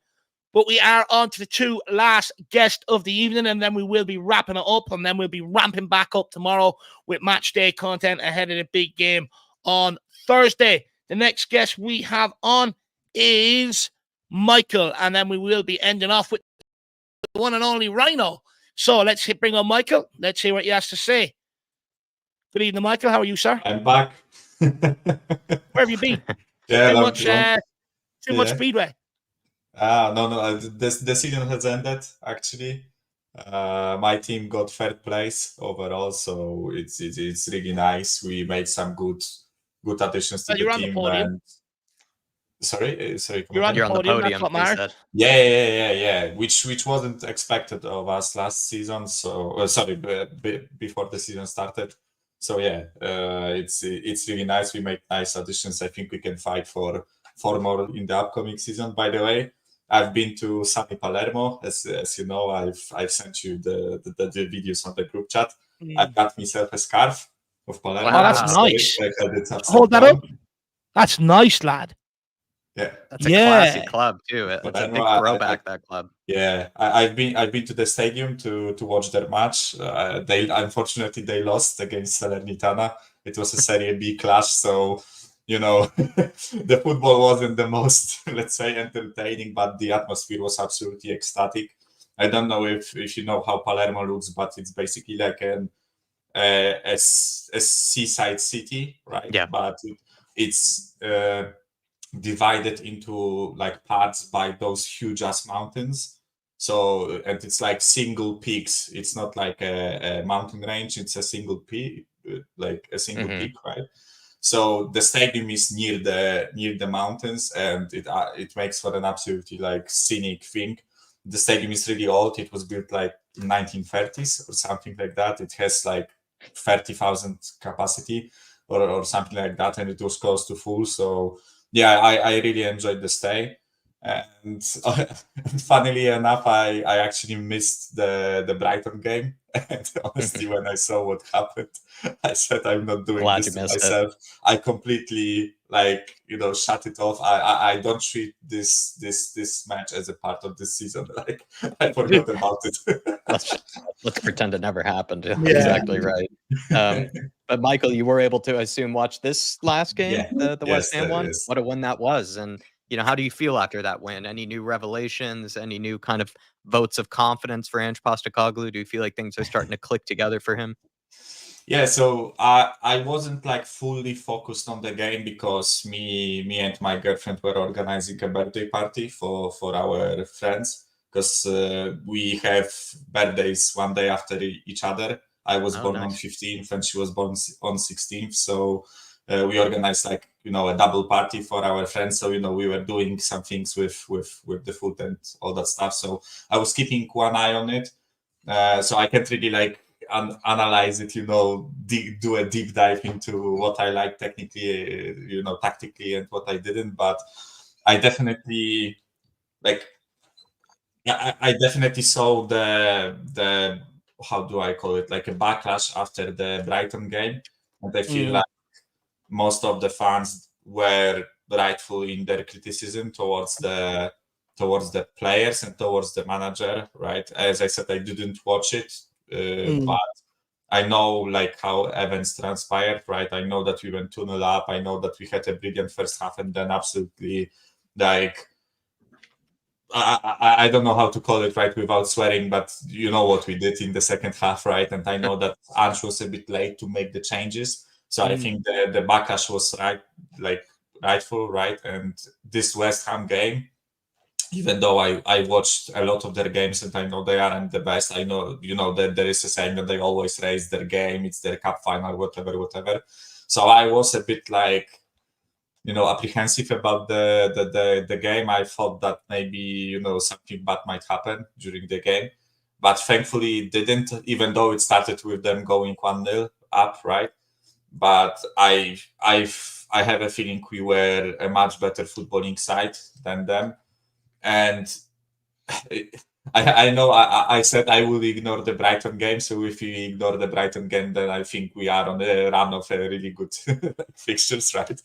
But we are on to the two last guests of the evening, and then we will be wrapping it up, and then we'll be ramping back up tomorrow with match day content ahead of the big game on Thursday. The next guest we have on is Michael, and then we will be ending off with the one and only Rhino. So let's bring on Michael. Let's hear what he has to say. Good evening, Michael. How are you, sir? I'm back. Where have you been? Too much speedway. No. The season has ended, actually. My team got third place overall, so it's really nice. We made some good additions to the team. And... Sorry. You're on the podium. That's what Yeah. Which wasn't expected of us last season. So before the season started. So yeah, it's really nice. We make nice additions. I think we can fight for more in the upcoming season. By the way, I've been to sunny Palermo, as you know. I've sent you the videos on the group chat. I've got myself a scarf of Palermo. Wow, that's nice. Hold that up. That's nice, lad. Yeah, that's a classy club too. It's a big throwback, that club. Yeah, I've been to the stadium to watch their match. They unfortunately lost against Salernitana. It was a Serie B clash, so the football wasn't the most, let's say, entertaining, but the atmosphere was absolutely ecstatic. I don't know if you know how Palermo looks, but it's basically like a seaside city, right? Yeah. But it's divided into like parts by those huge ass mountains. So, and it's like single peaks. It's not like a mountain range. It's a single peak, peak, right? So the stadium is near the mountains, and it makes for an absolutely like scenic thing. The stadium is really old. It was built like in 1930s or something like that. It has like 30,000 capacity or something like that, and it was close to full. So yeah, I really enjoyed the stay. And funnily enough, I actually missed the Brighton game. And honestly, when I saw what happened, I said, I'm not doing this to myself. I completely shut it off. I don't treat this match as a part of this season. Like, I forgot about it. let's pretend it never happened. Yeah. Exactly right. But Michael, you were able to, I assume, watch this last game, the West Ham one. What a win that was. And how do you feel after that win? Any new revelations? Any new kind of votes of confidence for Ange Postecoglou? Do you feel like things are starting to click together for him? Yeah, so I wasn't fully focused on the game because me and my girlfriend were organizing a birthday party for our friends, because we have birthdays one day after each other. I was born on 15th and she was born on 16th, so we organized a double party for our friends. So we were doing some things with the food and all that stuff. So I was keeping one eye on it. So I can't really analyze it, do a deep dive into what I like technically, tactically, and what I didn't. But I definitely I definitely saw the how do I call it, a backlash after the Brighton game, and I feel like most of the fans were rightful in their criticism towards the players and towards the manager, right? As I said, I didn't watch it, but I know how events transpired, right? I know that we went 2-0 up. I know that we had a brilliant first half, and then absolutely I don't know how to call it right without swearing, but you know what we did in the second half, right? And I know that Ange was a bit late to make the changes. So I think the backlash was rightful, right? And this West Ham game, even though I watched a lot of their games and I know they aren't the best, I know, that there is a saying that they always raise their game, it's their cup final, whatever. So I was a bit apprehensive about the game. I thought that maybe, something bad might happen during the game. But thankfully it didn't, even though it started with them going 1-0 up, right? But I have a feeling we were a much better footballing side than them. And I know I said I will ignore the Brighton game. So if you ignore the Brighton game, then I think we are on a run of a really good fixtures, right?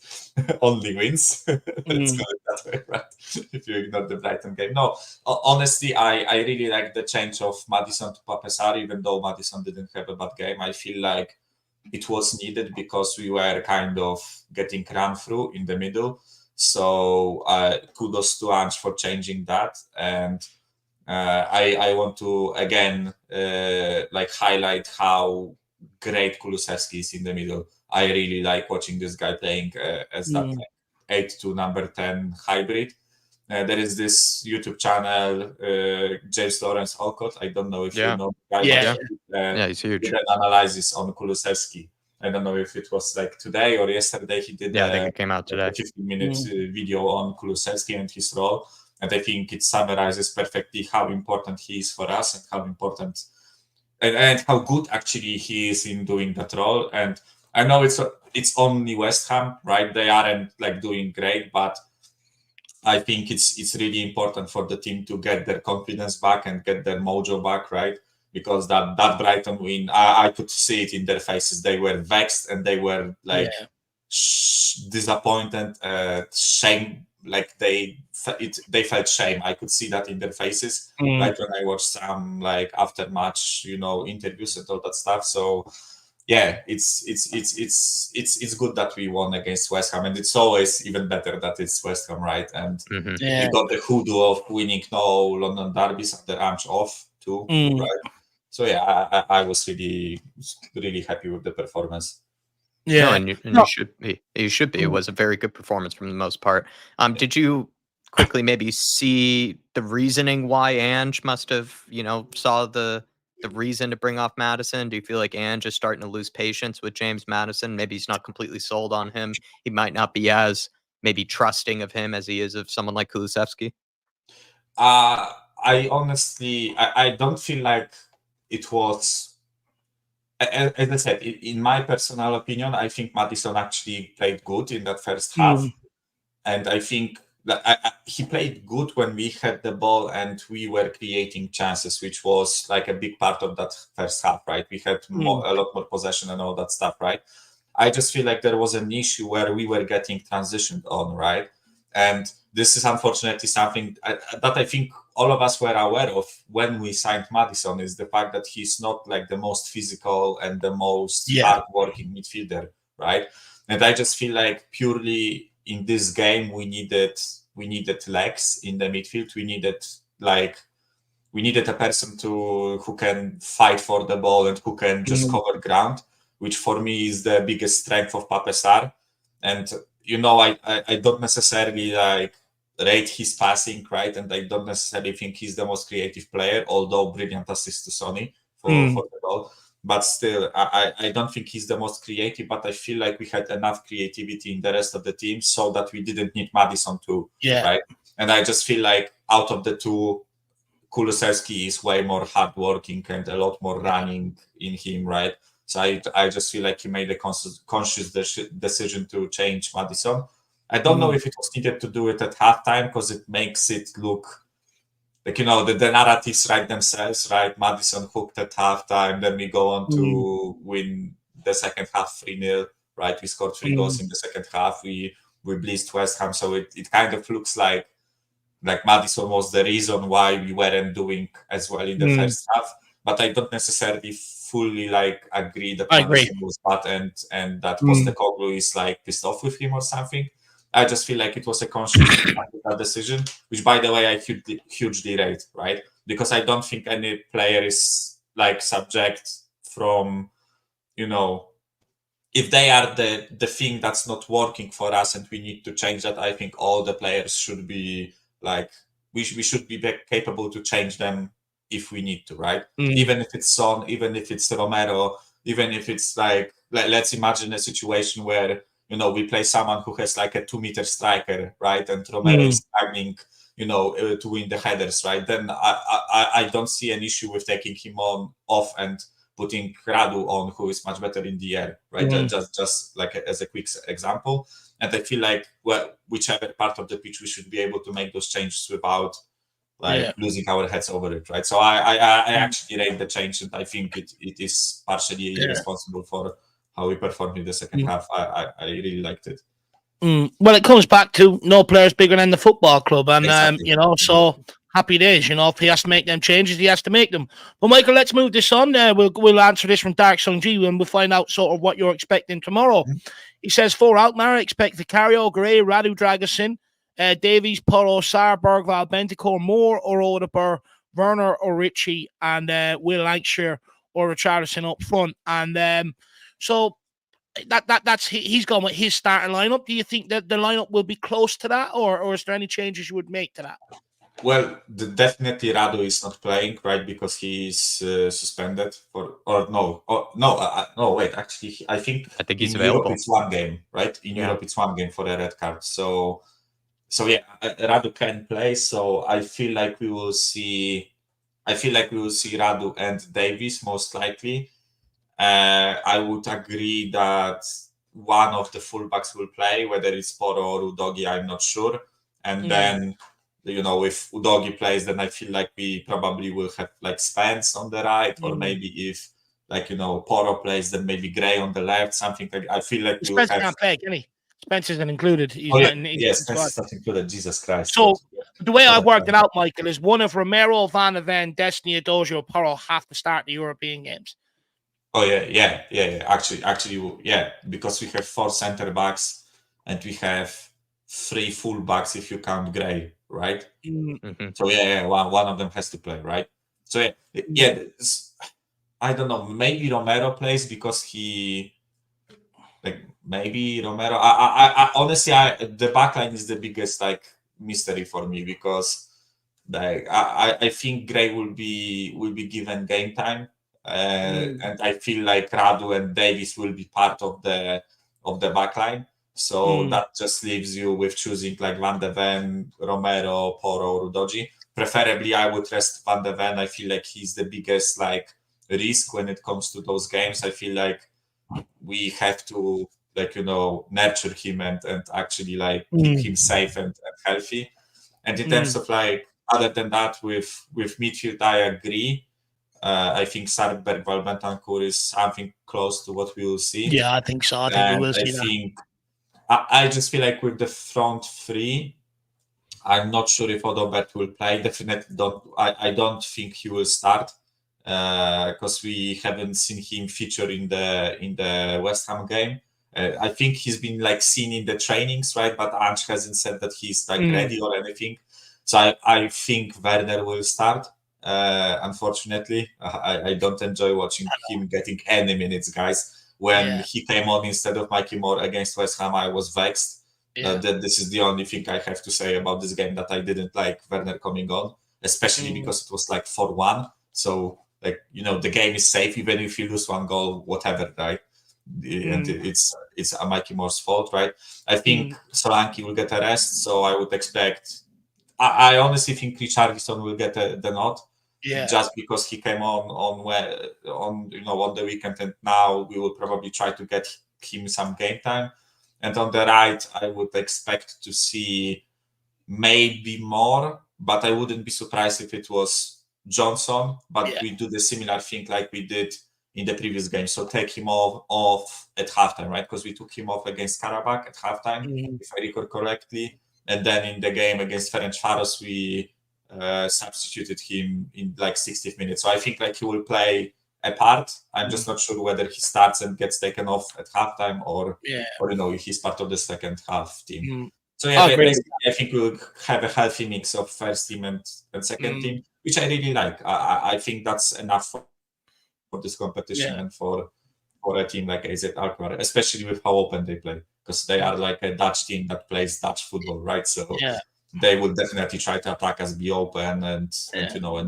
Only wins. Let's call it that way, right? If you ignore the Brighton game. No, honestly, I really like the change of Madison to Papesar, even though Madison didn't have a bad game. I feel like it was needed because we were kind of getting run through in the middle. So kudos to Ange for changing that. And I want to again highlight how great Kulusevski is in the middle. I really like watching this guy playing as that 8 to number 10 hybrid. There is this YouTube channel, James Lawrence Alcott. I don't know if you know the guy. He's huge. He did an analysis on Kulusevski. I don't know if it was today or yesterday. He did I think it came out today. A 15-minute video on Kulusevski and his role. And I think it summarizes perfectly how important he is for us and how important and how good actually he is in doing that role. And I know it's only West Ham, right? They aren't doing great, but I think it's really important for the team to get their confidence back and get their mojo back, right? Because that Brighton win, I could see it in their faces. They were vexed and they were disappointed, shame. They felt shame. I could see that in their faces, right, when I watched some after match, interviews and all that stuff. So yeah, it's good that we won against West Ham, and it's always even better that it's West Ham, right? And we got the hoodoo of winning no London derbies after Ange off too, right? So yeah, I was really happy with the performance. Yeah, and you should be. You should be. It was a very good performance from the most part. Did you quickly maybe see the reasoning why Ange must have, saw the reason to bring off Madison? Do you feel like Ange is starting to lose patience with James Madison? Maybe he's not completely sold on him. He might not be as maybe trusting of him as he is of someone like Kulusevski. I honestly, I don't feel like it was. As I said, in my personal opinion, I think Madison actually played good in that first half. And I think he played good when we had the ball and we were creating chances, which was like a big part of that first half, right? We had a lot more possession and all that stuff, right? I just feel like there was an issue where we were getting transitioned on, right? And this is unfortunately something that I think all of us were aware of when we signed Madison, is the fact that he's not like the most physical and the most hard-working midfielder, right? And I just feel like purely in this game we needed legs in the midfield. We needed a person who can fight for the ball and who can just cover ground, which for me is the biggest strength of Pape Sarr. And I don't necessarily rate his passing, right? And I don't necessarily think he's the most creative player, although brilliant assist to Sonny for the goal. But still, I don't think he's the most creative, but I feel like we had enough creativity in the rest of the team so that we didn't need Madison too, right? And I just feel like out of the two, Kulusevski is way more hardworking and a lot more running in him, right? So I just feel like he made a conscious decision to change Madison. I don't know if it was needed to do it at halftime because it makes it look like, the narratives write themselves, right? Madison hooked at halftime, then we go on to win the second half 3-0, right? We scored 3 goals in the second half. We blitzed West Ham, so it kind of looks like Madison was the reason why we weren't doing as well in the first half. But I don't necessarily fully agree that Madison was bad and that Postecoglou is pissed off with him or something. I just feel like it was a conscious decision, which, by the way, I hugely rate, right? Because I don't think any player is subject from, if they are the thing that's not working for us and we need to change that. I think all the players should be we should be capable to change them if we need to, right? Even if it's Son, even if it's Romero, even if it's let's imagine a situation where we play someone who has a 2-meter striker, right? And Romero is struggling, to win the headers, right? Then I don't see an issue with taking him off and putting Radu on, who is much better in the air, right? Just as a quick example. And I feel whichever part of the pitch we should be able to make those changes without losing our heads over it, right? So I actually rate the change, and I think it is partially responsible for how we performed in the second half. I really liked it. Well, it comes back to no players bigger than the football club, and exactly. So happy days. If he has to make them changes, he has to make them. But Michael, let's move this on. We'll answer this from Dark Sung G, and we'll find out sort of what you're expecting tomorrow. He says 4 out. Mara expect Vicario, Gray, Radu Dragusin, Davies, Poro, Sarr, Bergval, Bentancur, Moore, or Odeber, Werner or Richie, and Will Lancashire or Richarlison up front. And so that's he's gone with his starting lineup. Do you think that the lineup will be close to that, or is there any changes you would make to that? Well, definitely Radu is not playing, right? Because he is suspended wait, actually, I think he's in available. Europe it's 1 game, right? In Europe it's 1 game for a red card. So yeah, Radu can play. So I feel like we will see Radu and Davies most likely. I would agree that one of the fullbacks will play, whether it's Poro or Udogi, I'm not sure. And then, if Udogi plays, then I feel like we probably will have Spence on the right, or maybe if Poro plays, then maybe Gray on the left, something like. I feel like Spence can't play, can he? Spence isn't included. Yes, Spence is not included. Jesus Christ. So the way I've worked it out, Michael, is one of Romero, Van de Ven, Destiny, Adozio, Poro have to start the European games. Oh yeah. Actually, yeah, because we have 4 center backs and we have 3 full backs if you count Gray, right? So one of them has to play, right? So yeah. I don't know. Maybe Romero plays because he. Maybe Romero. I honestly, the backline is the biggest mystery for me, because I think Gray will be given game time, and I feel like Radu and Davies will be part of the backline. So that just leaves you with choosing Van de Ven, Romero, Poro, or Udogi. Preferably, I would rest Van de Ven. I feel like he's the biggest risk when it comes to those games. I feel like we have to like, nurture him and actually like keep him safe and healthy. And in terms of like, other than that, with midfield, I agree. I think Sarberg, Valbentancur is something close to what we will see. Yeah, I think so. I think we will see that. I just feel like with the front three, I'm not sure if Odobert will play. Definitely don't. I don't think he will start because we haven't seen him feature in the West Ham game. I think he's been like seen in the trainings, right? But Ange hasn't said that he's like ready or anything. So I think Werner will start. Unfortunately, I don't enjoy watching him getting any minutes, guys. When he came on instead of Mikey Moore against West Ham, I was vexed. That this is the only thing I have to say about this game, that I didn't like Werner coming on, especially because it was like 4-1. So like, the game is safe even if you lose one goal, whatever, right? And it's Mikey Moore's fault, right? I think Solanke will get a rest, so I would expect. I honestly think Richarlison will get the nod, just because he came on the weekend, and now we will probably try to get him some game time. And on the right, I would expect to see maybe more, but I wouldn't be surprised if it was Johnson. But we do the similar thing like we did in the previous game. So take him off at halftime, right? Because we took him off against Karabakh at halftime, if I recall correctly. And then in the game against Ferencváros, we substituted him in like 60th minutes. So I think like he will play a part. I'm just not sure whether he starts and gets taken off at halftime or he's part of the second half team. So I think we'll have a healthy mix of first team and second team, which I really like. I think that's enough for this competition and for a team like AZ Alkmaar, especially with how open they play, because they are like a Dutch team that plays Dutch football, right? So they will definitely try to attack us, be open, and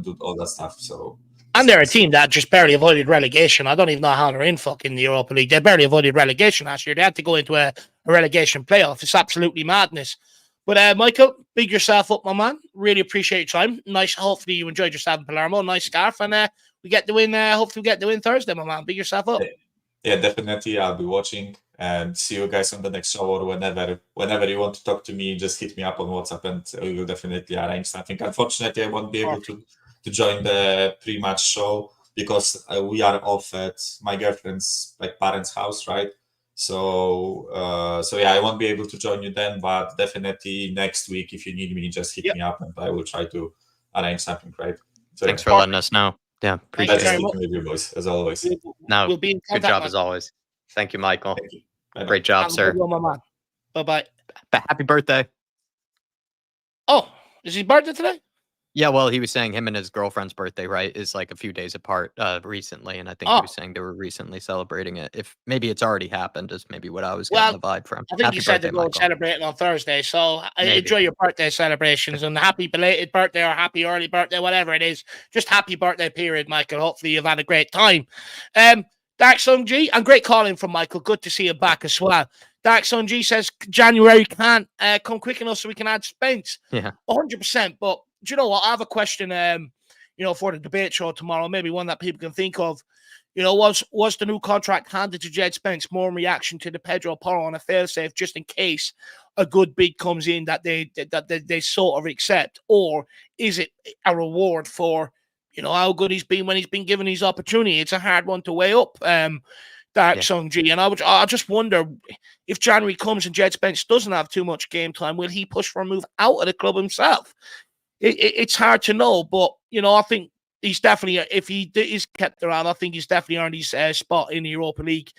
do all that stuff. So. And they're a team that just barely avoided relegation. I don't even know how they're in fucking the Europa League. They barely avoided relegation last year. They had to go into a relegation playoff. It's absolutely madness. But Michael, big yourself up, my man. Really appreciate your time. Nice. Hopefully you enjoyed yourself in Palermo. Nice scarf. And we get the win. Hopefully we get the win Thursday, my man. Big yourself up. Yeah, definitely. I'll be watching, and see you guys on the next show, or whenever you want to talk to me, just hit me up on WhatsApp and we will definitely arrange something. Unfortunately, I won't be able to join the pre-match show because we are off at my girlfriend's parents' house, right? So I won't be able to join you then, but definitely next week, if you need me, just hit me up and I will try to arrange something, right? So thanks for letting us know. Yeah, appreciate it. With you boys, as always. We'll be in contact, good job as always. Thank you, Michael. Thank you. Great job, sir. Bye-bye. Happy birthday. Oh, is his birthday today? Yeah, well, he was saying him and his girlfriend's birthday, right, is like a few days apart recently, and I think he was saying they were recently celebrating it. If maybe it's already happened, is maybe what I was getting the vibe from. I think he said they're going celebrating on Thursday, so enjoy your birthday celebrations, and happy belated birthday or happy early birthday, whatever it is. Just happy birthday period, Michael. Hopefully you've had a great time. Dark Sun G, and great calling from Michael. Good to see you back as well. Dark Sun G says January can't come quick enough so we can add Spence. Yeah, 100%. But do you know what? I have a question, for the debate show tomorrow, maybe one that people can think of. Was the new contract handed to Jed Spence more in reaction to the Pedro Porro on a failsafe, just in case a good bid comes in that they sort of accept, or is it a reward for how good he's been when he's been given his opportunity? It's a hard one to weigh up. Dark Sun G, and I just wonder if January comes and Jed Spence doesn't have too much game time, will he push for a move out of the club himself? It's hard to know, but I think he's definitely, if he is kept around, I think he's definitely earned his spot in the Europa League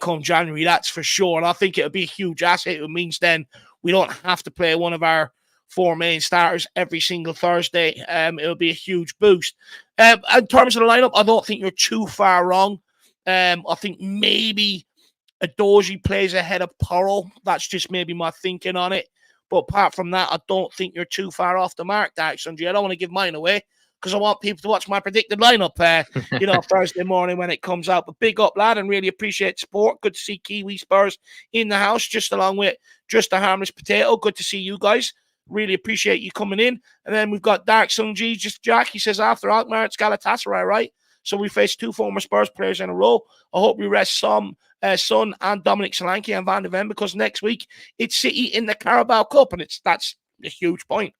come January. That's for sure, and I think it'll be a huge asset. It means then we don't have to play one of our four main starters every single Thursday. It'll be a huge boost. In terms of the lineup, I don't think you're too far wrong. I think maybe Adoji plays ahead of Porro. That's just maybe my thinking on it. But apart from that, I don't think you're too far off the mark, Dark Sundry. I don't want to give mine away because I want people to watch my predicted lineup, Thursday morning when it comes out. But big up, lad, and really appreciate support. Good to see Kiwi Spurs in the house, just along with Just a Harmless Potato. Good to see you guys. Really appreciate you coming in. And then we've got Dark Sun G, just Jack. He says, after Alkmaar, it's Galatasaray, right? So we faced two former Spurs players in a row. I hope we rest some Son and Dominic Solanke and Van de Ven, because next week it's City in the Carabao Cup, and that's a huge point.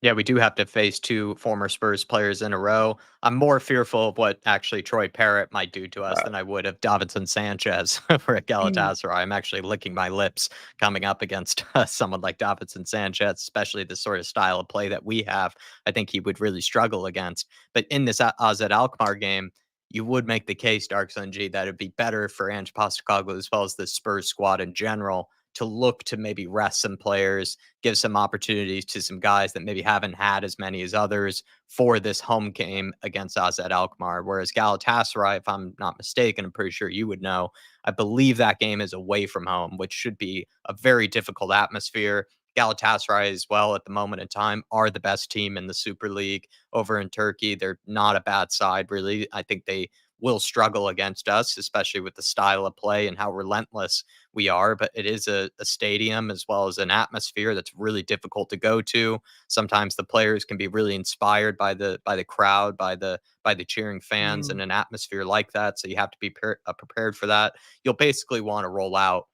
Yeah, we do have to face 2 former Spurs players in a row. I'm more fearful of what actually Troy Parrott might do to us than I would of Davinson Sanchez for a Galatasaray. I'm actually licking my lips coming up against someone like Davinson Sanchez, especially the sort of style of play that we have. I think he would really struggle against. But in this AZ Alkmaar game, you would make the case, Dark Sun G, that it'd be better for Ange Postecoglou as well as the Spurs squad in general to look to maybe rest some players, give some opportunities to some guys that maybe haven't had as many as others for this home game against AZ Alkmaar. Whereas Galatasaray, if I'm not mistaken, I'm pretty sure you would know, I believe that game is away from home, which should be a very difficult atmosphere. Galatasaray as well at the moment in time are the best team in the Super League over in Turkey. They're not a bad side, really. I think they will struggle against us, especially with the style of play and how relentless we are. But it is a stadium as well as an atmosphere that's really difficult to go to. Sometimes the players can be really inspired by the crowd, by the cheering fans and an atmosphere like that. So you have to be prepared for that. You'll basically want to roll out,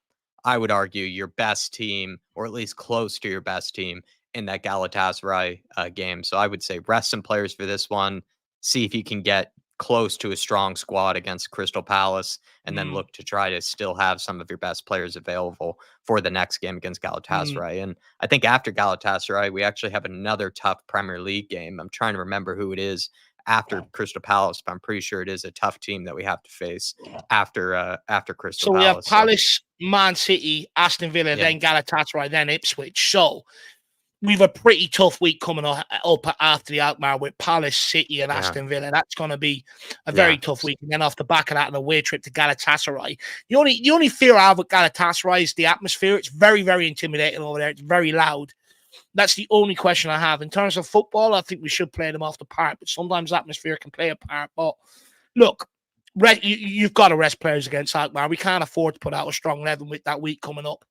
I would argue, your best team, or at least close to your best team in that Galatasaray game. So I would say rest some players for this one. See if you can get close to a strong squad against Crystal Palace, and then look to try to still have some of your best players available for the next game against Galatasaray. And I think after Galatasaray, we actually have another tough Premier League game. I'm trying to remember who it is after Crystal Palace, but I'm pretty sure it is a tough team that we have to face after Crystal Palace. So we have Palace, Man City, Aston Villa, then Galatasaray, then Ipswich. So we've a pretty tough week coming up after the Alkmaar with Palace, City, and Aston Villa. That's going to be a very tough week. And then off the back of that, an away trip to Galatasaray. The only fear I have with Galatasaray is the atmosphere. It's very, very intimidating over there. It's very loud. That's the only question I have. In terms of football, I think we should play them off the park, but sometimes atmosphere can play a part. But look, you've got to rest players against Alkmaar. We can't afford to put out a strong 11 with that week coming up.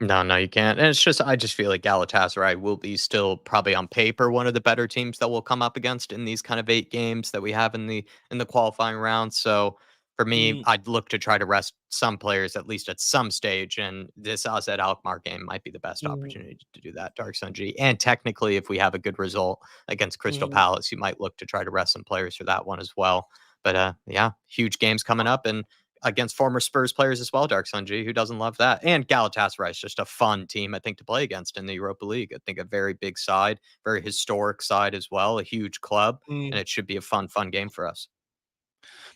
No, you can't. And I just feel like Galatasaray will be still probably on paper one of the better teams that we'll come up against in these kind of 8 games that we have in the qualifying round. So for me, I'd look to try to rest some players at least at some stage, and this AZ Alkmaar game might be the best opportunity to do that, Dark Sun G. And technically, if we have a good result against Crystal Palace, you might look to try to rest some players for that one as well. But huge games coming up, and against former Spurs players as well, Dark Sun G. Who doesn't love that? And Galatasaray is just a fun team, I think, to play against in the Europa League. I think a very big side, very historic side as well, a huge club, and it should be a fun game for us.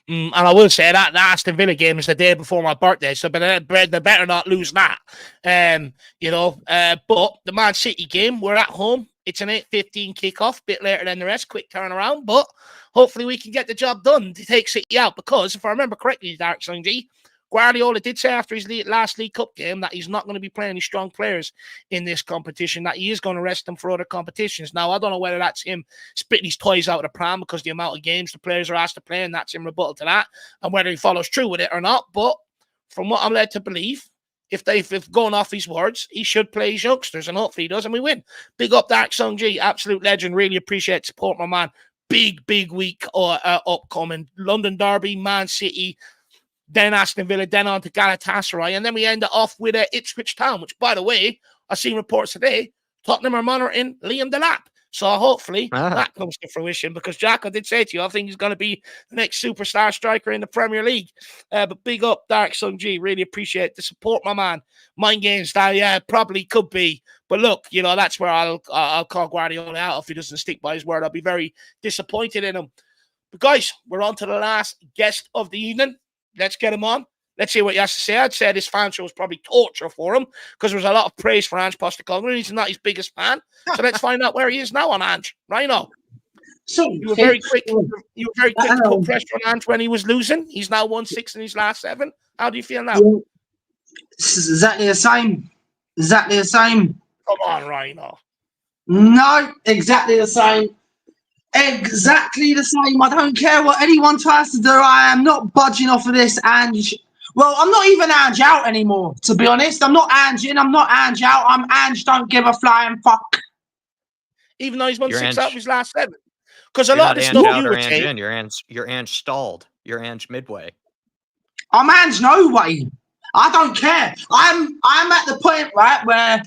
And I will say that the Aston Villa game is the day before my birthday, so they better not lose that. But the Man City game, we're at home. It's an 8:15 kickoff, bit later than the rest, quick turnaround, but hopefully we can get the job done to take City out, because if I remember correctly, Dark Sun G, Guardiola did say after his last League Cup game that he's not going to be playing any strong players in this competition, that he is going to rest them for other competitions. Now, I don't know whether that's him spitting his toys out of the pram because the amount of games the players are asked to play, and that's in rebuttal to that, and whether he follows through with it or not. But from what I'm led to believe, if going off his words, he should play his youngsters, and hopefully he does, and we win. Big up Dark Sun G, absolute legend. Really appreciate support, my man. Big week upcoming. London Derby, Man City, then Aston Villa, then on to Galatasaray, and then we end it off with Ipswich Town, which, by the way, I've seen reports today, Tottenham are monitoring Liam Delap. So hopefully that comes to fruition, because Jack, I did say to you, I think he's going to be the next superstar striker in the Premier League. But big up Dark Sun G, really appreciate the support, my man. Mind games style, probably could be. But look, that's where I'll call Guardiola out if he doesn't stick by his word. I'll be very disappointed in him. But guys, we're on to the last guest of the evening. Let's get him on. Let's see what he has to say. I'd say this fan show was probably torture for him, because there was a lot of praise for Ange Postecoglou. He's not his biggest fan. So let's find out where he is now on Ange. Rhino. So you were very quick. You were very quick to put pressure on Ange when he was losing. He's now won 6 in his last 7. How do you feel now? It's exactly the same. Exactly the same. Come on, Rhino. No, exactly the same. Exactly the same. I don't care what anyone tries to do. I am not budging off of this Ange. Well, I'm not even Ange out anymore, to be honest. I'm not Ange in. I'm not Ange out. I'm Ange don't give a flying fuck. Even though he's won 6 out of his last 7. Because a lot of the stuff you were saying. You're Ange stalled. You're Ange midway. I'm Ange, no way. I don't care. I'm at the point, right, where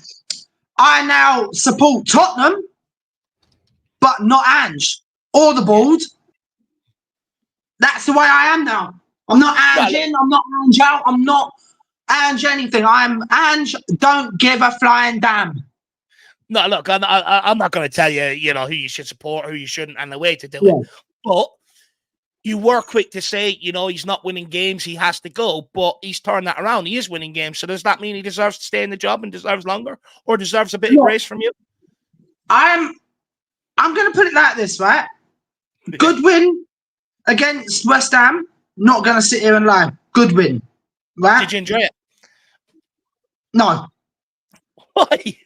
I now support Tottenham, but not Ange or the board. That's the way I am now. I'm not Ange in, I'm not Ange out, I'm not Ange anything. I'm Ange, don't give a flying damn. No, look, I'm not going to tell you, you know, who you should support, who you shouldn't, and the way to do it. But you were quick to say, you know, he's not winning games, he has to go, but he's turned that around. He is winning games. So does that mean he deserves to stay in the job and deserves longer, or deserves a bit of grace from you? I'm going to put it like this, right? Good win against West Ham. Not going to sit here and lie. Good win, right? Did you enjoy it? No. Why?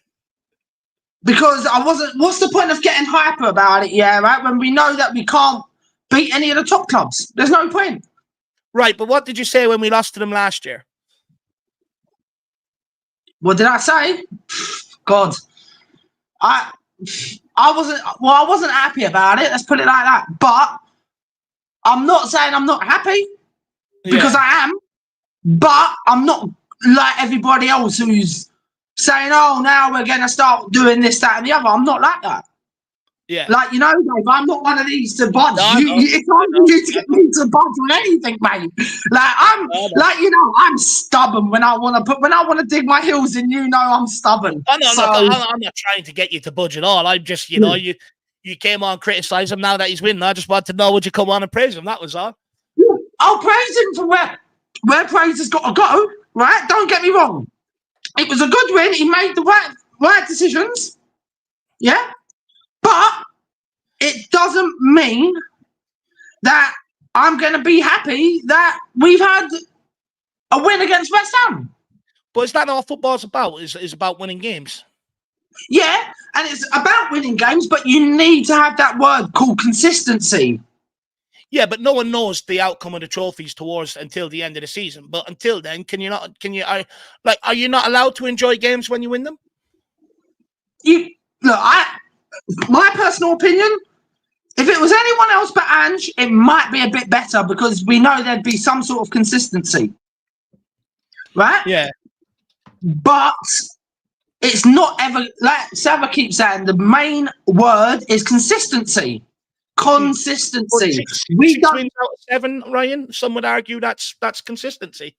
Because I wasn't. What's the point of getting hyper about it? Yeah, right. When we know that we can't beat any of the top clubs, there's no point. Right, but what did you say when we lost to them last year? What did I say? God, I wasn't happy about it. Let's put it like that. But I'm not saying I'm not happy because I am. But I'm not like everybody else who's saying, "Oh, now we're going to start doing this, that, and the other." I'm not like that. Yeah. Like, you know, Dave, I'm not one of these to budge. It's hard for you to get me to budge on anything, mate. Like, like, you know, I'm stubborn when I want to dig my heels in, you know, I'm stubborn. I know, look, I'm not trying to get you to budge at all. I'm just, you know, you came on, criticize him now that he's winning. I just want to know, would you come on and praise him? That was all. Yeah, I'll praise him for where praise has got to go, right? Don't get me wrong. It was a good win. He made the right decisions. Yeah. But it doesn't mean that I'm going to be happy that we've had a win against West Ham. But is that not what football's about? Is about winning games? Yeah, and it's about winning games, but you need to have that word called consistency. Yeah, but no one knows the outcome of the trophies until the end of the season. But until then, are you not allowed to enjoy games when you win them? My personal opinion, if it was anyone else but Ange, it might be a bit better because we know there'd be some sort of consistency. Right? Yeah. But it's not ever, like Sava keeps saying, the main word is consistency. Consistency. 6 wins out of 7, Ryan. Some would argue that's consistency.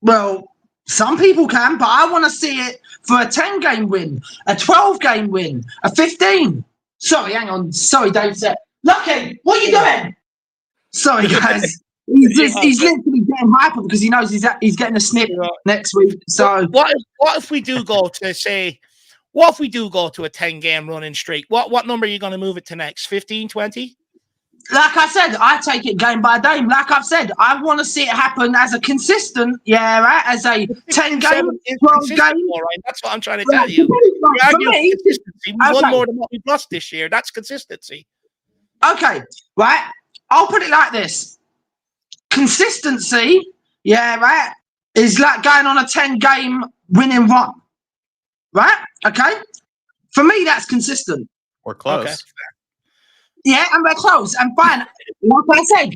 Well, some people can, but I want to see it for a 10-game win, a 12-game win, a 15. Sorry, hang on. Sorry, Dave said. Lucky, what are you doing? Sorry, guys. He's literally getting hyper because he knows he's getting a snip next week. So what if we do go to what if we do go to a 10-game running streak? What number are you going to move it to next? 15, 20? Like I said, I take it game by game. Like I've said, I want to see it happen as a consistent, as a 10-game, 12-game. Right? That's what I'm trying to tell you. We won more than what we've lost this year. That's consistency. Okay, right. I'll put it like this. Consistency, is like going on a 10-game winning run. Right? Okay? For me, that's consistent. Or close. Okay. Yeah, and we're close. And fine. Like I said,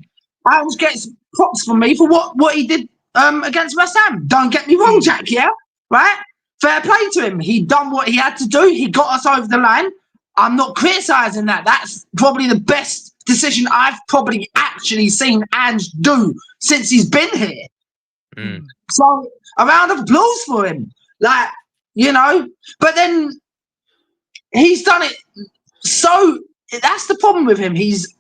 Ange gets props from me for what he did against West Ham. Don't get me wrong, Jack, yeah? Right? Fair play to him. He done what he had to do. He got us over the line. I'm not criticising that. That's probably the best decision I've probably actually seen Ange do since he's been here. So, a round of applause for him. Like, you know, but then he's done it so... That's the problem with him. He's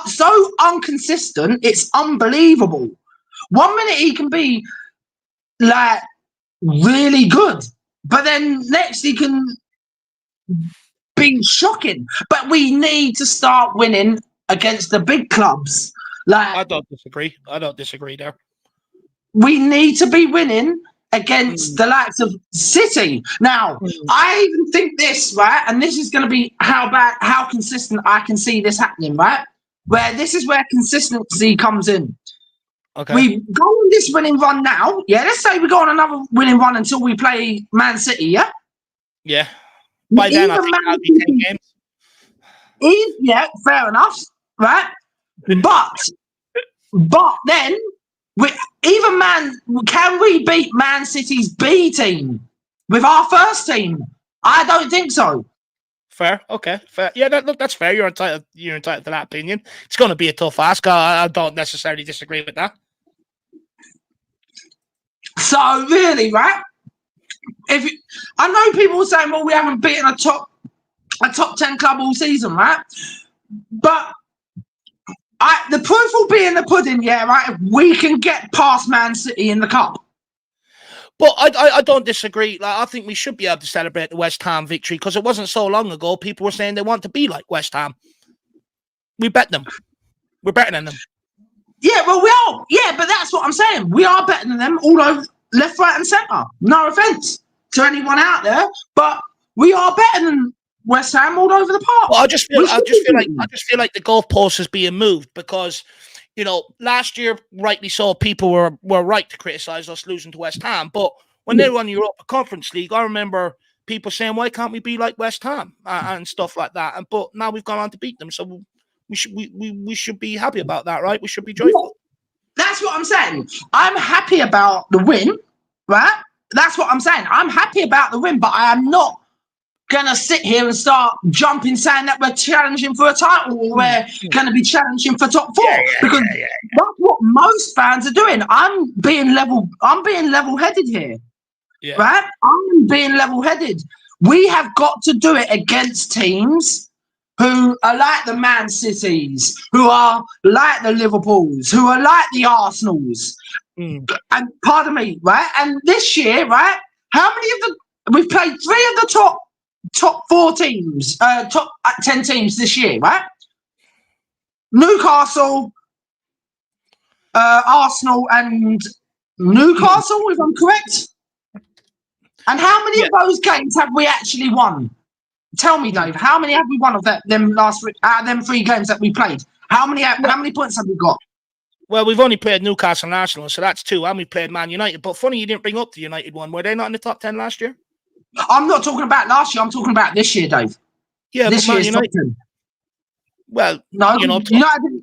so inconsistent. It's unbelievable. 1 minute he can be like really good, but then next he can be shocking. But we need to start winning against the big clubs. Like, I don't disagree there. We need to be winning against the likes of City. Now, I even think this, right, and this is going to be how consistent I can see this happening, right, where this is where consistency comes in. Okay. We go on this winning run now, let's say we go on another winning run until we play Man City, Yeah. By then, I think that'll be 10 games. Yeah, fair enough, right? But But then, can we beat Man City's B team with our first team? I don't think so. Fair, okay, fair. Yeah, that's fair. You're entitled to that opinion. It's going to be a tough ask. I don't necessarily disagree with that. So really, right? I know people are saying, well, we haven't beaten a top 10 club all season, right? But the proof will be in the pudding, yeah, right? If we can get past Man City in the cup. But I don't disagree. Like, I think we should be able to celebrate the West Ham victory because it wasn't so long ago people were saying they want to be like West Ham. We bet them. We're better than them. Yeah, well, we are. Yeah, but that's what I'm saying. We are better than them all over left, right, and centre. No offence to anyone out there, but we are better than West Ham all over the park. Well, I just feel like the goalpost is being moved because, you know, last year, rightly so, people were right to criticise us losing to West Ham. But when they won the Europa Conference League, I remember people saying, "Why can't we be like West Ham?" And stuff like that. But now we've gone on to beat them, so we should be happy about that, right? We should be joyful. That's what I'm saying. I'm happy about the win, right? That's what I'm saying. I'm happy about the win, but I am not gonna sit here and start jumping saying that we're challenging for a title or we're gonna be challenging for top 4 because that's what most fans are doing. I'm being level-headed here, right? I'm being level-headed. We have got to do it against teams who are like the Man Cities, who are like the Liverpools, who are like the Arsenals. And pardon me, right? And this year, right? How many of we've played 3 of the top 4 teams, top 10 teams this year, right? Newcastle, Arsenal, and Newcastle, if I'm correct. And how many of those games have we actually won? Tell me, Dave, how many have we won of them out of them 3 games that we played? How many points have we got? Well, we've only played Newcastle and Arsenal, so that's 2, and we played Man United. But funny you didn't bring up the United one. Were they not in the top 10 last year? I'm not talking about last year. I'm talking about this year, Dave. Yeah, this year's top 10. Well, no, United.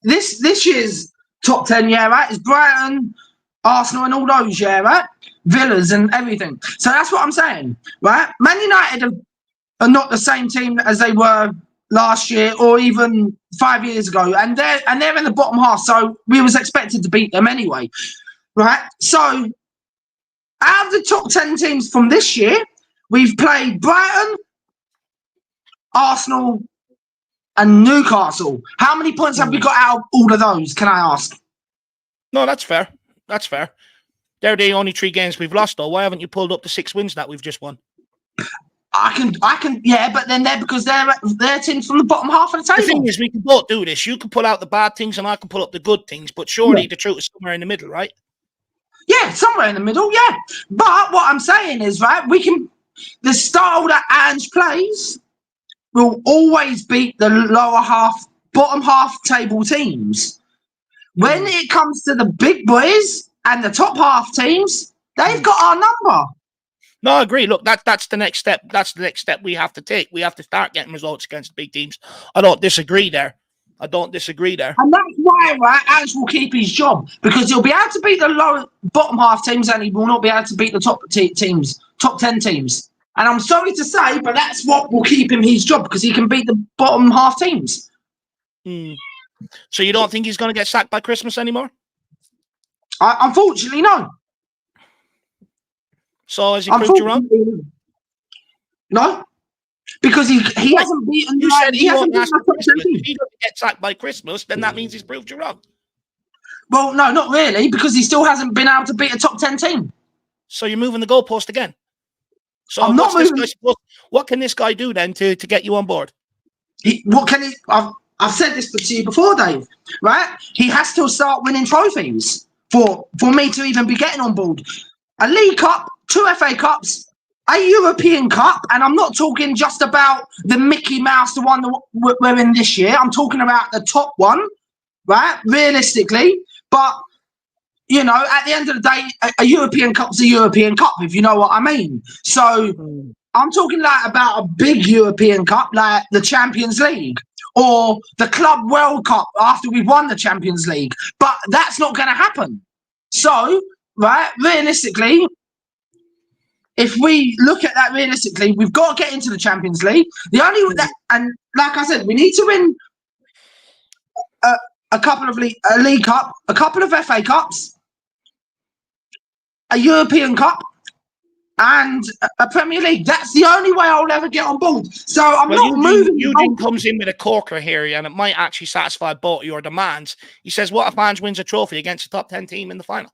This year's top 10, yeah, right? It's Brighton, Arsenal, and all those, yeah, right? Villas and everything. So that's what I'm saying, right? Man United are not the same team as they were last year or even 5 years ago, and they're in the bottom half. So we was expected to beat them anyway, right? So out of the top 10 teams from this year, we've played Brighton, Arsenal, and Newcastle. How many points have we got out of all of those? Can I ask? No, that's fair. That's fair. They're the only 3 games we've lost, though. Why haven't you pulled up the 6 wins that we've just won? I can, yeah, but then because they're teams from the bottom half of the table. The thing is, we can both do this. You can pull out the bad things, and I can pull up the good things. But surely the truth is somewhere in the middle, right? Yeah, somewhere in the middle, yeah. But what I'm saying is, right, the style that Ange plays will always beat the bottom half table teams. When it comes to the big boys and the top half teams, they've got our number. No, I agree. Look, that's the next step. That's the next step we have to take. We have to start getting results against the big teams. I don't disagree there. And that's why, right, Ange will keep his job, because he'll be able to beat the bottom half teams and he will not be able to beat the top 10 teams. And I'm sorry to say, but that's what will keep him his job, because he can beat the bottom half teams. So you don't think he's going to get sacked by Christmas anymore? Unfortunately, no. So has he proved you wrong? No. Because he hasn't beaten. You said he won't ask for Christmas. If he doesn't get sacked by Christmas, then that means he's proved you wrong. Well, no, not really, because he still hasn't been able to beat a top 10 team. So you're moving the goalpost again. So I'm not moving. What can this guy do then to get you on board? I've said this to you before, Dave. Right? He has to start winning trophies for me to even be getting on board. A League Cup, 2 FA Cups, a European Cup, and I'm not talking just about the Mickey Mouse, the one that we're in this year. I'm talking about the top one, right? Realistically. But, you know, at the end of the day, a European Cup's a European Cup, if you know what I mean. So I'm talking like about a big European Cup, like the Champions League, or the Club World Cup after we've won the Champions League. But that's not going to happen. So, right, realistically, if we look at that realistically, we've got to get into the Champions League. The only and like I said, we need to win a couple of a League Cup, a couple of FA Cups, a European Cup, and a Premier League. That's the only way I'll ever get on board. So I'm not moving. Eugene comes in with a corker here, and it might actually satisfy both your demands. He says, "What if Ange wins a trophy against a top 10 team in the final?"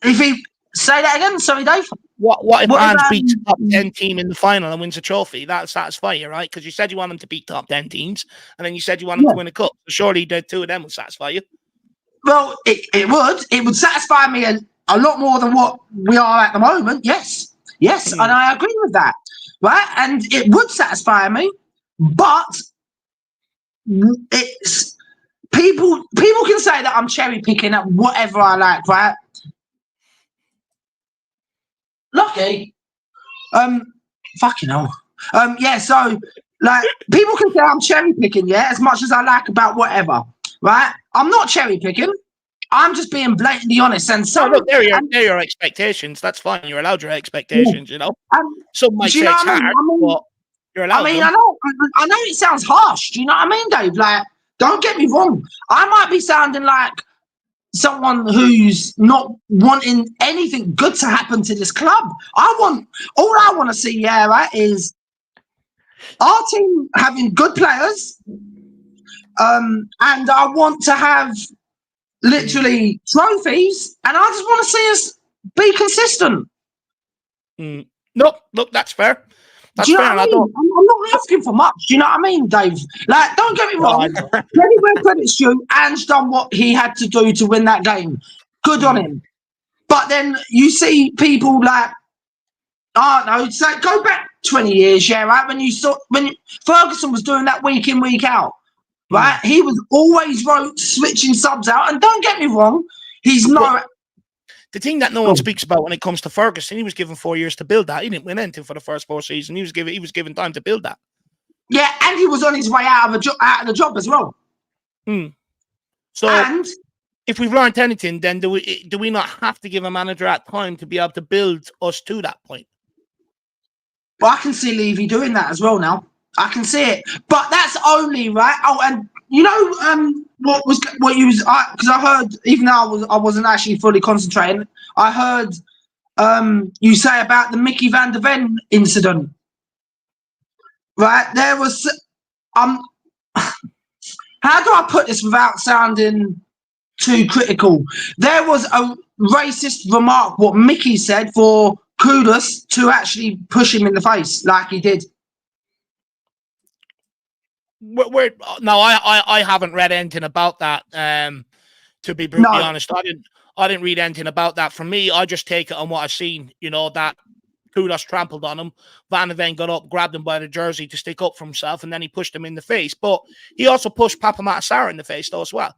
If he say that again, sorry, Dave. What if Ange beats a top 10 team in the final and wins a trophy? That'll satisfy you, right? Because you said you want him to beat top 10 teams, and then you said you want him to win a cup. So surely the two of them will satisfy you. Well, it would satisfy me a lot more than what we are at the moment. Yes, and I agree with that, right? And it would satisfy me, but it's people can say that I'm cherry picking at whatever I like, right? Lucky, fucking hell, yeah. So, like, people can say I'm cherry picking, yeah, as much as I like about whatever, right? I'm not cherry picking. I'm just being blatantly honest. And so, look, they're your expectations. That's fine. You're allowed your expectations, you know. Some might say it's hard, but you're allowed. I know it sounds harsh. Do you know what I mean, Dave? Like, don't get me wrong. I might be sounding like someone who's not wanting anything good to happen to this club. All I want to see, yeah, right, is our team having good players, and I want to have literally trophies, and I just want to see us be consistent. No, look, that's fair. That's fair. I'm not asking for much. Do you know what I mean, Dave? Like, don't get me wrong. Credit where credit's due. Ange done what he had to do to win that game. Good on him. But then you see people like, it's like, go back 20 years, yeah, right? When Ferguson was doing that week in, week out, right? He was always switching subs out. And don't get me wrong, he's not. The thing that no one speaks about when it comes to Ferguson, he was given 4 years to build that. He didn't win anything for the first 4 seasons. He was given time to build that. Yeah, and he was on his way out of the job as well. So, if we've learned anything, then do we not have to give a manager that time to be able to build us to that point? Well, I can see Levy doing that as well now. I can see it, but that's only right. Oh, and you know what you was, because I heard, even though I wasn't actually fully concentrating, I heard you say about the Mickey van der Ven incident. Right, there was how do I put this without sounding too critical? There was a racist remark what Mickey said for Kudos to actually push him in the face like he did. No, I haven't read anything about that. To be brutally honest, I didn't read anything about that. For me, I just take it on what I've seen. You know, that Kudos trampled on him. Van der Ven got up, grabbed him by the jersey to stick up for himself, and then he pushed him in the face. But he also pushed Papa Matasara in the face though as well.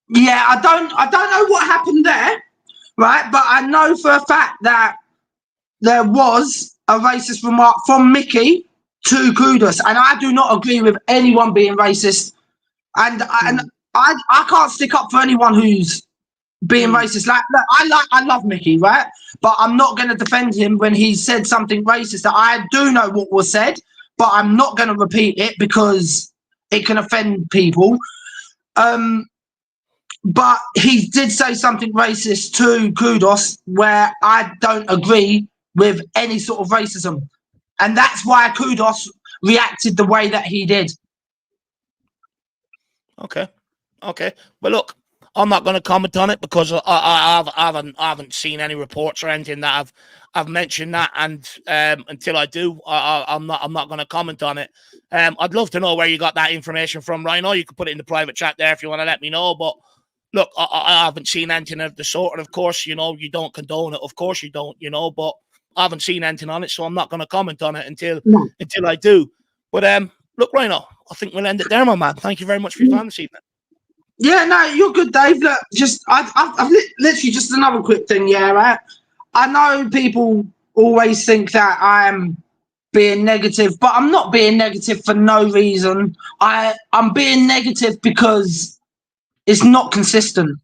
Yeah, I don't know what happened there, right? But I know for a fact that there was a racist remark from Mickey to Kudos, and I do not agree with anyone being racist, and I can't stick up for anyone who's being racist. Like, look, I love Mickey, right? But I'm not going to defend him when he said something racist. That I do know what was said, but I'm not going to repeat it because it can offend people. But he did say something racist to Kudos where I don't agree with any sort of racism. And that's why Kudos reacted the way that he did. Okay. Well, look, I'm not going to comment on it because I haven't seen any reports or anything that I've mentioned that, and until I do, I'm not going to comment on it. I'd love to know where you got that information from, Rhino. You can put it in the private chat there if you want to let me know. But look, I haven't seen anything of the sort. And of course, you know, you don't condone it. Of course, you don't. You know, but I haven't seen anything on it, so I'm not going to comment on it until I do. But look, Rhino, I think we'll end it there, my man. Thank you very much for your time this evening. Yeah, no, you're good, Dave. Look, I've literally just another quick thing. Yeah, right. I know people always think that I'm being negative, but I'm not being negative for no reason. I'm being negative because it's not consistent.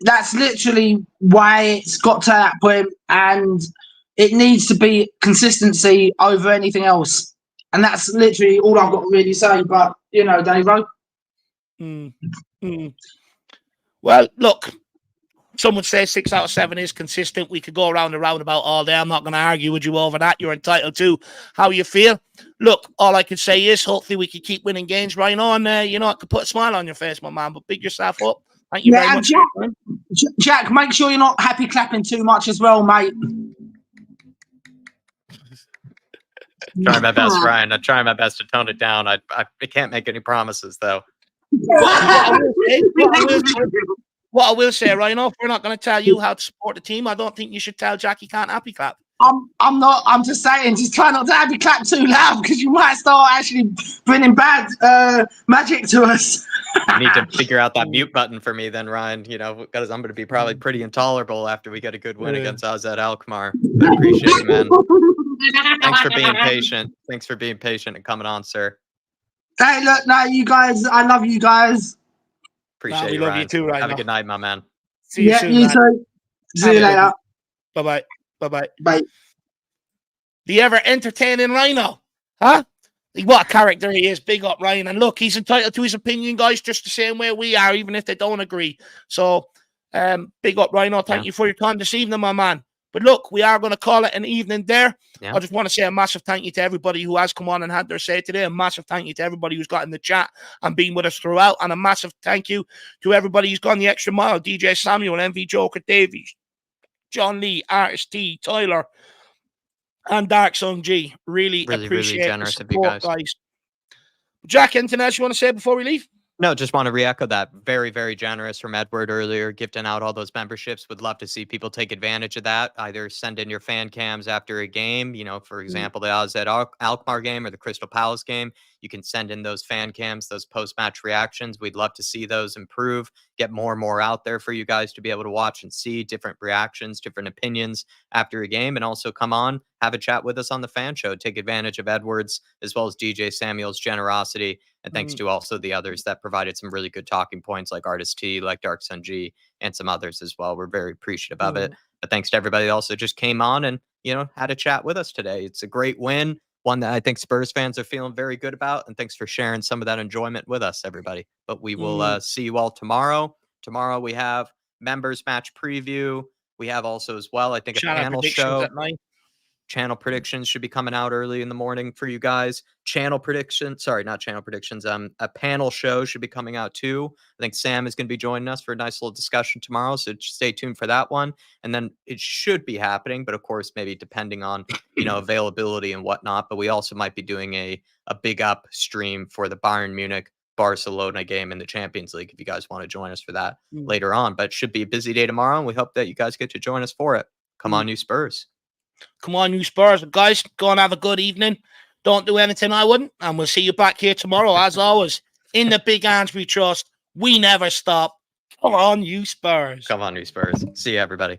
That's literally why it's got to that point, and it needs to be consistency over anything else. And that's literally all I've got to really say. But, you know, Dave-o. Well, look, some would say 6 out of 7 is consistent. We could go around and roundabout all day. I'm not going to argue with you over that. You're entitled to how you feel. Look, all I can say is hopefully we can keep winning games right on. You know, I could put a smile on your face, my man, but big yourself up. Thank you very much. Jack, make sure you're not happy clapping too much as well, mate. Trying my best, Ryan. I'm trying my best to tone it down. I can't make any promises, though. What I will say, Ryan, if we're not going to tell you how to support the team, I don't think you should tell Jack he can't happy clap. I'm not. I'm just saying, just try not to happy clap too loud because you might start actually bringing bad magic to us. You need to figure out that mute button for me, then, Ryan. You know, because I'm going to be probably pretty intolerable after we get a good win against AZ Alkmaar. I appreciate you, man. Thanks for being patient. Thanks for being patient and coming on, sir. Hey, look, no, you guys. I love you guys. Appreciate you, love Ryan. you too, Ryan. Have a good night, my man. See you soon, you too. See you later. Bye-bye. Bye-bye. Bye. The ever entertaining Rhino. Huh? What a character he is. Big up, Ryan. And look, he's entitled to his opinion, guys, just the same way we are, even if they don't agree. So, big up, Rhino. Thank you for your time this evening, my man. But look, we are going to call it an evening there. Yeah. I just want to say a massive thank you to everybody who has come on and had their say today. A massive thank you to everybody who's got in the chat and been with us throughout. And a massive thank you to everybody who's gone the extra mile. DJ Samuel, MV Joker, Davies, John Lee, Artist T, Tyler, and Dark Sun G. Really appreciate generous the support, of you guys. Jack, anything else you want to say before we leave? No, just want to re-echo that. Very, very generous from Edward earlier, gifting out all those memberships. Would love to see people take advantage of that. Either send in your fan cams after a game, you know, for example, the AZ Alkmaar game or the Crystal Palace game. You can send in those fan cams, those post-match reactions. We'd love to see those improve, get more and more out there for you guys to be able to watch and see different reactions, different opinions after a game, and also come on, have a chat with us on the fan show. Take advantage of Edward's as well as DJ Samuel's generosity. And thanks to also the others that provided some really good talking points like Artist T, like Dark Sun G, and some others as well. We're very appreciative of it. But thanks to everybody that also just came on and, you know, had a chat with us today. It's a great win, one that I think Spurs fans are feeling very good about. And thanks for sharing some of that enjoyment with us, everybody. But we will see you all tomorrow. Tomorrow we have members match preview. We have also as well, I think, a panel show. Channel predictions should be coming out early in the morning for you guys. A panel show should be coming out too. I think Sam is going to be joining us for a nice little discussion tomorrow, so stay tuned for that one. And then it should be happening, but of course, maybe depending on, you know, availability and whatnot. But we also might be doing a big up stream for the Bayern Munich Barcelona game in the Champions League if you guys want to join us for that later on. But it should be a busy day tomorrow, and we hope that you guys get to join us for it. Come on, you Spurs. Come on, you Spurs. Guys, go and have a good evening. Don't do anything I wouldn't. And we'll see you back here tomorrow, as always. In the big Ange we trust. We never stop. Come on, you Spurs. Come on, you Spurs. See you, everybody.